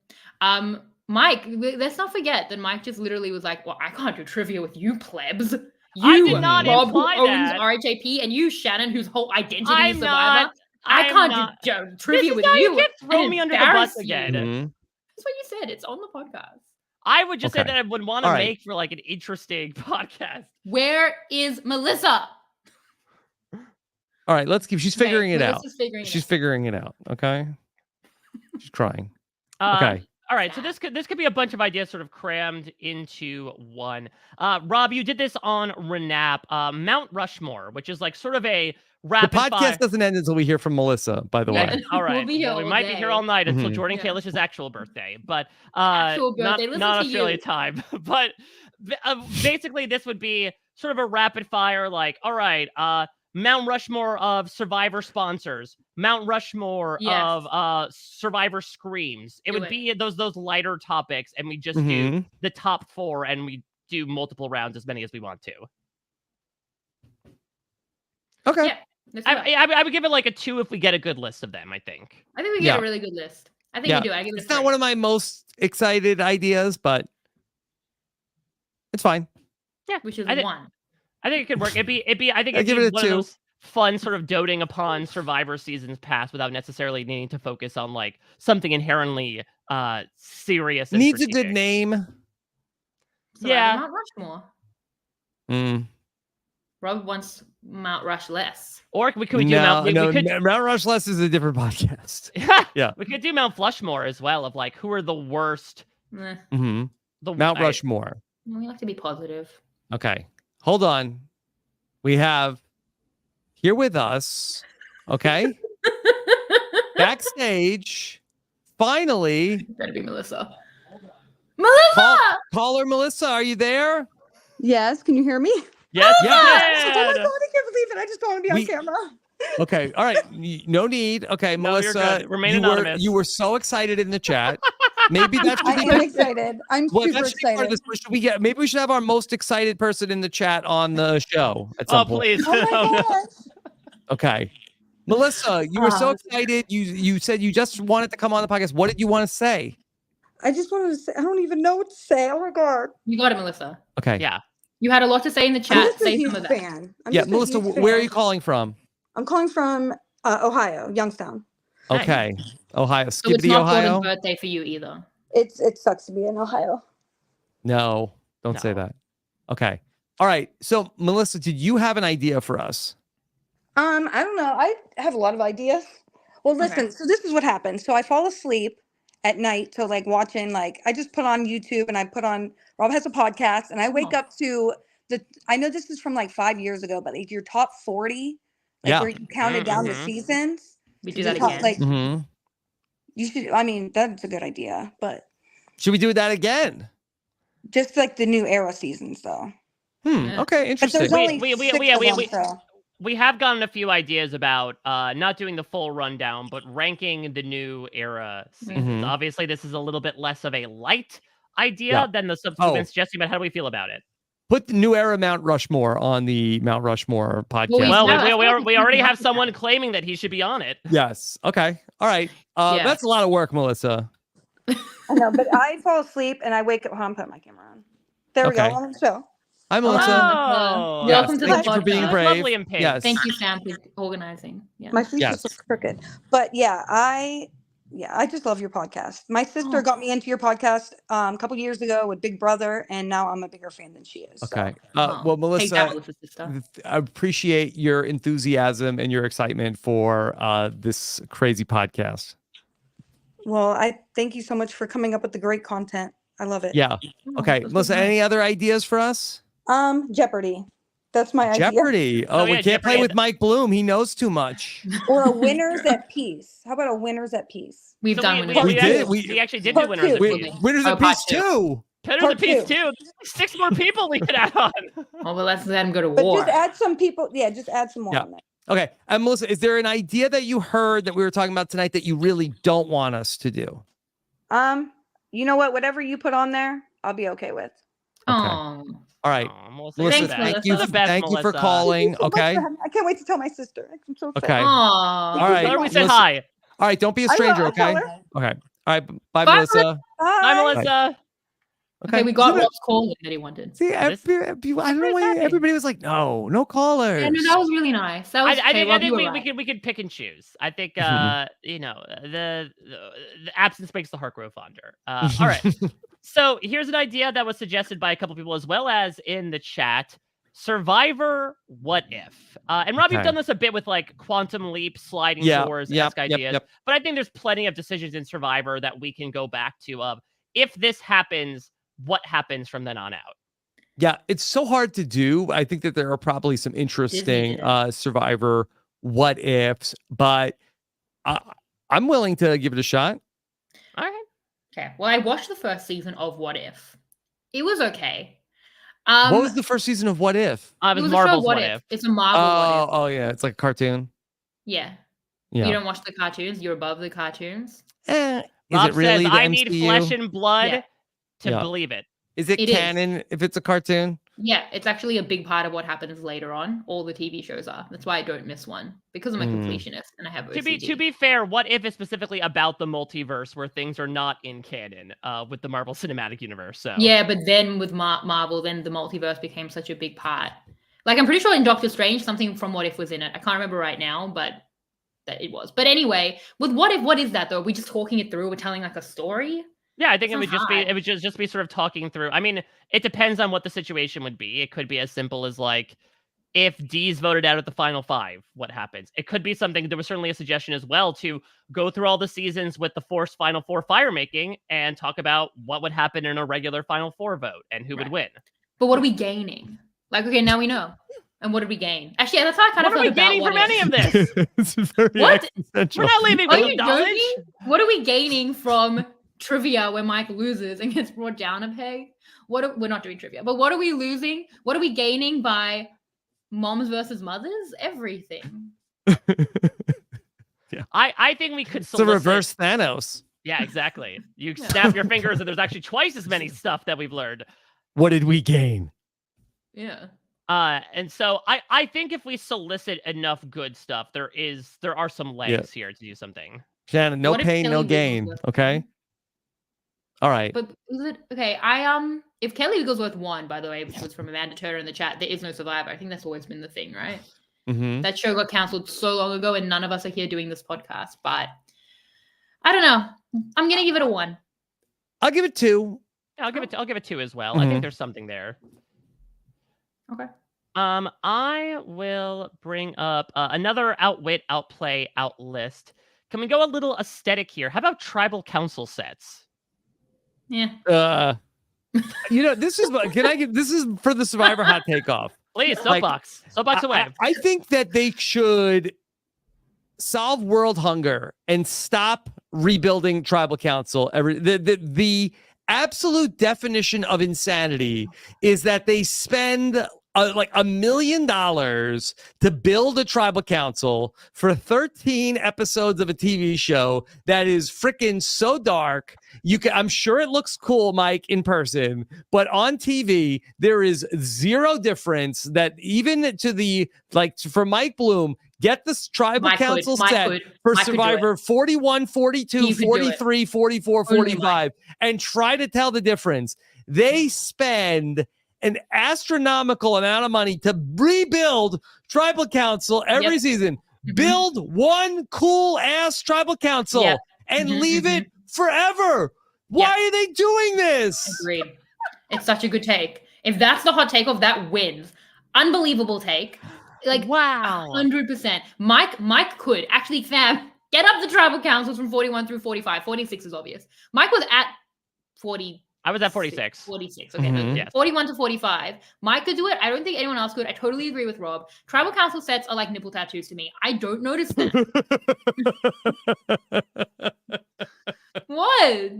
S3: Mike, let's not forget that Mike just literally was like, "Well, I can't do trivia with you plebs."
S2: I did not
S3: Rob,
S2: imply
S3: who
S2: that.
S3: owns RHAP, and you, Shannon, whose whole identity
S2: I'm
S3: is Survivor. I can't do trivia with you.
S2: You can't throw me under the bus again.
S3: That's what you said. It's on the podcast.
S2: I would just say that I would want to make for like an interesting podcast.
S3: Where is Melissa?
S1: All right, let's keep. She's figuring it out.
S3: She's
S1: figuring it out. Okay. She's trying. Okay.
S2: All right, so this could be a bunch of ideas sort of crammed into one. Rob, you did this on RHAP, Mount Rushmore, which is like sort of a rapid
S1: The podcast doesn't end until we hear from Melissa, by the way.
S2: All right.
S3: We
S2: might be here all night until Jordan Kalish's actual birthday, but
S3: actual birthday.
S2: not Australia time. But basically, this would be sort of a rapid fire, like, all right, Mount Rushmore of Survivor sponsors, Mount Rushmore of Survivor screams. It would be those lighter topics, and we just do the top 4, and we do multiple rounds, as many as we want to.
S3: Okay. Yeah,
S2: I would give it like a 2 if we get a good list of them. I think
S3: we get a really good list. I think we do. I give it.
S1: It's not one of my most excited ideas, but it's fine.
S3: Yeah, which is 1.
S2: I think it could work. I think it'd
S1: give
S2: be
S1: it a
S2: one
S1: 2.
S2: of those fun sort of doting upon Survivor seasons past without necessarily needing to focus on like something inherently serious. And
S1: Needs
S2: strategic.
S1: a good name.
S3: Mount Rushmore.
S1: Mm.
S3: Rob wants Mount Rush less.
S2: Or we could do Mount
S1: Rush Less is a different podcast.
S2: Yeah. We could do Mount Flushmore as well, of like who are the worst.
S1: Mount Rushmore.
S3: We like to be positive.
S1: Okay. Hold on. We have here with us, okay? Backstage, finally.
S3: Better be Melissa. Melissa!
S1: Call her Melissa. Are you there?
S6: Yes. Can you hear me?
S2: Yes.
S6: Oh my God, I can't believe it. I just don't want to be on camera.
S1: Okay. All right. No need. Okay,
S2: No,
S1: Melissa.
S2: Remain anonymous.
S1: You were so excited in the chat. Maybe that should be.
S6: I am excited. I'm super excited.
S1: Maybe we should have our most excited person in the chat on the show at some point.
S2: Please.
S6: Oh my gosh.
S1: Okay. Melissa, you were so excited. You said you just wanted to come on the podcast. What did you want to say?
S6: I just wanted to say, I don't even know what to say. Oh my God.
S3: You got it, Melissa.
S1: Okay.
S2: Yeah.
S3: You had a lot to say in the
S6: I'm
S3: chat.
S6: just a
S3: Say
S6: huge
S3: some of that.
S6: fan.
S1: Melissa, where are you calling from?
S6: I'm calling from Ohio, Youngstown.
S1: Okay. Ohio.
S3: So it's
S1: Skibbity,
S3: not
S1: Ohio?
S3: Jordan's birthday for you either.
S6: It sucks to be in Ohio.
S1: No, don't say that. Okay. All right. So, Melissa, did you have an idea for us?
S6: I don't know. I have a lot of ideas. Well, listen, so this is what happens. So I fall asleep at night to like watching, like I just put on YouTube and I put on Rob has a podcast and I wake up to I know this is from like 5 years ago, but like your top 40, like where you counted down the seasons.
S3: We do that again.
S6: Like you should, I mean, that's a good idea, but
S1: should we do that again?
S6: Just like the new era seasons though.
S1: Okay, interesting.
S6: But there's only
S2: we have gotten a few ideas about not doing the full rundown, but ranking the new era seasons. Obviously, this is a little bit less of a light idea than the subsequent suggestion, but how do we feel about it?
S1: Put the new era Mount Rushmore on the Mount Rushmore podcast.
S2: Well, we already have someone claiming that he should be on it.
S1: Yes. Okay. All right. That's a lot of work, Melissa.
S6: I know, but I fall asleep and I wake up. I'm putting my camera on. There we go. On the show.
S1: Hi, Melissa.
S3: Oh, welcome to the
S1: Thank you
S3: podcast.
S1: for being brave.
S2: Lovely and
S1: yes.
S3: Thank you, Sam, for organizing. Yeah.
S6: My face is so crooked. But I just love your podcast. My sister got me into your podcast a couple years ago with Big Brother, and now I'm a bigger fan than she is.
S1: Okay. Well, Melissa, I appreciate your enthusiasm and your excitement for this crazy podcast.
S6: Well, I thank you so much for coming up with the great content. I love it.
S1: Yeah. Okay. Melissa, any other ideas for us?
S6: Jeopardy. That's my idea.
S1: Jeopardy. Oh, we can't play with Mike Bloom. He knows too much.
S6: Or a winners at peace. How about a winners at peace?
S3: We've done
S2: winners.
S3: We
S2: did. We actually did do winners at peace.
S1: Winners at peace too.
S2: Winners at peace too. There's 6 more people we could add on.
S3: Oh, well, let's let him go to
S6: war.
S3: But
S6: just add some people. Yeah, just add some more on there.
S1: Okay. And Melissa, is there an idea that you heard that we were talking about tonight that you really don't want us to do?
S6: You know what? Whatever you put on there, I'll be okay with.
S1: Okay. All right.
S3: Melissa,
S1: thank you for calling. Okay.
S6: I can't wait to tell my sister. I'm so excited.
S1: Okay. All right.
S2: Let me say hi.
S1: All right. Don't be a stranger. Okay. Okay. All right. Bye, Melissa.
S2: Bye, Melissa.
S3: Okay, we got Rob's call that he wanted.
S1: See, I don't know why everybody was like, no callers.
S3: Yeah, no, that was really nice. That was
S2: I think we could pick and choose. I think you know, the absence makes the heart grow fonder. All right. So here's an idea that was suggested by a couple people as well as in the chat. Survivor, what if? And Rob, you've done this a bit with like quantum leap, sliding doors-esque ideas. But I think there's plenty of decisions in Survivor that we can go back to of if this happens, what happens from then on out?
S1: Yeah, it's so hard to do. I think that there are probably some interesting Survivor what ifs, but I'm willing to give it a shot.
S3: All right. Okay. Well, I watched the first season of What If. It was okay.
S1: What was the first season of What If?
S2: It was Marvel's What If.
S3: It's a Marvel What If.
S1: Oh, yeah. It's like a cartoon.
S3: Yeah. You don't watch the cartoons. You're above the cartoons.
S1: Is
S2: Rob
S1: it really
S2: says,
S1: the
S2: I
S1: MCU?
S2: need flesh and blood to believe it.
S1: Is it canon if it's a cartoon?
S3: Yeah, it's actually a big part of what happens later on. All the TV shows are. That's why I don't miss one, because I'm a completionist and I have OCD.
S2: To be fair, What If is specifically about the multiverse where things are not in canon with the Marvel Cinematic Universe. So
S3: yeah, but then with Marvel, then the multiverse became such a big part. Like I'm pretty sure in Doctor Strange, something from What If was in it. I can't remember right now, but that it was. But anyway, with What If, what is that though? Are we just talking it through? We're telling like a story?
S2: Yeah, I think it would just be sort of talking through. I mean, it depends on what the situation would be. It could be as simple as like, if D's voted out at the final 5, what happens? It could be something. There was certainly a suggestion as well to go through all the seasons with the forced final 4 fire making and talk about what would happen in a regular final 4 vote and who would win.
S3: But what are we gaining? Like, okay, now we know. And what did we gain? Actually, that's how I kind of feel about
S2: what are we gaining from any of this?
S1: It's very existential.
S2: We're not leaving with knowledge.
S3: What are we gaining from trivia where Mike loses and gets brought down a peg? We're not doing trivia, but what are we losing? What are we gaining by moms versus mothers? Everything.
S1: Yeah.
S2: I think we could
S1: It's a reverse Thanos.
S2: Yeah, exactly. You snap your fingers and there's actually twice as many stuff that we've learned.
S1: What did we gain?
S3: Yeah.
S2: And so I think if we solicit enough good stuff, there are some legs here to do something.
S1: Shannon, no
S3: What if
S1: pain, no
S3: Kelly
S1: gain.
S3: Wigglesworth
S1: Okay.
S3: won?
S1: All right.
S3: But is it okay? If Kelly Wigglesworth won, by the way, which was from Amanda Turner in the chat, there is no survivor. I think that's always been the thing, right?
S1: Mm-hmm.
S3: That show got cancelled so long ago, and none of us are here doing this podcast. But I don't know. I'm gonna give it a 1.
S1: I'll give it 2.
S2: I'll give it 2 as well. I think there's something there.
S3: Okay.
S2: I will bring up another outwit, outplay, outlist. Can we go a little aesthetic here? How about tribal council sets?
S3: Yeah.
S1: This is this is for the Survivor hot takeoff.
S2: Please, soapbox. Soapbox away.
S1: I think that they should solve world hunger and stop rebuilding tribal council. The absolute definition of insanity is that they spend like $1 million to build a tribal council for 13 episodes of a TV show that is freaking so dark. I'm sure it looks cool, Mike, in person, but on TV, there is zero difference that even to the, like, for Mike Bloom, get this tribal council set for Survivor 41, 42, 43, 44, 45, and try to tell the difference. They spend an astronomical amount of money to rebuild tribal council every season. Build one cool ass tribal council and leave it forever. Why are they doing this?
S3: Agreed. It's such a good take. If that's the hot take of that wins. Unbelievable take. Like, wow. 100%. Mike could actually, fam, get up the tribal councils from 41 through 45. 46 is obvious. Mike was at 40.
S2: I was at 46.
S3: 46. Okay. Yes. 41 to 45. Mike could do it. I don't think anyone else could. I totally agree with Rob. Tribal council sets are like nipple tattoos to me. I don't notice them. What?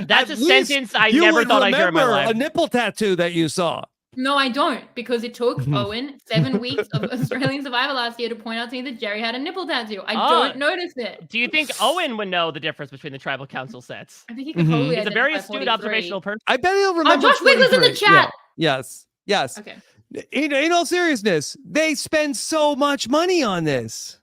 S2: That's a sentence I never thought I'd hear in my life.
S1: A nipple tattoo that you saw.
S3: No, I don't, because it took Owen 7 weeks of Australian Survivor last year to point out to me that Jerry had a nipple tattoo. I don't notice it.
S2: Do you think Owen would know the difference between the tribal council sets?
S3: I think he could probably.
S2: He's a very astute observational person.
S1: I bet he'll remember.
S3: Josh Wiggler's in the chat.
S1: Yeah. Yes.
S3: Okay.
S1: In all seriousness, they spend so much money on this.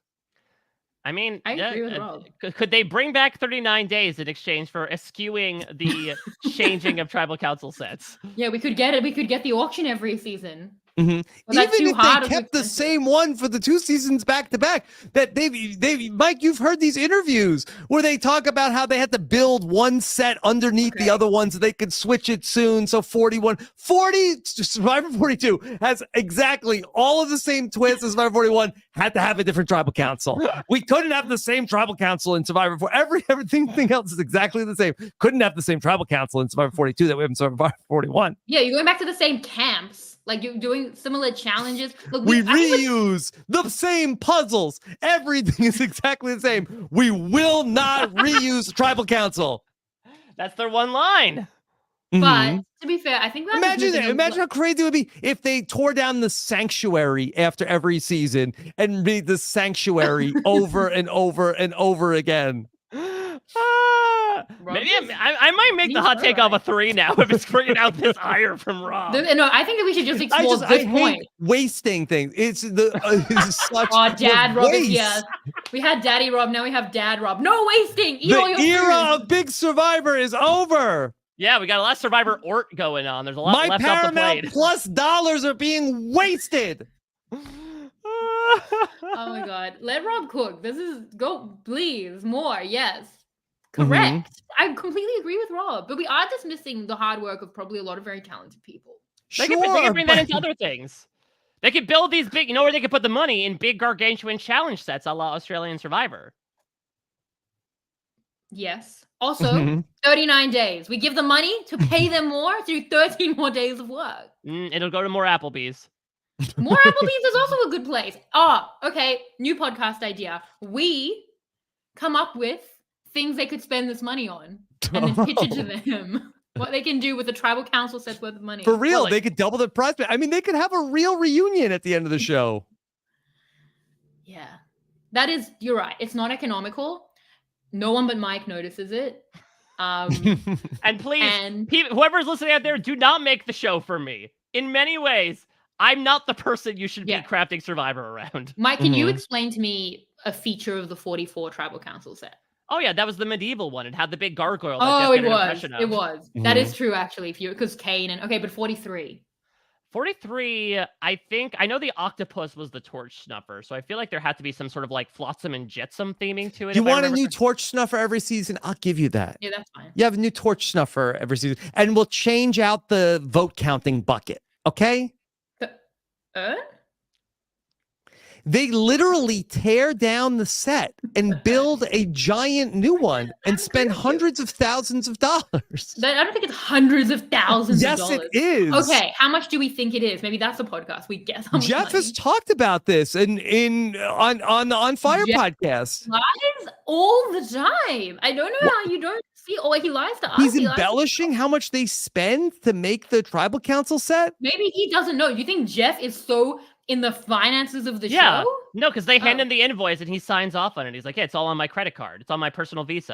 S2: I mean,
S3: I agree with Rob.
S2: Could they bring back 39 days in exchange for eschewing the changing of tribal council sets?
S3: Yeah, we could get it. We could get the auction every season.
S1: Even if they kept the same one for the 2 seasons back to back, that they've Mike, you've heard these interviews where they talk about how they had to build one set underneath the other one so they could switch it soon. So 40 Survivor 42 has exactly all of the same twists as Survivor 41, had to have a different tribal council. We couldn't have the same tribal council in Survivor 4. Everything else is exactly the same. Couldn't have the same tribal council in Survivor 42 that we have in Survivor 41.
S3: Yeah, you're going back to the same camps. Like, you're doing similar challenges. Look,
S1: we reuse the same puzzles. Everything is exactly the same. We will not reuse tribal council.
S2: That's their one line.
S3: But to be fair, I think
S1: imagine how crazy it would be if they tore down the sanctuary after every season and made the sanctuary over and over and over again.
S2: Maybe I might make the hot take off a 3 now if it's bringing out this ire from Rob.
S3: No, I think that we should just explore this point.
S1: Wasting things. It's such
S3: Dad Rob is here. We had Daddy Rob, now we have Dad Rob. No wasting.
S1: The era of Big Survivor is over.
S2: Yeah, we got a lot of Survivor Ort going on. There's a lot left off the plate.
S1: My Paramount Plus dollars are being wasted.
S3: Oh my God. Let Rob cook. Please, more. Yes. Correct. I completely agree with Rob, but we are dismissing the hard work of probably a lot of very talented people.
S2: They can bring that into other things. They could build these big, where they could put the money in big gargantuan challenge sets a la Australian Survivor.
S3: Yes. Also, 39 days. We give the money to pay them more to do 13 more days of work.
S2: It'll go to more Applebee's.
S3: More Applebee's is also a good place. Oh, okay. New podcast idea. We come up with things they could spend this money on and then pitch it to them. What they can do with a tribal council set's worth of money.
S1: For real, they could double the price. I mean, they could have a real reunion at the end of the show.
S3: Yeah. You're right. It's not economical. No one but Mike notices it.
S2: And please, whoever's listening out there, do not make the show for me. In many ways, I'm not the person you should
S3: Yeah.
S2: be crafting Survivor around.
S3: Mike, can you explain to me a feature of the 44 tribal council set?
S2: Oh yeah, that was the medieval one. It had the big gargoyle. That
S3: Oh,
S2: Jeff
S3: it
S2: did an
S3: was.
S2: impression of.
S3: It was. That is true, actually. If you because Kane and okay, but 43.
S2: 43, I know the octopus was the torch snuffer, so I feel like there had to be some sort of like Flotsam and Jetsam theming to it.
S1: You want a new torch snuffer every season? I'll give you that.
S3: Yeah, that's fine.
S1: You have a new torch snuffer every season, and we'll change out the vote counting bucket. Okay? They literally tear down the set and build a giant new one and spend hundreds of thousands of dollars.
S3: I don't think it's hundreds of thousands of dollars.
S1: Yes, it is.
S3: Okay, how much do we think it is? Maybe that's a podcast. We guess how much
S1: Jeff
S3: money.
S1: has talked about this on the On Fire podcast.
S3: Lies all the time. I don't know how you don't see. Oh, he lies to us.
S1: He's
S3: He lies to
S1: embellishing how much they spend to make the tribal council set.
S3: Maybe he doesn't know. Do you think Jeff is so in the finances of the
S2: Yeah.
S3: show?
S2: No, because they hand him the invoice and he signs off on it. He's like, "Yeah, it's all on my credit card. It's on my personal Visa."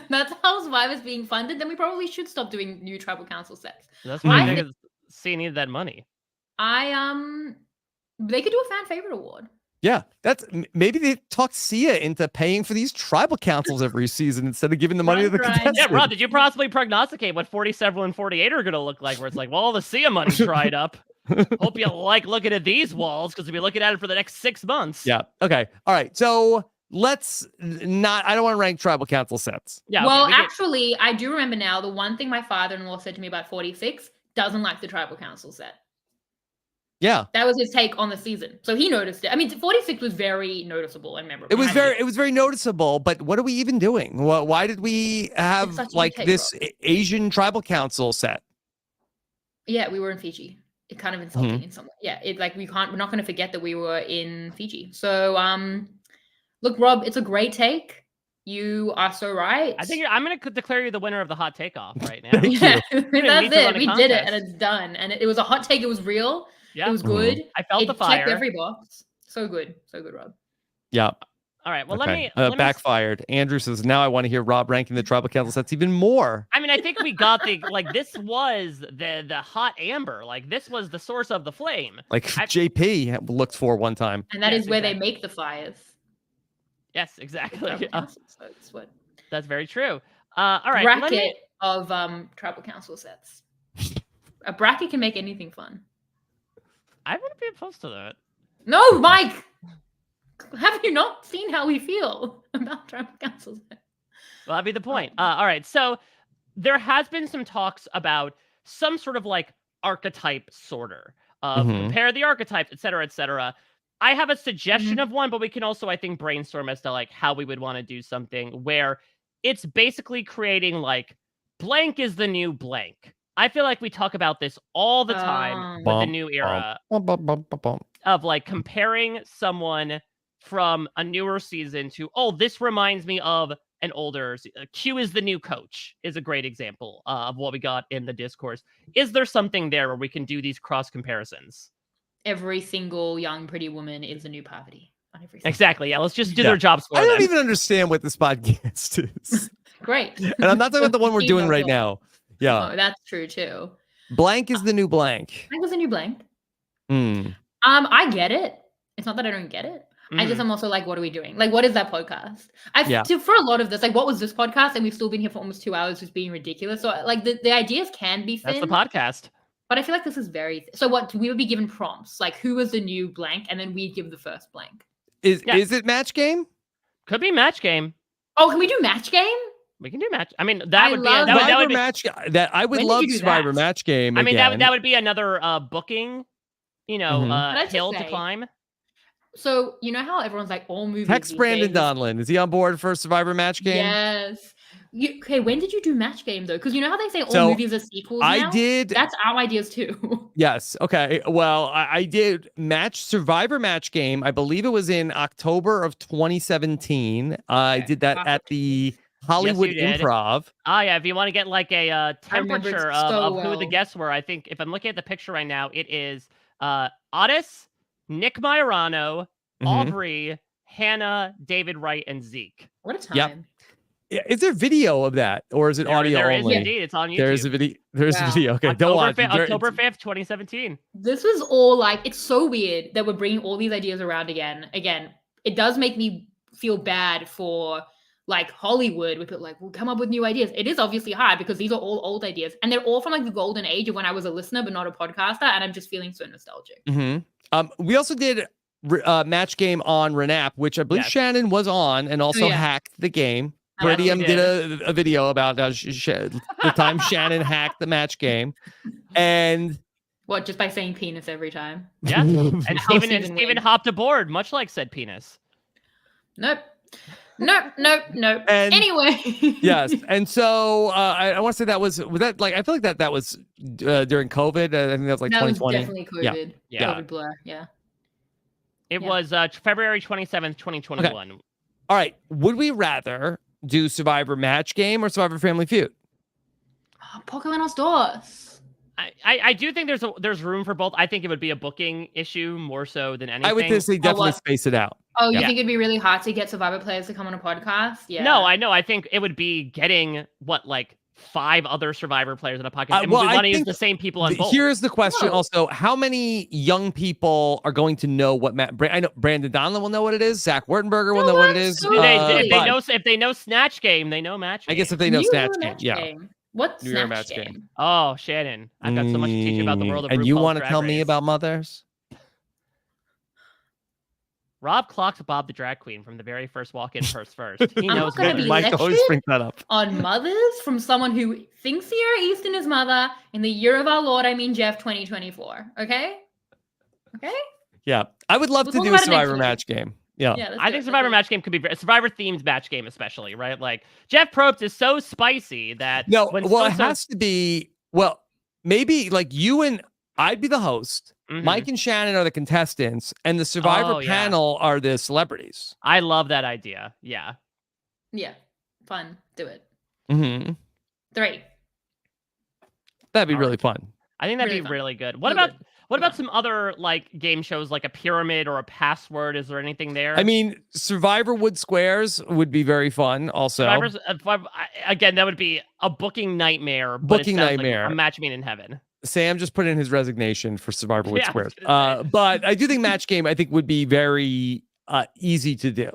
S3: That's how Survivor's being funded. Then we probably should stop doing new tribal council sets.
S2: That's why I think C needed that money.
S3: They could do a fan favorite award.
S1: Yeah, maybe they talked Sia into paying for these tribal councils every season instead of giving the money to the contestants.
S2: Yeah, Rob, did you possibly prognosticate what 47 and 48 are going to look like? Where it's like, well, all the Sia money dried up. Hope you like looking at these walls because we'll be looking at it for the next 6 months.
S1: Yeah. Okay. All right. So let's not. I don't want to rank tribal council sets.
S2: Yeah.
S3: Well, actually, I do remember now. The one thing my father-in-law said to me about 46 doesn't like the tribal council set.
S1: Yeah.
S3: That was his take on the season. So he noticed it. I mean, 46 was very noticeable and memorable.
S1: It was very noticeable, but what are we even doing? Why did we have like this Asian tribal council set?
S3: Yeah, we were in Fiji. It kind of insulting in some way. Yeah, we're not going to forget that we were in Fiji. So look, Rob, it's a great take. You are so right.
S2: I think I'm going to declare you the winner of the hot takeoff right now.
S3: Yeah, that's it. We did it, and it's done. And it was a hot take. It was real.
S2: Yeah.
S3: It was good.
S2: I felt the fire.
S3: Checked every box. So good, Rob.
S1: Yeah.
S2: All right. Well,
S1: okay.
S2: let me
S1: backfired. Andrew says now I want to hear Rob ranking the tribal council sets even more.
S2: I mean, I think we got this was the hot amber. Like this was the source of the flame.
S1: Like JP looked for one time.
S3: And that is where they make the fires.
S2: Yes, exactly.
S3: So
S2: that's very true. All right.
S3: Bracket of tribal council sets. A bracket can make anything fun.
S2: I wouldn't be opposed to that.
S3: No, Mike. Have you not seen how we feel about tribal council sets?
S2: Well, that'd be the point. All right. So there has been some talks about some sort of like archetype sorter of compare the archetypes, et cetera, et cetera. I have a suggestion of one, but we can also, I think, brainstorm as to like how we would want to do something where it's basically creating like blank is the new blank. I feel like we talk about this all the time with the new era of like comparing someone from a newer season to, oh, this reminds me of an older. Q is the new coach is a great example of what we got in the discourse. Is there something there where we can do these cross comparisons?
S3: Every single young pretty woman is a new Parvati.
S2: Exactly. Yeah. Let's just do their jobs for
S1: I don't
S2: them.
S1: even understand what this podcast is.
S3: Great.
S1: And I'm not talking about the one we're doing right now. Yeah.
S3: Oh, that's true too.
S1: Blank is the new blank.
S3: Blank was the new blank.
S1: Hmm.
S3: I get it. It's not that I don't get it. I'm also like, what are we doing? Like, what is that podcast? For a lot of this, like, what was this podcast? And we've still been here for almost 2 hours, just being ridiculous. So, like, the ideas can be thin.
S2: That's the podcast.
S3: But I feel like this is very. So, what we would be given prompts, like, who was the new blank, and then we'd give the first blank.
S1: Is it match game?
S2: Could be match game.
S3: Oh, can we do match game?
S2: We can do match. I mean, that would be
S1: match. That I would love Survivor match game.
S2: I mean, that would be another booking. Hill to climb.
S3: So you know how everyone's like all movies.
S1: Text Brandon Donlin. Is he on board for Survivor match game?
S3: Yes. Okay, when did you do match game though? Because you know how they say all movies are sequels now?
S1: I did.
S3: That's our ideas too.
S1: Yes. Okay. Well, I did Survivor match game. I believe it was in October of 2017. I did that at the Hollywood Improv.
S2: Oh yeah. If you want to get like a temperature of who the guests were, I think if I'm looking at the picture right now, it is Otis, Nick Majorano, Aubrey, Hannah, David Wright, and Zeke.
S3: What a time.
S1: Is there video of that, or is it audio
S2: there
S1: only?
S2: Is indeed. It's on YouTube.
S1: There's a video. There's a video. Okay, don't watch.
S2: October 5th, 2017.
S3: This was all like, it's so weird that we're bringing all these ideas around again. Again, it does make me feel bad for like Hollywood with it, like, we'll come up with new ideas. It is obviously hard because these are all old ideas and they're all from like the golden age of when I was a listener but not a podcaster, and I'm just feeling so nostalgic.
S1: We also did match game on RHAP, which I believe Shannon was on and also hacked the game. Bradium did a video about the time Shannon hacked the match game. And
S3: what, just by saying penis every time?
S2: Yeah. And Steven hopped aboard, much like said penis.
S3: Nope. And, anyway.
S1: Yes. And so I want to say that was that like, I feel like that was during COVID. I think that was like 2020.
S3: Definitely COVID.
S1: Yeah.
S3: COVID blur. Yeah.
S2: It was February 27th, 2021.
S1: Okay. All right. Would we rather do Survivor Match Game or Survivor Family Feud?
S3: Oh, Por qué menos dos?
S2: I do think there's room for both. I think it would be a booking issue more so than anything.
S1: I would just say definitely space it out.
S3: Oh, you think it'd be really hard to get Survivor players to come on a podcast? Yeah.
S2: No, I know. I think it would be getting like 5 other Survivor players on a podcast. And we want to use the same people on both.
S1: Here's the question also. How many young people are going to know what I know Brandon Donlin will know what it is. Zach Wertenberger will know what it is.
S2: If they know Snatch Game, they know Match Game.
S1: I guess if they know Snatch Game, yeah.
S3: What's Snatch Game?
S2: Oh, Shannon. I've got so much to teach you about the world of
S1: and you
S2: want
S1: to tell me about mothers?
S2: Rob clocked Bob the drag queen from the very first walk-in first. He knows
S3: what
S1: Mike always brings that up.
S3: On mothers from someone who thinks Sierra Easton is mother in the year of our Lord, Jeff 2024. Okay?
S1: Yeah. I would love to do a Survivor Match Game. Yeah,
S2: I think Survivor Match Game could be Survivor themed match game, especially, right? Like Jeff Probst is so spicy that
S1: it has to be maybe like you and I'd be the host. Mike and Shannon are the contestants, and the Survivor panel are the celebrities.
S2: I love that idea. Yeah,
S3: fun. Do it.
S6: 3.
S1: That'd be really fun.
S2: I think that'd be really good. What about some other like game shows, like a pyramid or a password? Is there anything there?
S1: I mean, Survivor Wood Squares would be very fun. Also,
S2: again, that would be a booking nightmare.
S1: Booking nightmare.
S2: Like a match made in heaven.
S1: Sam just put in his resignation for Survivor Wood Squares. But I do think Match Game, I think, would be very easy to do.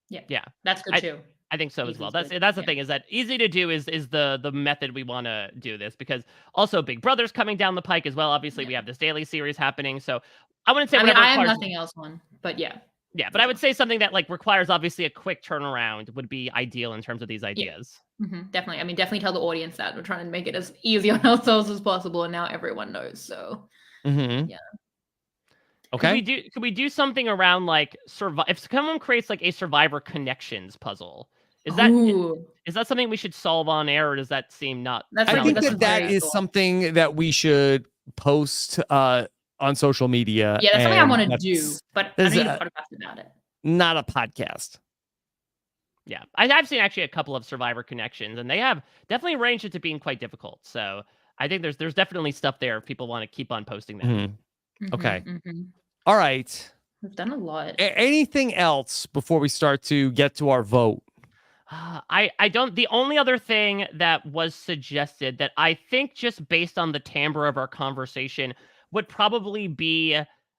S3: Yeah, that's good too.
S2: I think so as well. That's the thing, is that easy to do is the method we want to do this, because also Big Brother's coming down the pike as well. Obviously, we have this daily series happening. So I wouldn't say
S3: I have nothing else on, but yeah.
S2: Yeah, but I would say something that like requires obviously a quick turnaround would be ideal in terms of these ideas.
S3: Definitely. I mean, definitely tell the audience that we're trying to make it as easy on ourselves as possible, and now everyone knows. So yeah.
S1: Okay.
S2: Could we do something around like if someone creates like a Survivor Connections puzzle? Is that something we should solve on air, or does that seem not?
S1: I think that is something that we should post on social media.
S3: Yeah, that's something I want to do, but I need a podcast about it.
S1: Not a podcast.
S2: Yeah, I've seen actually a couple of Survivor Connections, and they have definitely ranged it to being quite difficult. So I think there's definitely stuff there if people want to keep on posting that.
S1: Okay. All right.
S3: We've done a lot.
S1: Anything else before we start to get to our vote?
S2: I don't. The only other thing that was suggested that I think just based on the timbre of our conversation would probably be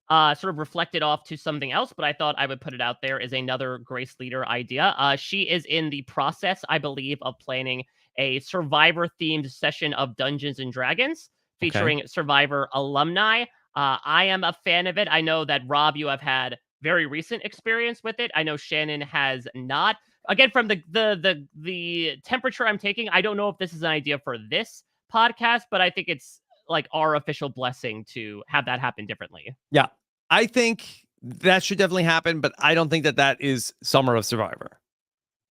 S2: sort of reflected off to something else, but I thought I would put it out there, is another Grace Leader idea. She is in the process, I believe, of planning a Survivor-themed session of Dungeons & Dragons featuring Survivor alumni. I am a fan of it. I know that, Rob, you have had very recent experience with it. I know Shannon has not. Again, from the temperature I'm taking, I don't know if this is an idea for this podcast, but I think it's like our official blessing to have that happen differently.
S1: Yeah, I think that should definitely happen, but I don't think that is Summer of Survivor.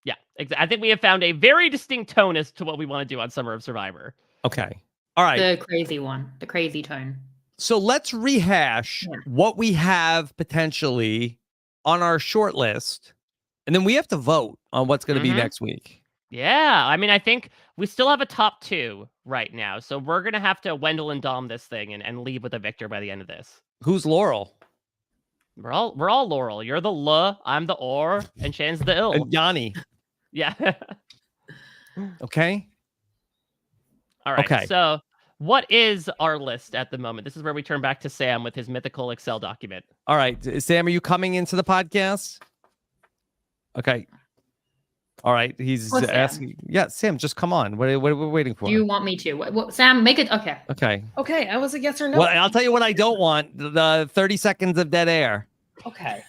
S2: Yeah, I think we have found a very distinct tone as to what we want to do on Summer of Survivor.
S1: Okay. All right.
S3: The crazy one, the crazy tone.
S1: So let's rehash what we have potentially on our short list, and then we have to vote on what's going to be next week.
S2: Yeah, I mean, I think we still have a top 2 right now, so we're going to have to Wendell and Dom this thing and leave with a victor by the end of this.
S1: Who's Laurel?
S2: We're all Laurel. You're the L, I'm the Or, and Shannon's the Ill.
S1: And Yanni.
S2: Yeah.
S1: Okay.
S2: All right.
S1: Okay.
S2: So, what is our list at the moment? This is where we turn back to Sam with his mythical Excel document.
S1: All right. Sam, are you coming into the podcast? Okay. All right. He's
S3: Or Sam.
S1: asking. Yeah, Sam, just come on. What are we waiting for?
S3: Do you want me to? What, Sam, make it. Okay.
S1: Okay.
S7: Okay, I was a yes or no.
S1: Well, I'll tell you what I don't want. The 30 seconds of dead air.
S7: Okay.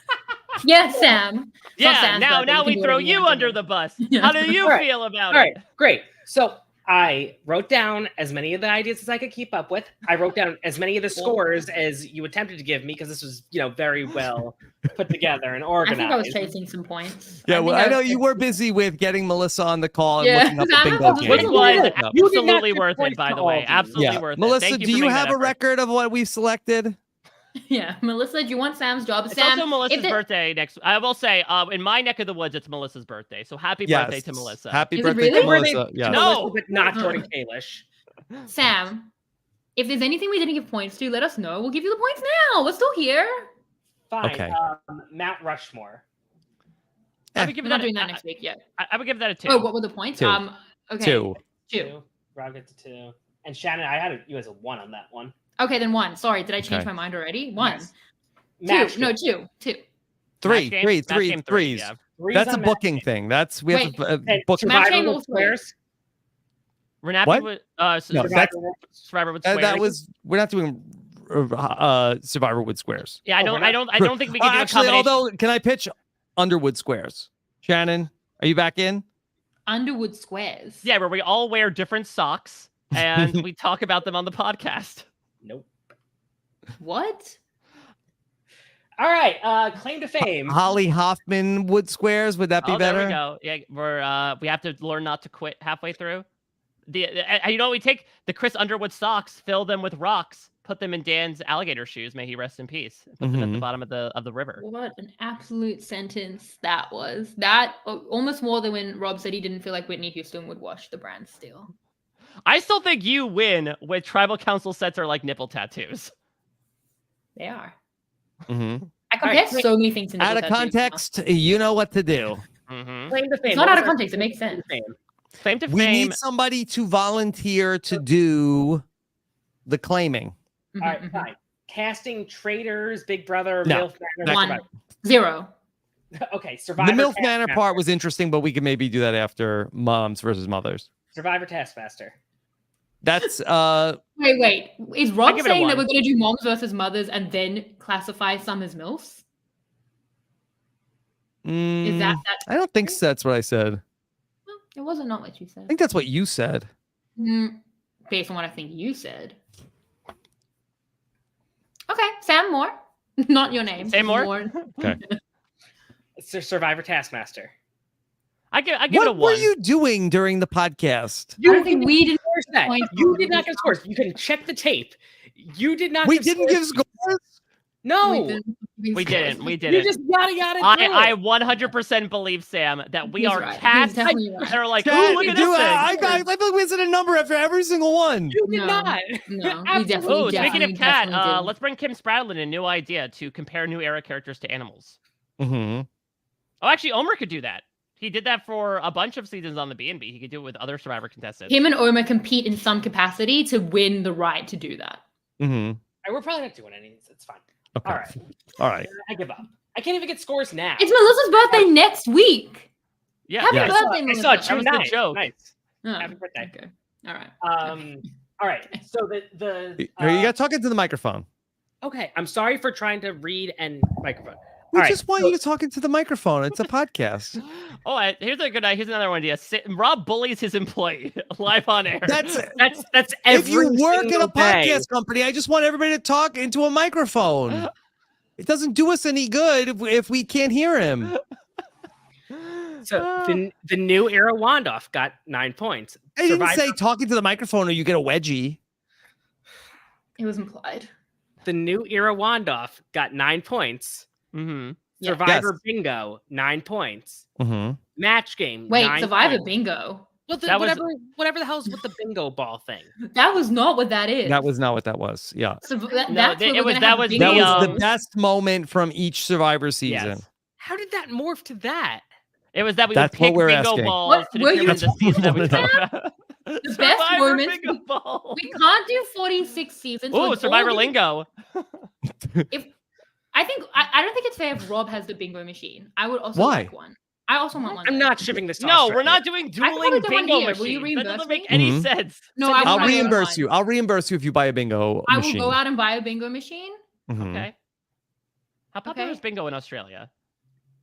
S3: Yes, Sam. It's not
S2: Yeah.
S3: Sam's
S2: Now,
S3: birthday.
S2: now
S3: You can
S2: we
S3: do
S2: throw
S3: whatever
S2: you
S3: want to
S2: under
S3: do.
S2: the bus.
S3: Yeah.
S2: How do you
S7: All right.
S2: feel about
S7: All
S2: it?
S7: right, great. So I wrote down as many of the ideas as I could keep up with. I wrote down as many of the scores as you attempted to give me because this was, very well put together and
S3: I
S7: organized.
S3: think I was chasing some points.
S1: Yeah, well, I
S3: think
S1: know
S3: was
S1: you were busy with getting Melissa on the call and
S3: Yeah,
S1: looking up the
S3: Sam,
S1: bingo
S3: was
S1: game.
S2: Which
S3: Yeah.
S2: was
S7: You did not
S2: absolutely
S7: give
S2: worth it,
S7: points
S2: by
S7: to
S2: the
S7: all
S2: way.
S7: of them.
S2: Absolutely
S1: Yeah,
S2: worth it.
S1: Melissa,
S2: Thank you
S1: do
S2: for
S1: you
S2: making
S1: have
S2: that
S1: a
S2: effort.
S1: record of what we've selected?
S3: Yeah, Melissa, do you want Sam's job?
S2: It's
S3: Sam,
S2: also Melissa's
S3: if it-
S2: birthday next. I will say, in my neck of the woods, it's Melissa's birthday. So happy birthday to Melissa.
S1: Happy
S3: Is it
S1: birthday
S3: really?
S1: to Melissa. Yeah.
S2: No.
S7: But not Jordan Kalish.
S3: Sam, if there's anything we didn't give points to, let us know. We'll give you the points now. We're still here.
S7: Fine.
S1: Okay.
S7: Mount Rushmore.
S2: I would give
S3: We're
S2: that
S3: not doing that
S2: a,
S3: next week yet.
S2: I would give that a 2.
S3: Oh, what were the points?
S1: 2.
S3: Okay.
S1: 2.
S3: 2.
S7: Rob gets a 2. And Shannon, I had you as a 1 on that one.
S3: Okay, then 1. Sorry, did I change
S1: Okay.
S3: my mind already? 1.
S7: Nice.
S3: 2.
S7: Match
S3: No,
S7: game.
S3: 2. 2.
S1: Three.
S2: Match game?
S1: Three.
S2: Match
S1: Three.
S2: game
S1: Threes.
S2: yeah.
S7: Threes
S1: That's a
S7: on match
S1: booking
S7: game.
S1: thing. We have to
S7: And
S1: book.
S3: Match
S7: Survivor
S3: game
S7: with
S3: all three.
S7: squares.
S2: We're not
S1: What?
S2: with
S1: No,
S2: Survivor,
S1: that's-
S2: Survivor with squares.
S1: That was. We're not doing Survivor with squares.
S2: Yeah, I
S7: Oh, we're
S2: don't.
S7: not-
S2: I don't think we can do
S1: Actually,
S2: a combination.
S1: although, can I pitch Underwood squares? Shannon, are you back in?
S3: Underwood Squares.
S2: Yeah, where we all wear different socks and we talk about them on the podcast.
S7: Nope.
S3: What?
S7: All right. Claim to fame.
S1: Holly Hoffman wood squares. Would that be better?
S2: There we go. Yeah, we have to learn not to quit halfway through. We take the Chris Underwood socks, fill them with rocks, put them in Dan's alligator shoes. May he rest in peace. Put them at the bottom of the river.
S3: What an absolute sentence that was. That almost more than when Rob said he didn't feel like Whitney Houston would wash the brand steel.
S2: I still think you win with tribal council sets are like nipple tattoos.
S3: They are.
S1: Mm-hmm.
S3: I compare
S7: All right,
S3: so many things to
S1: Out of
S3: nipple tattoos now.
S1: context, you know what to do.
S2: Mm-hmm.
S7: Claim to fame.
S3: It's not
S7: What
S3: out
S7: was
S3: of
S7: our
S3: context. It makes sense.
S7: claim to fame?
S2: Claim to
S1: We
S2: fame.
S1: need somebody to volunteer to do the claiming.
S3: Mhm,
S7: All right,
S3: mhm.
S7: fine. Casting traitors, Big Brother,
S1: No.
S7: MILF Manor.
S3: 1.
S7: Survivor.
S3: 0.
S7: Okay, Survivor.
S1: The MILF Manor
S7: Taskmaster.
S1: part was interesting, but we could maybe do that after moms versus mothers.
S7: Survivor Taskmaster.
S1: That's
S3: Wait. Is Rob
S2: give it a
S3: saying that
S2: 1.
S3: we're going to do moms versus mothers and then classify some as MILFs? Is that?
S1: I don't think that's what I said.
S3: Well, it wasn't not what you
S1: I
S3: said.
S1: think that's what you said.
S3: Based on what I think you said. Okay, Sam Moore. Not your name.
S2: Sam Moore?
S1: Okay.
S7: It's the Survivor Taskmaster.
S2: I give it a
S1: What
S2: 1.
S1: were you doing during the podcast?
S3: I don't think we didn't.
S7: Scores that.
S3: Point
S7: You
S3: for
S7: did not
S3: this
S7: give scores. You can check the tape. You did not.
S1: We didn't give
S7: scores.
S1: scores.
S7: No.
S2: We didn't. We
S7: You
S2: didn't.
S7: just yada yada.
S2: I 100% believe, Sam, that we
S3: He's
S2: are
S3: right. He's
S2: cast.
S3: definitely right.
S2: They're like,
S1: Chat,
S2: oh, look at
S1: dude,
S2: this
S1: I
S2: thing.
S1: thought we said a number after every single one.
S7: You did
S3: No.
S7: not.
S3: No, we
S7: Absolutely.
S3: definitely
S2: Oh, speaking
S3: definitely,
S2: of cat,
S3: definitely didn't.
S2: let's bring Kim Spradlin a new idea to compare new era characters to animals.
S1: Mm-hmm.
S2: Oh, actually, Omer could do that. He did that for a bunch of seasons on the B&B. He could do it with other Survivor contestants.
S3: Him and Omer compete in some capacity to win the right to do that.
S1: Mm-hmm.
S7: We're probably not doing any. It's fine.
S1: Okay.
S7: All right.
S1: All right.
S7: I give up. I can't even get scores now.
S3: It's Melissa's birthday next week.
S2: Yeah,
S3: Happy
S2: yeah.
S7: I saw,
S3: birthday,
S7: I
S3: Melissa.
S7: saw
S2: That was the
S7: 2-9.
S2: joke.
S7: Nice.
S3: Oh,
S7: Happy birthday.
S3: Okay. All right.
S7: All right. So the
S1: Here, you got to talk into the microphone.
S7: okay. I'm sorry for trying to read and microphone.
S1: We
S7: All right,
S1: just want you to talk into the microphone. It's a podcast.
S2: Oh, here's another one idea. Rob bullies his employee live on air.
S7: That's
S1: If
S7: every
S1: you work at a
S7: single day.
S1: podcast company, I just want everybody to talk into a microphone. It doesn't do us any good if we can't hear him.
S7: So the new era Wandoff got 9 points.
S1: I didn't
S7: Survivor-
S1: say talking to the microphone or you get a wedgie.
S3: It was implied.
S7: the new era Wandoff got 9 points.
S2: Mm-hmm.
S3: Yeah.
S7: Survivor
S1: Yes.
S7: Bingo 9 points.
S1: Mm-hmm.
S7: Match game.
S3: Wait,
S7: 9
S3: Survivor
S7: points.
S3: Bingo.
S7: Well,
S2: That was-
S7: whatever the hell's with the bingo ball thing.
S3: That was not what that is.
S1: That was not what that was. Yeah.
S3: So
S2: No,
S3: that's
S2: it
S3: what we're
S2: was-
S3: gonna
S2: that
S3: have
S2: was
S3: bingo.
S1: That was the
S2: um,
S1: best moment from each Survivor season.
S2: Yes.
S7: How did that morph to that?
S2: It was that we
S1: That's
S2: would
S1: what
S2: pick
S1: we're
S2: bingo
S1: asking.
S2: balls
S3: What
S2: to
S3: were you
S2: determine the season that we
S1: talking
S2: talk about.
S3: The best
S2: Survivor
S3: moments.
S2: bingo ball.
S3: We can't do 46 seasons.
S2: Ooh,
S3: with
S2: Survivor
S3: all these-
S2: lingo.
S3: I don't think it's fair if Rob has the bingo machine. I would also
S1: Why?
S3: like one. I also want one.
S7: I'm not shipping this. To
S2: No, we're
S7: Australia.
S2: not doing
S3: probably
S2: dueling
S3: do one
S2: bingo
S3: here. Will you
S2: machines. That
S3: reimburse
S2: doesn't make
S3: me?
S2: any
S1: Mhm.
S2: sense.
S3: No,
S2: So
S3: I
S2: you-
S1: I'll
S3: want to
S1: reimburse
S3: one.
S1: you. I'll reimburse you if you buy a bingo
S3: I will
S1: machine.
S3: go out and buy a bingo machine.
S1: Mhm.
S2: Okay. How popular
S3: Okay.
S2: is bingo in Australia?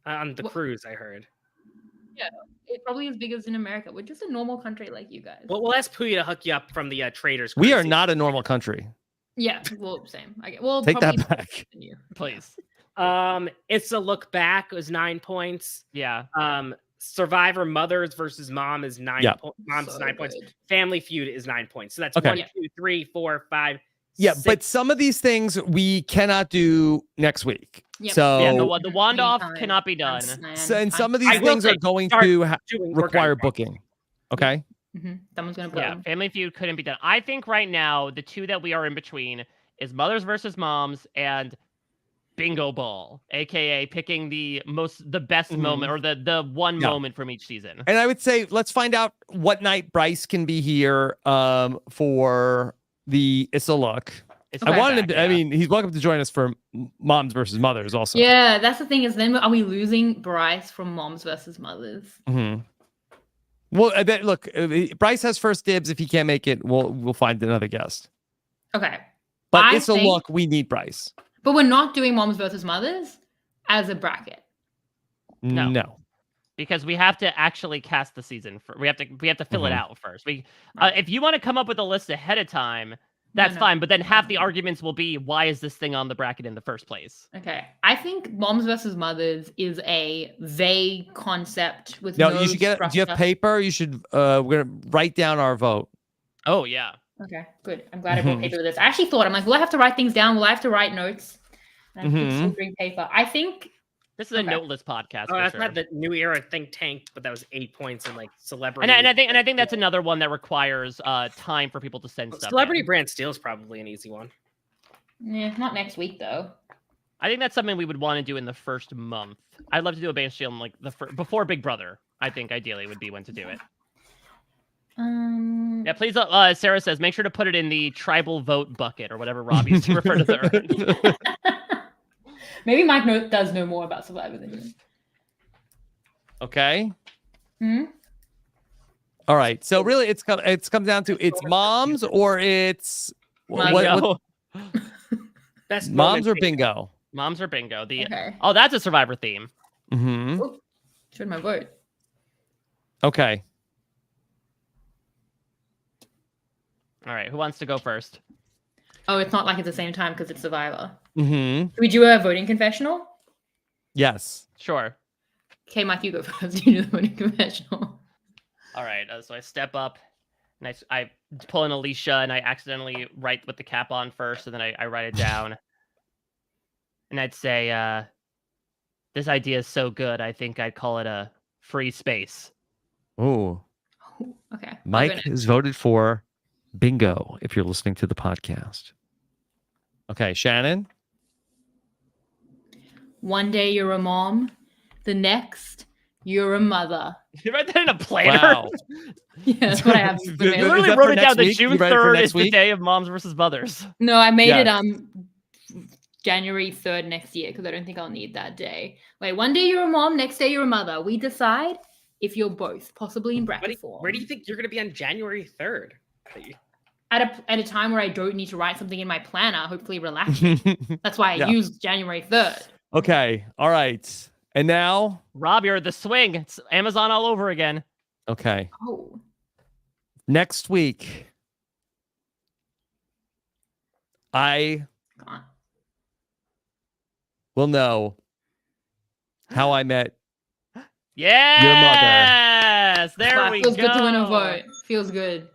S7: On the
S3: What-
S7: cruise, I heard.
S3: It probably as big as in America. We're just a normal country like you guys.
S7: Well, we'll ask Puya to hook you up from the traders.
S1: We
S7: cruise
S1: are
S7: season.
S1: not a normal country.
S3: Yeah, well, same. I get. Well,
S1: Take that
S3: probably
S1: back.
S3: than you.
S2: Please.
S7: It's a look back was 9 points.
S2: Yeah.
S7: Survivor Mothers versus Mom is 9
S1: Yeah.
S7: Mom's
S3: So
S7: 9 points.
S3: good.
S7: Family Feud is 9 points. So that's
S1: Okay.
S7: 1,
S3: Yeah.
S7: 2, 3, 4, 5.
S1: Yeah, but
S7: 6.
S1: some of these things we cannot do next week.
S3: Yep.
S1: So,
S2: Yeah, the wand off
S3: Anytime.
S2: cannot be done.
S1: and some of these
S7: I will
S1: things are
S7: say,
S1: going
S7: start
S1: to
S7: doing
S1: require
S7: workout.
S1: booking. Okay.
S3: Someone's gonna put
S2: Yeah,
S3: them.
S2: Family Feud couldn't be done. I think right now the two that we are in between is Mothers versus Moms and Bingo Ball, aka picking the best
S1: Mhm.
S2: moment or the one
S1: Yeah.
S2: moment from each season.
S1: And I would say let's find out what night Bryce can be here for the It's a Look.
S2: It's
S1: I wanted him
S2: back,
S1: to, I
S2: yeah.
S1: mean, he's welcome to join us for Moms versus Mothers also.
S3: Yeah, that's the thing. Is then are we losing Bryce from Moms versus Mothers?
S1: Mhm. Well, look, Bryce has first dibs. If he can't make it, we'll find another guest.
S3: Okay,
S1: But
S3: I
S1: It's a
S3: think-
S1: Look. We need Bryce.
S3: but we're not doing Moms versus Mothers as a bracket.
S2: No.
S1: No.
S2: Because we have to actually cast the season. We have to fill it
S1: Mhm.
S2: out first.
S3: Right.
S2: If you want to come up with a list ahead of time, that's
S3: no.
S2: fine. But then half the arguments will be, why is this thing on the bracket in the first place?
S3: Okay, I think Moms versus Mothers is a vague concept with
S1: No,
S3: no
S1: you should get. Do you have
S3: structure.
S1: paper? You should. We're gonna write down our vote.
S2: Oh yeah.
S3: Okay, good. I'm glad I brought paper with this. I actually thought, I'm like, will I have to write things down? Will I have to write notes? And I keep
S1: Mhm.
S3: still bring paper. I think
S2: This is a
S3: Okay.
S2: noteless podcast.
S7: Oh,
S2: for
S7: that's
S2: sure.
S7: not the New Era think tank, but that was 8 points in like celebrity.
S2: And I think that's another one that requires time for people to send stuff.
S7: Celebrity
S2: in.
S7: brand steel is probably an easy one.
S3: not next week though.
S2: I think that's something we would want to do in the first month. I'd love to do a band shield in like before Big Brother. I think ideally would be when to do it. Yeah, please. Sarah says make sure to put it in the tribal vote bucket or whatever Rob used to refer to the.
S3: Maybe Mike does know more about Survivor than you.
S1: Okay.
S3: Hmm?
S1: All right. So really, it's come down to it's moms or it's
S3: Bingo.
S7: Best
S1: moms
S7: moment
S1: or
S7: bingo.
S1: bingo.
S2: Moms or bingo. The
S3: Okay.
S2: Oh, that's a Survivor theme.
S1: Mm-hmm.
S3: Showed my vote.
S1: Okay.
S2: All right, who wants to go first?
S3: Oh, it's not like it's the same time because it's Survivor.
S1: Mm-hmm.
S3: Do we do a voting confessional?
S1: Yes.
S2: Sure.
S3: Okay, Mike, you go first. You do the voting confessional.
S2: All right, so I step up and I pull in Alicia and I accidentally write with the cap on first, and then I write it down. And I'd say, this idea is so good, I think I'd call it a free space.
S1: Oh,
S3: Okay. I'll go
S1: Mike
S3: next.
S1: has voted for bingo. If you're listening to the podcast. Okay, Shannon.
S3: One day you're a mom, the next you're a mother.
S2: You write that in a planner?
S1: Wow.
S3: Yeah, that's what I have.
S1: Is
S2: You
S1: Is
S2: literally
S1: that
S2: wrote
S1: for
S2: it
S1: next
S2: down that
S1: week? You
S2: June
S1: read it for
S2: 3rd
S1: next
S2: is the
S1: week?
S2: day of moms versus mothers.
S3: No, I made it
S1: Yeah.
S3: January 3rd next year because I don't think I'll need that day. Wait, one day you're a mom, next day you're a mother. We decide if you're both, possibly in bracket form.
S7: Where do you think you're going to be on January 3rd?
S3: At a time where I don't need to write something in my planner, hopefully relaxing. That's why I
S1: Yeah.
S3: used January 3rd.
S1: Okay. All right. And now,
S2: Rob, you're at the swing. It's Amazon all over again.
S1: okay.
S3: Oh,
S1: Next week, I
S3: God.
S1: will know how I met.
S2: Yes! There
S3: Wow,
S2: we
S3: feels
S2: go.
S3: good to win a vote. Feels good.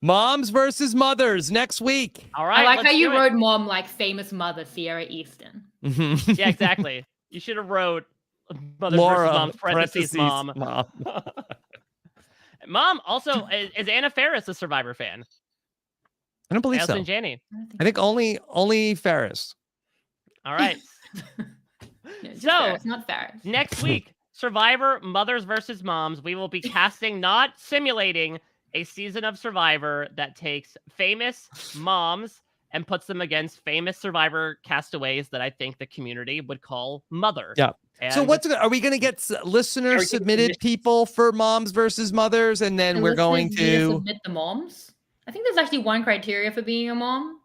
S1: Moms versus mothers next week.
S2: All right.
S3: I like
S2: let's
S3: how you
S2: do it.
S3: wrote mom like famous mother Sierra Easton.
S2: Yeah, exactly. You should have wrote mothers
S1: Laura,
S2: versus moms, parentheses, mom.
S1: mom.
S2: Mom, also, is Anna Faris a Survivor fan?
S1: I don't believe
S2: Allison
S1: so.
S2: Janney.
S1: I think only Ferris.
S2: All right.
S3: Yeah, just
S2: So,
S3: Ferris, not Ferris.
S2: Next week, Survivor Mothers versus Moms. We will be casting, not simulating, a season of Survivor that takes famous moms and puts them against famous Survivor castaways that I think the community would call mother.
S1: Yeah. So
S2: And
S1: are we going to get listener submitted people for moms versus mothers, and then we're going to
S3: submit the moms? I think there's actually one criteria for being a mom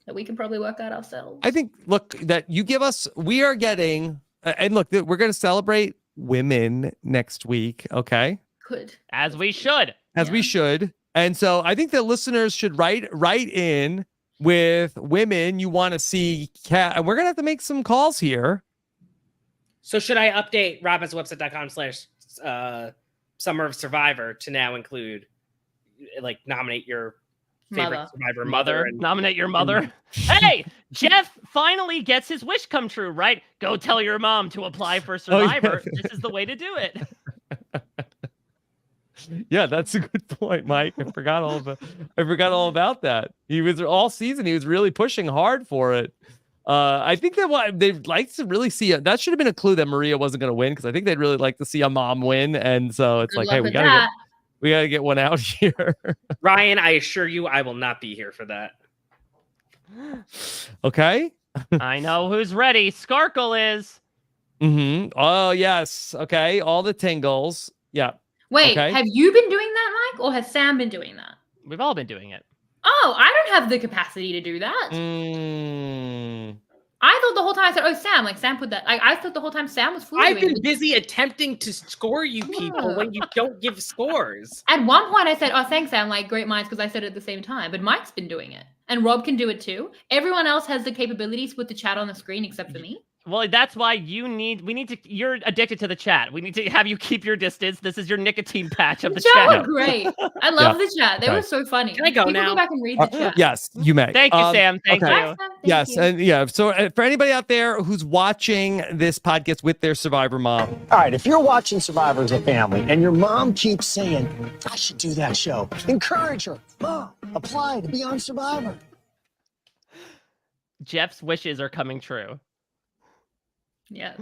S3: that we can probably work out ourselves.
S1: I think, look, that you give us, we are getting, and look, we're going to celebrate women next week. Okay.
S3: Good.
S2: As we should.
S1: We should. And so I think that listeners should write in with women you want to see. And we're going to have to make some calls here.
S7: So should I update robhasawebsite.com/Summer of Survivor to now include, like, nominate your favorite Survivor mother?
S2: Nominate your mother. Hey, Jeff finally gets his wish come true, right? Go tell your mom to apply for Survivor. This is the way to do it.
S1: Yeah, that's a good point, Mike. I forgot all about that. He was all season. He was really pushing hard for it. I think that what they'd like to really see that should have been a clue that Maria wasn't going to win, because I think they'd really like to see a mom win. And so it's like, hey, we gotta get one out here.
S7: Ryan, I assure you, I will not be here for that.
S1: Okay.
S2: I know who's ready. Skarkle is.
S1: Mm-hmm. Oh yes. Okay. All the tingles. Yeah.
S3: Wait,
S1: okay.
S3: Have you been doing that, Mike, or has Sam been doing that?
S2: We've all been doing it.
S3: Oh, I don't have the capacity to do that. I thought the whole time I said, "Oh, Sam!" Like Sam put that. I thought the whole time Sam was fully.
S7: I've been busy attempting to score you people when you don't give scores.
S3: At one point, I said, "Oh, thanks, Sam." Like great minds, because I said it at the same time. But Mike's been doing it, and Rob can do it too. Everyone else has the capabilities with the chat on the screen, except for me.
S2: Well, that's why you're addicted to the chat. We need to have you keep your distance. This is your nicotine patch of the chat.
S3: Chat was great. I love the chat. They were so funny.
S7: Can I go now?
S3: Go back and read the chat.
S1: Yes, you may.
S2: Thank you, Sam. Thank you.
S1: Yes, and yeah. So for anybody out there who's watching this podcast with their Survivor mom.
S8: All right, if you're watching Survivor as a family and your mom keeps saying, I should do that show, encourage her. Mom, apply to be on Survivor.
S2: Jeff's wishes are coming true.
S3: Yes.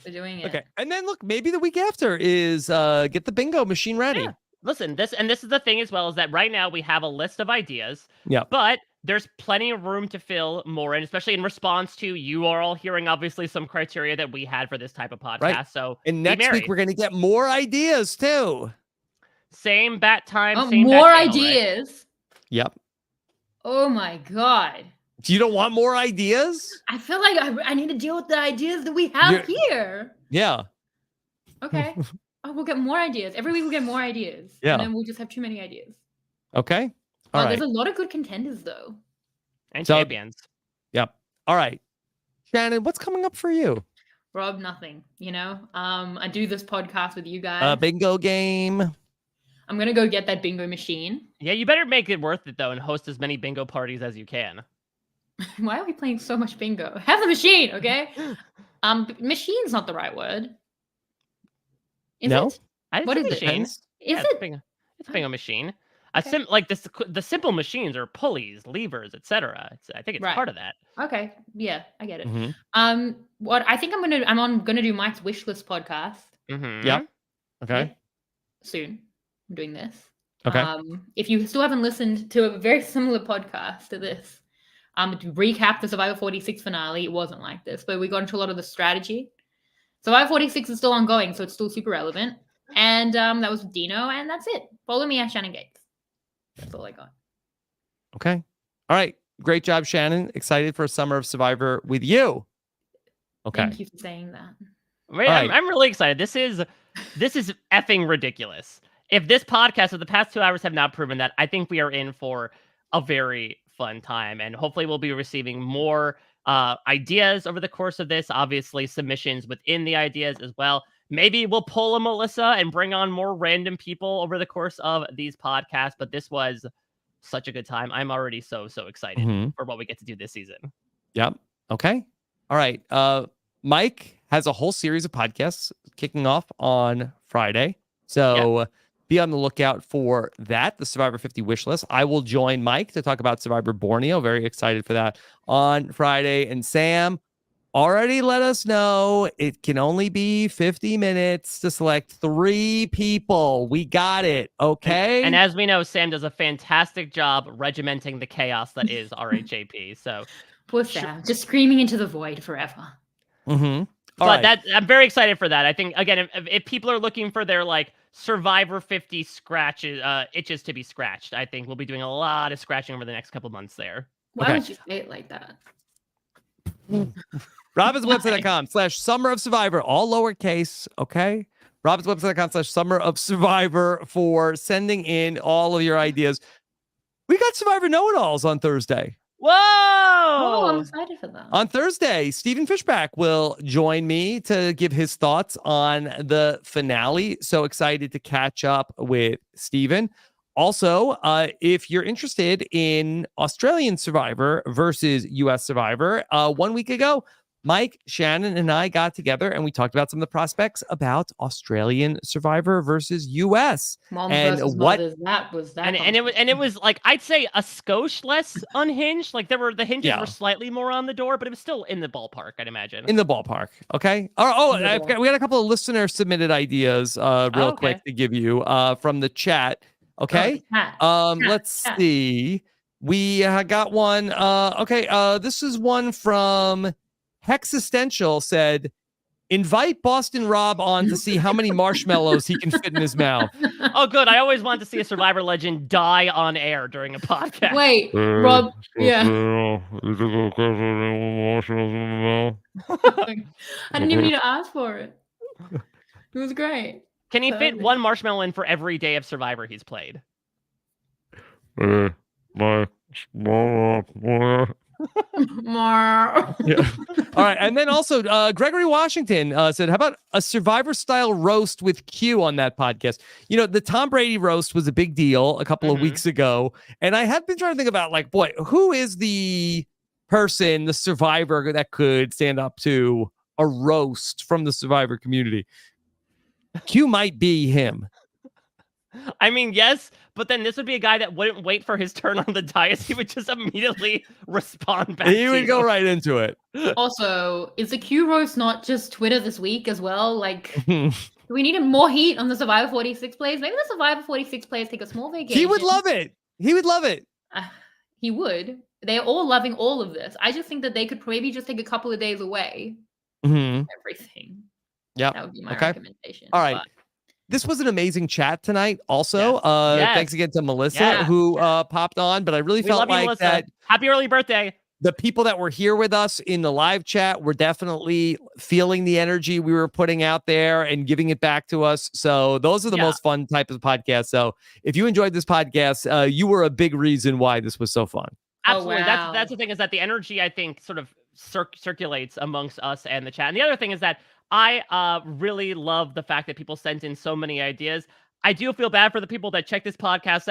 S3: They're doing it.
S1: Okay. And then look, maybe the week after is get the bingo machine ready.
S2: Yeah. Listen, this is the thing as well, is that right now we have a list of ideas.
S1: Yeah.
S2: But there's plenty of room to fill more in, especially in response to you are all hearing obviously some criteria that we had for this type of podcast.
S1: Right.
S2: So
S1: and next week we're gonna get more ideas too.
S2: Same bat time, same
S3: more
S2: bat channel,
S3: ideas.
S2: Right?
S1: Yep.
S3: Oh my god.
S1: You don't want more ideas?
S3: I feel like I need to deal with the ideas that we have here.
S1: Yeah.
S3: Okay. Oh, we'll get more ideas. Every week we'll get more ideas.
S1: Yeah.
S3: And then we'll just have too many ideas.
S1: Okay. All right.
S3: There's a lot of good contenders though.
S2: And champions.
S1: Yep. All right. Shannon, what's coming up for you?
S3: Rob, nothing. I do this podcast with you guys.
S1: Bingo game.
S3: I'm gonna go get that bingo machine.
S2: Yeah, you better make it worth it though, and host as many bingo parties as you can.
S3: Why are we playing so much bingo? Have the machine, okay? Machine's not the right word. Is
S1: No?
S3: it?
S2: What is machine?
S3: Is it?
S2: It's bingo machine.
S3: Okay.
S2: The simple machines are pulleys, levers, etc. I think it's
S3: Right.
S2: part of that.
S3: Okay. Yeah, I get it.
S1: Mm-hmm.
S3: What I think I'm gonna do Mike's wish list podcast.
S2: Mm-hmm.
S1: Yep. Okay.
S3: Soon. I'm doing this.
S1: Okay.
S3: If you still haven't listened to a very similar podcast to this, to recap the Survivor 46 finale, it wasn't like this, but we got into a lot of the strategy. Survivor 46 is still ongoing, so it's still super relevant. And that was with Dino, and that's it. Follow me at Shannon Gates. That's all I got.
S1: Okay. All right. Great job, Shannon. Excited for a summer of Survivor with you. Okay.
S3: Thank you for saying that.
S2: Right. I'm really excited. This is effing ridiculous. If this podcast of the past 2 hours have not proven that, I think we are in for a very fun time, and hopefully we'll be receiving more ideas over the course of this. Obviously, submissions within the ideas as well. Maybe we'll pull a Melissa and bring on more random people over the course of these podcasts. But this was such a good time. I'm already so excited for what we get to do this season.
S1: Yep. Okay. All right. Mike has a whole series of podcasts kicking off on Friday. So be on the lookout for that, the Survivor 50 wish list. I will join Mike to talk about Survivor Borneo. Very excited for that on Friday. And Sam, already let us know it can only be 50 minutes to select 3 people. We got it. Okay.
S2: And as we know, Sam does a fantastic job regimenting the chaos that is RHAP. So,
S3: Poor Sam, just screaming into the void forever.
S1: Mm-hmm.
S2: But I'm very excited for that. I think, again, if people are looking for their like Survivor 50 scratches, itches to be scratched, I think we'll be doing a lot of scratching over the next couple months there.
S3: Why would you say it like that?
S1: RobbinsWebsite.com/Summer of Survivor, all lowercase, okay? RobbinsWebsite.com/Summer of Survivor for sending in all of your ideas. We got Survivor Know-It-Alls on Thursday.
S2: Whoa!
S3: Oh, I'm excited for that.
S1: On Thursday, Stephen Fishback will join me to give his thoughts on the finale. So excited to catch up with Stephen. Also, if you're interested in Australian Survivor versus U.S. Survivor, 1 week ago, Mike, Shannon, and I got together and we talked about some of the prospects about Australian Survivor versus U.S.
S3: Moms
S1: and
S3: versus
S1: what
S3: mothers, that was that.
S2: And it was like, I'd say a skosh less unhinged. Like the hinges were slightly more on the door, but it was still in the ballpark, I'd imagine.
S1: In the ballpark, okay. We got a couple of listener submitted ideas real quick to give you from the chat. Okay. Let's see. We got one. This is one from Hexistential said, invite Boston Rob on to see how many marshmallows he can fit in his mouth.
S2: Oh, good. I always wanted to see a Survivor legend die on air during a podcast.
S3: Wait, Rob. Yeah. I didn't even need to ask for it. It was great.
S2: Can he fit one marshmallow in for every day of Survivor he's played?
S1: Yeah. All right. And then also Gregory Washington said, how about a Survivor style roast with Q on that podcast? You know, the Tom Brady roast was a big deal a couple of weeks ago. And I have been trying to think about like, boy, who is the person, the Survivor that could stand up to a roast from the Survivor community? Q might be him.
S2: I mean, yes, but then this would be a guy that wouldn't wait for his turn on the dais. He would just immediately respond back.
S1: He would go right into it.
S3: Also, is the Q roast not just Twitter this week as well? Like, we needed more heat on the Survivor 46 players. Maybe the Survivor 46 players take a small vacation.
S1: He would love it. He would love it.
S3: He would. They're all loving all of this. I just think that they could maybe just take a couple of days away. Everything.
S1: Yeah.
S3: That would be my recommendation.
S1: All right. This was an amazing chat tonight. Also, thanks again to Melissa who popped on. But I really felt like that.
S2: Happy early birthday.
S1: The people that were here with us in the live chat were definitely feeling the energy we were putting out there and giving it back to us. So those are the most fun type of podcasts. So if you enjoyed this podcast, you were a big reason why this was so fun.
S2: Absolutely. That's the thing, is that the energy, I think, sort of circulates amongst us and the chat. And the other thing is that I really love the fact that people sent in so many ideas. I do feel bad for the people that check this podcast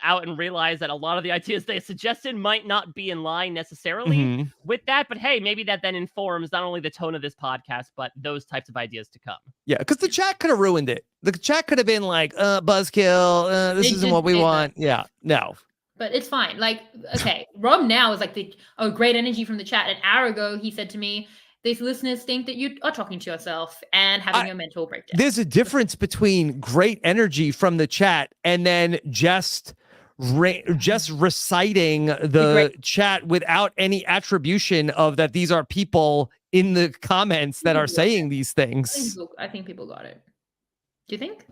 S2: out and realize that a lot of the ideas they suggested might not be in line necessarily with that. But hey, maybe that then informs not only the tone of this podcast, but those types of ideas to come.
S1: Yeah, because the chat could have ruined it. The chat could have been like, buzzkill, this isn't what we want. Yeah, no.
S3: But it's fine. Like, okay, Rob now is like great energy from the chat. An hour ago, he said to me, these listeners think that you are talking to yourself and having a mental breakdown.
S1: There's a difference between great energy from the chat and then just reciting the chat without any attribution of that these are people in the comments that are saying these things.
S3: I think people got it. Do you think?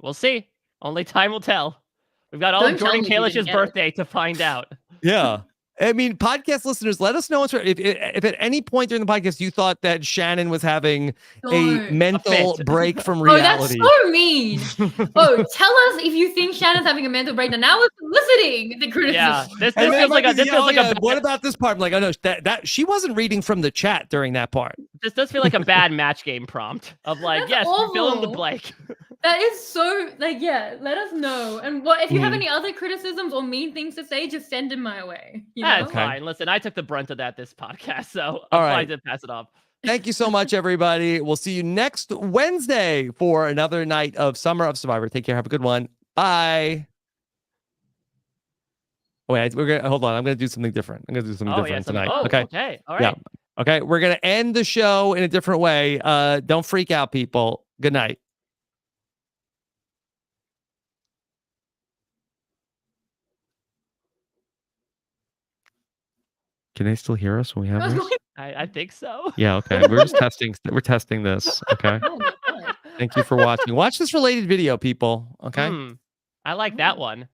S2: We'll see. Only time will tell. We've got all of Jordan Kalish's birthday to find out.
S1: Yeah. I mean, podcast listeners, let us know if at any point during the podcast you thought that Shannon was having a mental break from reality.
S3: Oh, that's so mean. Tell us if you think Shannon's having a mental breakdown. Now we're soliciting the criticism.
S2: Yeah, this feels like a.
S1: What about this part? I'm like, oh no, that she wasn't reading from the chat during that part.
S2: This does feel like a bad match game prompt of like,
S3: that's
S2: yes,
S3: awful.
S2: fill in the blank.
S3: That is so let us know. And what if you have any other criticisms or mean things to say, just send them my way.
S2: That's fine. Listen, I took the brunt of that this podcast, so I'm fine to pass it off.
S1: Thank you so much, everybody. We'll see you next Wednesday for another night of Summer of Survivor. Take care. Have a good one. Bye. Oh, wait, hold on. I'm gonna do something different. I'm gonna do something different tonight.
S2: Okay. All right.
S1: Yeah. Okay, we're going to end the show in a different way. Don't freak out, people. Good night. Can they still hear us when we have this?
S2: I think so.
S1: Yeah, okay. We're just testing. We're testing this. Okay.
S3: Oh my God.
S1: Thank you for watching. Watch this related video, people. Okay.
S2: I like that one.